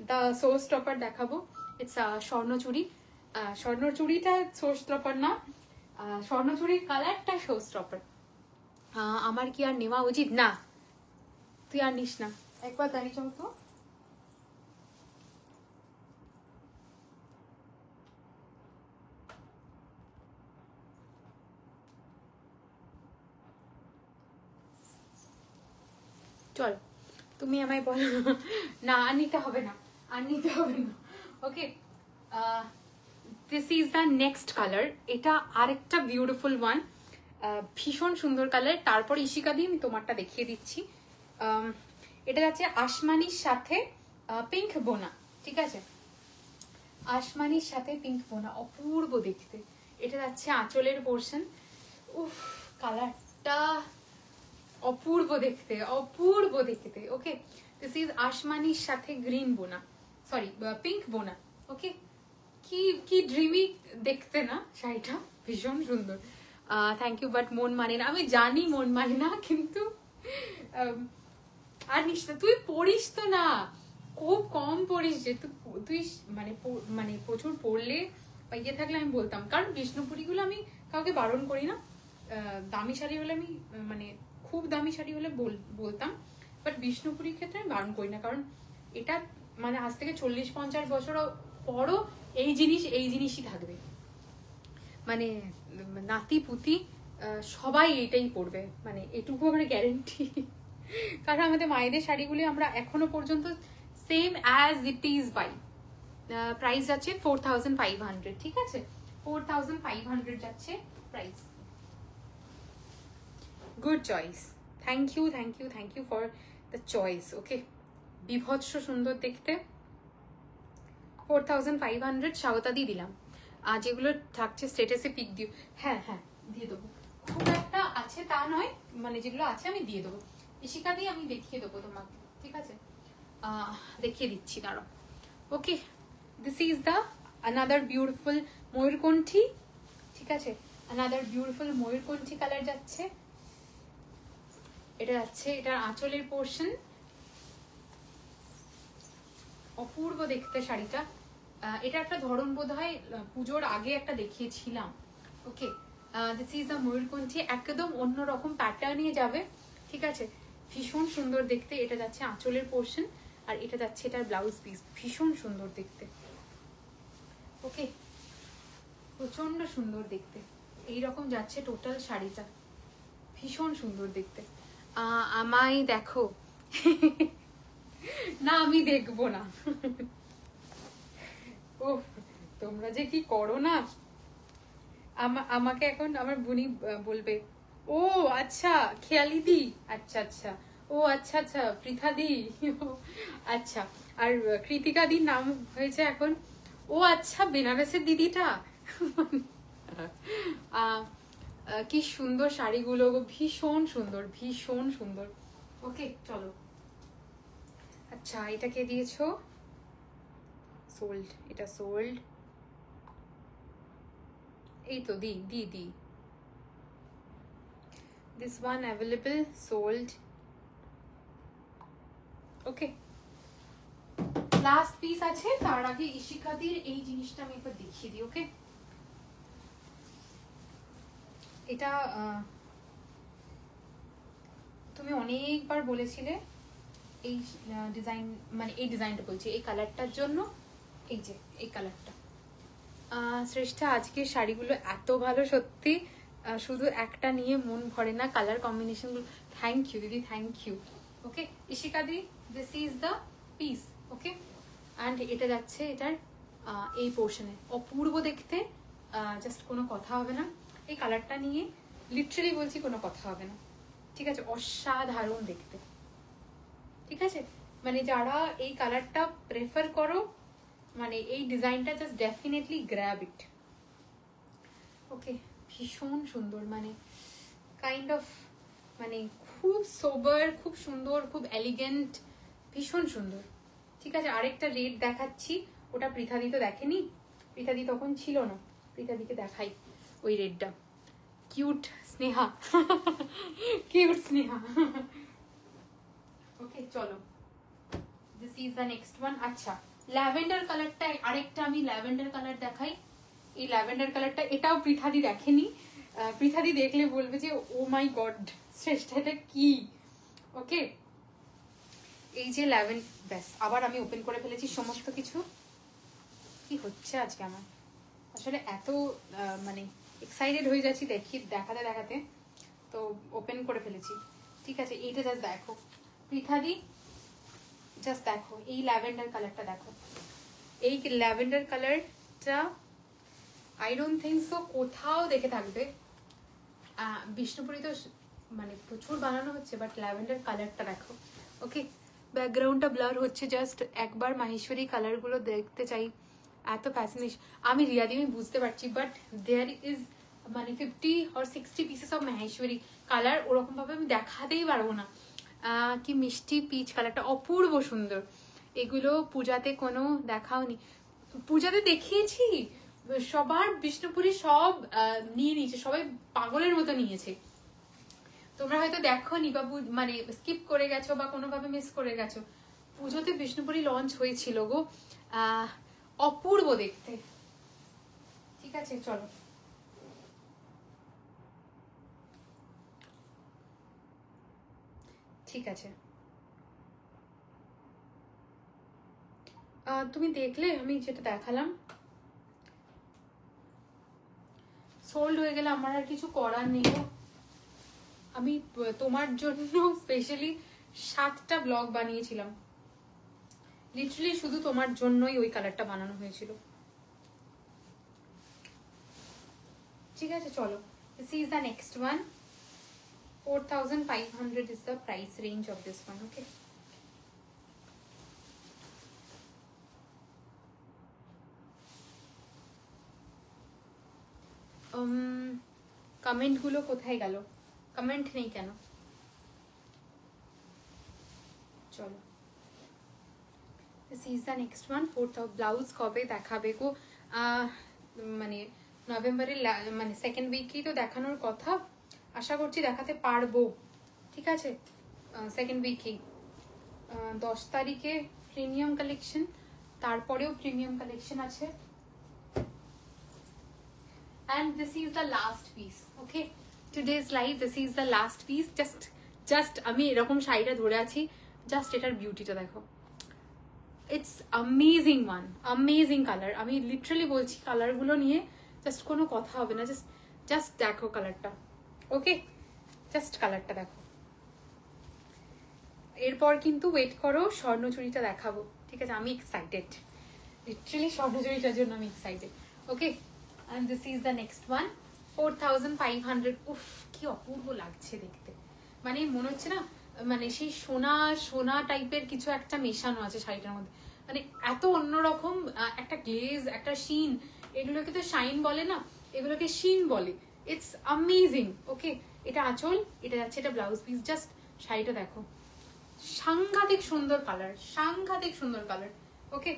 দ্য শো স্টপার দেখাবো। ইটস স্বর্ণচুরি। স্বর্ণচুরিটা শো স্টপার না, স্বর্ণচুরির কালারটা শো স্টপার। আমার কি আর নেওয়া উচিত? না, তুই আর নিস না, একবার দাঁড়িয়ে যাও তো। চল, তুমি আমায় বলো। না, আর নিতে হবে না, আর নিতে হবে না। Okay, this is the next colour. এটা আরেকটা বিউটিফুল ওয়ান। ভীষণ সুন্দর কালার। তারপর ইশিকা দিয়ে আমি তোমারটা দেখিয়ে দিচ্ছি। এটা যাচ্ছে আসমানির সাথে পিঙ্ক বোনা, ঠিক আছে, আসমানির সাথে পিঙ্ক বোনা, অপূর্ব দেখতে। এটা যাচ্ছে আঁচলের পোর্শন। উফ, কালারটা অপূর্ব দেখতে, অপূর্ব দেখতে। ওকে, দিস ইজ আসমানির সাথে গ্রিন বোনা, সরি পিঙ্ক বোনা। ওকে, কি কি ড্রিমি দেখতে না শাড়িটা, ভীষণ সুন্দর। থ্যাংক ইউ, বাট মন মানে না, আমি জানি মন মানে না, কিন্তু আর নিশ্চয় তুই পড়িস তো না, খুব কম পড়িস যে তুই মানে প্রচুর পড়লে বা ইয়ে থাকলে আমি বলতাম, কারণ বিষ্ণুপুরীগুলো আমি কাউকে বারণ করি না। দামি শাড়ি হলে আমি মানে খুব দামি শাড়ি হলে বলতাম, বাট বিষ্ণুপুরীর ক্ষেত্রে আমি বারণ করি না, কারণ এটা মানে আজ থেকে 40-50 বছর পরও এই জিনিসই থাকবে, মানে নাতি পুতি সবাই এইটাই পরবে, মানে এটুকু আমার গ্যারেন্টি। কারণ আমাদের মায়েদের শাড়িগুলি আমরা এখনো পর্যন্ত same as it is by. Price যাচ্ছে 4500, ঠিক আছে, 4500 যাচ্ছে price. Good choice, thank you thank you thank you for the choice. Okay, বিভৎস সুন্দর দেখতে, 4500 স্বাগতা দিয়ে দিলাম। আর যেগুলো থাকছে স্টেটাসে পিক দিও, হ্যাঁ হ্যাঁ দিয়ে দেবো, খুব একটা আছে তা নয়, মানে যেগুলো আছে আমি দিয়ে দেবো। ইশিকা দিয়ে আমি দেখিয়ে দেবো তোমাকে, ঠিক আছে, দেখিয়ে দিচ্ছি, দাঁড়াও। Okay, this is the another beautiful ময়ূরকণ্ঠী, ঠিক আছে, আনাদার বিউটিফুল ময়ূরকণ্ঠী কালার যাচ্ছে। এটা যাচ্ছে এটার আঁচলের পোর্শন, অপূর্ব দেখতে শাড়িটা। এটা একটা ধরন বোধ হয় পুজোর আগে একটা দেখিয়েছিলাম। ওকে, দিস ইজ আ ময়ূরকণ্ঠী, একদম অন্যরকম প্যাটার্নে যাবে, ঠিক আছে, ভীষণ সুন্দর দেখতে। এটা যাচ্ছে আঁচলের পোর্শন, আর এটা যাচ্ছে এটার ব্লাউজ পিস, ভীষণ সুন্দর দেখতে। ওকে, প্রচন্ড সুন্দর দেখতে, এইরকম যাচ্ছে টোটাল শাড়িটা, ভীষণ সুন্দর দেখতে। আমায় দেখো, না আমি দেখবো না। ও তোমরা যে কি করো না, আমাকে এখন আমার বুনি বলবে, ও আচ্ছা খেয়ালি দি, আচ্ছা আচ্ছা, ও আচ্ছা আচ্ছা পৃথা দি, আচ্ছা, আর কৃতিকা দির নাম হয়েছে এখন, ও আচ্ছা বেনারসের দিদিটা। কি সুন্দর শাড়িগুলো, ভীষণ সুন্দর, ভীষণ সুন্দর। ওকে চলো, আচ্ছা এটা কে দিয়েছো? সোল্ড, এটা সোল্ড, এই তো দি দি দি, this one available, sold. Okay, last piece আছে, তার আগে ইশিকাদির এই জিনিসটা আমি একবার দেখিয়ে দিই। ওকে, এটা তুমি অনেকবার বলেছিলে এই ডিজাইন, মানে এই ডিজাইনটা বলছি, এই কালারটার জন্য, এই যে এই কালারটা। শ্রেষ্ঠা আজকের শাড়িগুলো এত ভালো, সত্যি শুধু একটা নিয়ে মন ভরে না, কালার কম্বিনেশনগুলো। থ্যাংক ইউ দিদি, thank you. Okay Ishika di, this is the piece. Okay, and এটা যাচ্ছে এটার এই পোর্শনে, অপূর্ব দেখতে, জাস্ট কোনো কথা হবে না, এই কালারটা নিয়ে লিটারালি বলছি কোনো কথা হবে না, ঠিক আছে, অসাধারণ দেখতে, ঠিক আছে, মানে যারা এই কালারটা প্রেফার করো, মানে এই ডিজাইনটা জাস্ট ডেফিনেটলি গ্র্যাব ইট। ওকে, ভীষণ সুন্দর, মানে কাইন্ড অফ, মানে খুব সোবার, খুব সুন্দর, খুব এলিগেন্ট, ভীষণ সুন্দর, ঠিক আছে। আরেকটা রেড দেখাচ্ছি, ওটা পৃথাদি তো দেখেনি, পৃথাদি তখন ছিল না, পৃথাদিকে দেখাই ওই রেডটা, কিউট স্নেহা, কিউট স্নেহা। ওকে চলো, this is the next one. আচ্ছা ল্যাভেন্ডার কালারটা, আরেকটা আমি ল্যাভেন্ডার কালার দেখাই। এই ল্যাভেন্ডার কালারটা, এটাও পৃথাদি দেখেনি, পৃথাদি দেখলে বলবে যে ও মাই গড শ্রেষ্ঠ এটা কি। ওকে, এই যে ব্যাস আবার আমি ওপেন করে ফেলেছি সমস্ত কিছু। কি হচ্ছে আজকে আমার, আসলে এত মানে এক্সাইটেড হয়ে যাচ্ছি দেখাতে দেখাতে, তো ওপেন করে ফেলেছি, ঠিক আছে। এইটা জাস্ট দেখো পৃথাদি, জাস্ট দেখো এই ল্যাভেন্ডার কালারটা দেখো, এই ল্যাভেন্ডার কালারটা আই ডোন্ট থিঙ্ক সো কোথাও দেখে থাকবে, বিষ্ণুপুরি তো মানে প্রচুর বানানো হচ্ছে, বাট ল্যাভেন্ডার কালারটা দেখো। ওকে, ব্যাকগ্রাউন্ডটা ব্লার হচ্ছে, জাস্ট একবার মাহেশ্বরী কালারগুলো দেখতে চাই, এত ফ্যাসিনেশন। আমি রিয়াদি আমি বুঝতে পারছি, বাট দেয়ার ইজ মানে 50 or 60 pieces of Maheshwari colour, ওরকম ভাবে আমি দেখাতেই পারবো না। কি মিষ্টি পিচ কালারটা, অপূর্ব সুন্দর। এগুলো পূজাতে কোনো দেখাওনি? পূজাতে দেখিয়েছি, সবার বিষ্ণুপুরি সব নিয়ে নিয়েছে, সবাই পাগলের মতো নিয়েছে। তোমরা হয়তো দেখোনি বা মানে স্কিপ করে গেছো বা কোনোভাবে মিস করে গেছো। পুজোতে বিষ্ণুপুরি লঞ্চ হয়েছিল গো, অপূর্ব দেখতে। ঠিক আছে, চলো। ঠিক আছে, তুমি দেখলে আমি যেটা দেখালাম, সোল্ড হয়ে গেলে আমার আর কিছু করার নেই। আমি তোমার জন্য স্পেশালি 7টা ব্লগ বানিয়েছিলাম, লিটারালি শুধু তোমার জন্যই ওই কালারটা বানানো হয়েছিল। ঠিক আছে, চলো। This is the next one. 4500 is the price range of this one. Okay. Comment গুলো কোথায় গেল? কমেন্ট নেই কেন? চলো, this is the next one. 4000 blouse কবে দেখাবে গো? মানে নভেম্বরের মানে সেকেন্ড উইকেই তো দেখানোর কথা, আশা করছি দেখাতে পারবো। ঠিক আছে, সেকেন্ড উইকেই। 10 তারিখে প্রিমিয়াম কালেকশন, তারপরেও প্রিমিয়াম কালেকশন আছে। And this is the last piece. Okay, today's live, this is the last piece. Just আমি এরকম শাড়িটা ধরে আছি, জাস্ট এটার বিউটিটা দেখো। It's amazing one, amazing colour. আমি লিটারালি বলছি, কালারগুলো নিয়ে জাস্ট কোনো কথা হবে না, জাস্ট দেখো কালারটা। ওকে, জাস্ট কালারটা দেখো। এরপর কিন্তু ওয়েট করো, স্বর্ণচুড়িটা দেখাবো। ঠিক আছে, আমি এক্সাইটেড, লিটারালি স্বর্ণচুড়িটার জন্য আমি excited. Okay, and this is the next one. 4500. উফ, কি অপূর্ব লাগছে দেখতে, মানে মনে হচ্ছে না মানে সেই সোনা সোনা টাইপের কিছু একটা মেশানো আছে শাড়িটার মধ্যে, মানে এত অন্যরকম একটা গ্লেজ, একটা শিন। এগুলোকে তো শাইন বলে না, এগুলোকে শিন বলে। It's amazing. ওকে, এটা আঁচল, এটা যাচ্ছে, এটা ব্লাউজ পিস। জাস্ট শাড়িটা দেখো, সাংঘাতিক সুন্দর কালার, সাংঘাতিক সুন্দর colour. Okay,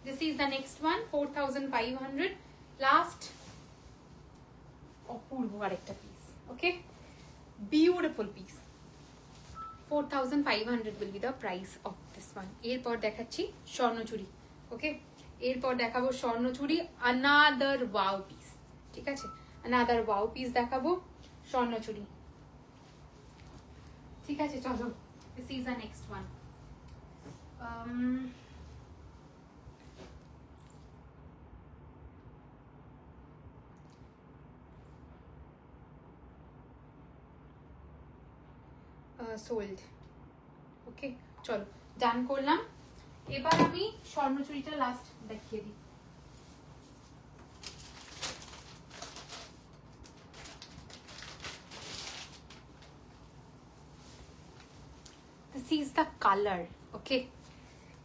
this is the next one. 4500 last. অপূর্ব আরেকটা piece. Okay, beautiful piece. 4500 will be the price of this one. এরপর দেখাচ্ছি স্বর্ণচুড়ি। ওকে, এরপর দেখাবো স্বর্ণচুড়ি, another wow piece। ঠিক আছে, another wow piece দেখাবো, স্বর্ণচুড়ি। ঠিক আছে, চলো, this is the next one. Sold. Okay, চলো, ডান করলাম। এবার আমি স্বর্ণচুড়িটা লাস্ট দেখিয়ে দিই। This is the colour. Okay,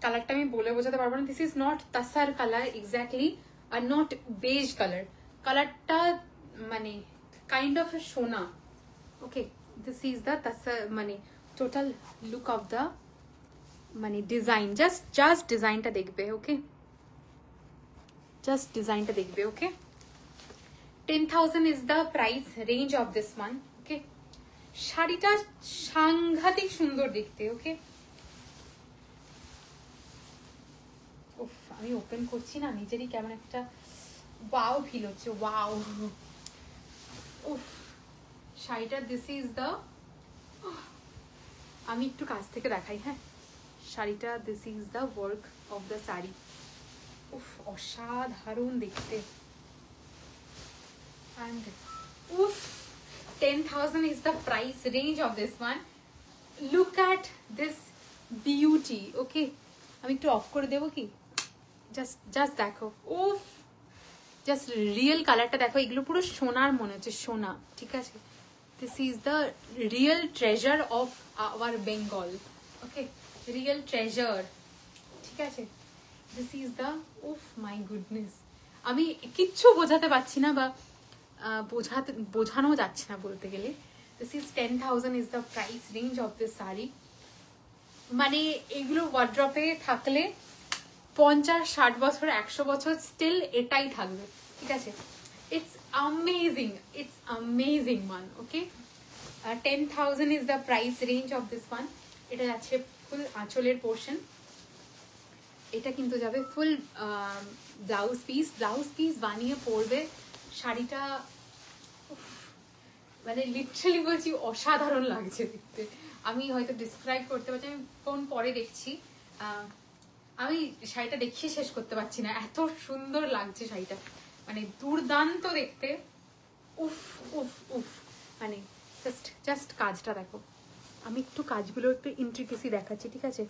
কালারটা আমি বলে বোঝাতে পারবো না। This is not tussar colour exactly, আর নট বেজ কালার। কালারটা মানে কাইন্ড অফ সোনা। ওকে, this is the মানে total look of the মানে ডিজাইন। জাস্ট ডিজাইনটা দেখবে। ওকে, জাস্ট ডিজাইনটা দেখবে। ওকে, 10,000 is the price range of this one. ওকে, শাড়িটা সাংঘাতিক সুন্দর দেখতে। ওকে, উফ, আমি ওপেন করছি না, নিজেরই কেমন একটা ওয়াও ফিল হচ্ছে। ওয়াও, উফ, শাড়িটা দিস ইজ দ্য, আমি একটু কাছ থেকে দেখাই। হ্যাঁ, শাড়িটা this is the work of the sari. উফ, অসাধারণ দেখতে। and উফ, 10,000 is the price range of this one. Look at this beauty. Okay, আমি একটু অফ করে দেবো কি? জাস্ট দেখো। উফ, জাস্ট রিয়েল কালারটা দেখো, এগুলো পুরো সোনার মনে হচ্ছে, সোনা, ঠিক আছে। This is the real treasure of our Bengal, okay, real treasure, ঠিক আছে। দিস ইজ দ্য, উফ মাই গুডনেস, আমি কিচ্ছু বোঝাতে পারছি না, বা বোঝানো যাচ্ছে না বলতে গেলে। This is 10,000 is the price range of this sari. মানে এগুলো ওয়ার্ড্রপে থাকলে 50-60 বছর, 100 বছর স্টিল এটাই থাকবে, ঠিক আছে। It's amazing one, okay. 10,000 is the price range of this one. এটা যাচ্ছে ফুল আঁচলের পোর্শন, এটা কিন্তু যাবে ফুল ব্লাউজ পিস বানিয়ে পরবে শাড়িটা, মানে লিটারালি বলছি অসাধারণ লাগছে দেখতে। আমি হয়তো ডিসক্রাইব করতে পারছি, আমি ফোন পরে দেখছি, আমি শাড়িটা দেখিয়ে শেষ করতে পারছি না, এত সুন্দর লাগছে শাড়িটা, মানে দুর্দান্ত দেখতে, উফ উফ উফ। মানে জাস্ট কাজটা দেখো, আমি একটু কাজগুলো একটু ইন্ট্রিকেসি দেখাচ্ছি, ঠিক আছে।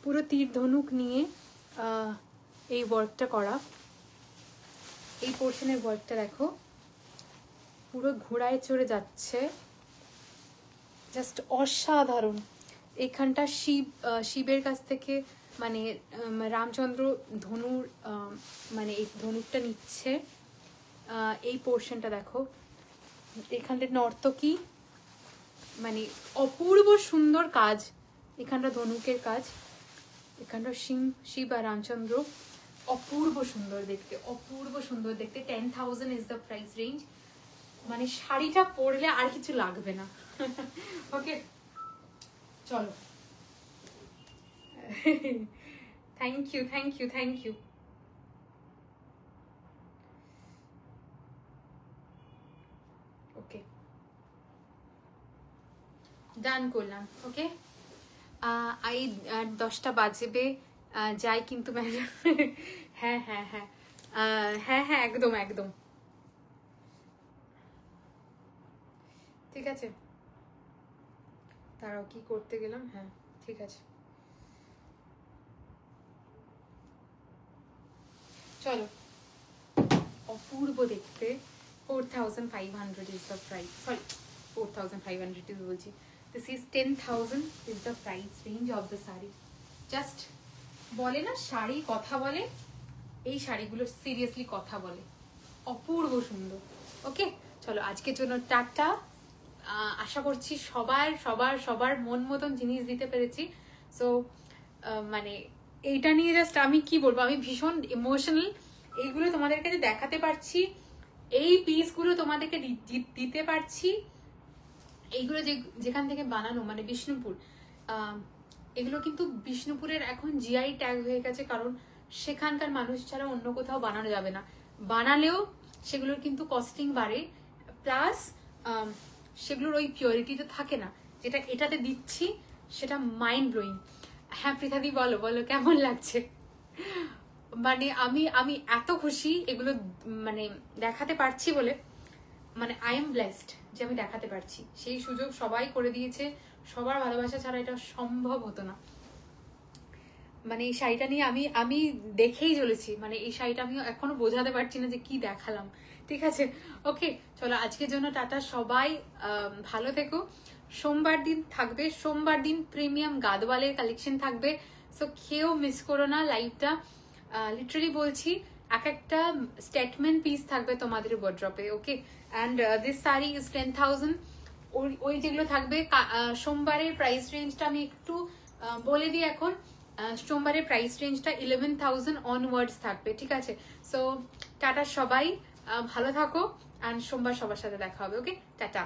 পুরো তীর ধনুক নিয়ে এই ওয়ার্কটা করা, এই পোর্শনের ওয়ার্কটা দেখো, পুরো ঘোড়ায় চড়ে যাচ্ছে, জাস্ট অসাধারণ। এখানটা শিবের কাছ থেকে মানে রামচন্দ্র ধনুর মানে এই ধনুকটা নিচ্ছে, এই পোর্শনটা দেখো, এখানটা নর্তকী, মানে অপূর্ব সুন্দর কাজ, এখানটা ধনুকের কাজ, এখানটা শিব আর রামচন্দ্র, অপূর্ব সুন্দর দেখতে, অপূর্ব সুন্দর দেখতে। 10,000 ইজ দ্য প্রাইস রেঞ্জ। মানে শাড়িটা পরলে আর কিছু লাগবে না, ওকে। চলো, থ্যাংক ইউ। ওকে, ডান করলাম, ওকে। এই 10টা বাজবে, যাই কিন্তু ম্যাডাম। হ্যাঁ, একদম ঠিক আছে। তারাও কি করতে গেলাম, হ্যাঁ ঠিক আছে, চলো। অপূর্ব দেখতে, 4,500 is the price, sorry 4,500 is বলছি, this is 10,000 is the price range of the sari. Just বলে না শাড়ি কথা বলে, এই শাড়িগুলো সিরিয়াসলি কথা বলে, অপূর্ব সুন্দর, ওকে। চলো আজকের জন্য টাটা। আশা করছি সবার মন মতন জিনিস দিতে পেরেছি। সো মানে এইটা নিয়ে জাস্ট আমি কি বলবো, আমি ভীষণ ইমোশনাল। এইগুলো তোমাদের কাছে দেখাতে পারছি, এই পিসগুলো তোমাদেরকে দিতে পারছি, এইগুলো যেখান থেকে বানানো, মানে বিষ্ণুপুর, এগুলো কিন্তু বিষ্ণুপুরের এখন জিআই ট্যাগ হয়ে গেছে, কারণ সেখানকার মানুষ ছাড়া অন্য কোথাও বানানো যাবে না। বানালেও সেগুলোর কিন্তু কস্টিং বাড়ে, প্লাস সেগুলোর ওই পিওরিটিটা থাকে না, যেটা এটাতে দিচ্ছি সেটা মাইন্ড ব্লোয়িং। হ্যাঁ পৃথাদি বলো কেমন লাগছে? মানে আমি এত খুশি এগুলো মানে দেখাতে পারছি বলে, মানে আই এম ব্লেসড যে আমি দেখাতে পারছি। সেই সুযোগ সবাই করে দিয়েছে, সবার ভালোবাসা ছাড়া এটা সম্ভব হতো না। মানে এই শাড়িটা নিয়ে আমি দেখেই চলেছি, মানে এই শাড়িটা আমি এখনো বোঝাতে পারছি না যে কি দেখালাম, ঠিক আছে। ওকে চলো আজকের জন্য টাটা, সবাই ভালো থেকো। সোমবার দিন থাকবে, সোমবার দিন প্রিমিয়াম গাদওয়ালের কালেকশন থাকবে, সো কেউ মিস করো না লাইভটা। লিটারালি বলছি এক একটা স্টেটমেন্ট পিস থাকবে তোমাদের ওয়ার্ড্রপে, okay. And this sari is 10,000। ওই যেগুলো থাকবে সোমবারের প্রাইস রেঞ্জটা আমি একটু বলে দিই এখন। সোমবারের প্রাইস রেঞ্জটা 11,000 অনওয়ার্ডস থাকবে, ঠিক আছে। সো টাটা, সবাই ভালো থাকো, অ্যান্ড সোমবার সবার সাথে দেখা হবে, ওকে টাটা।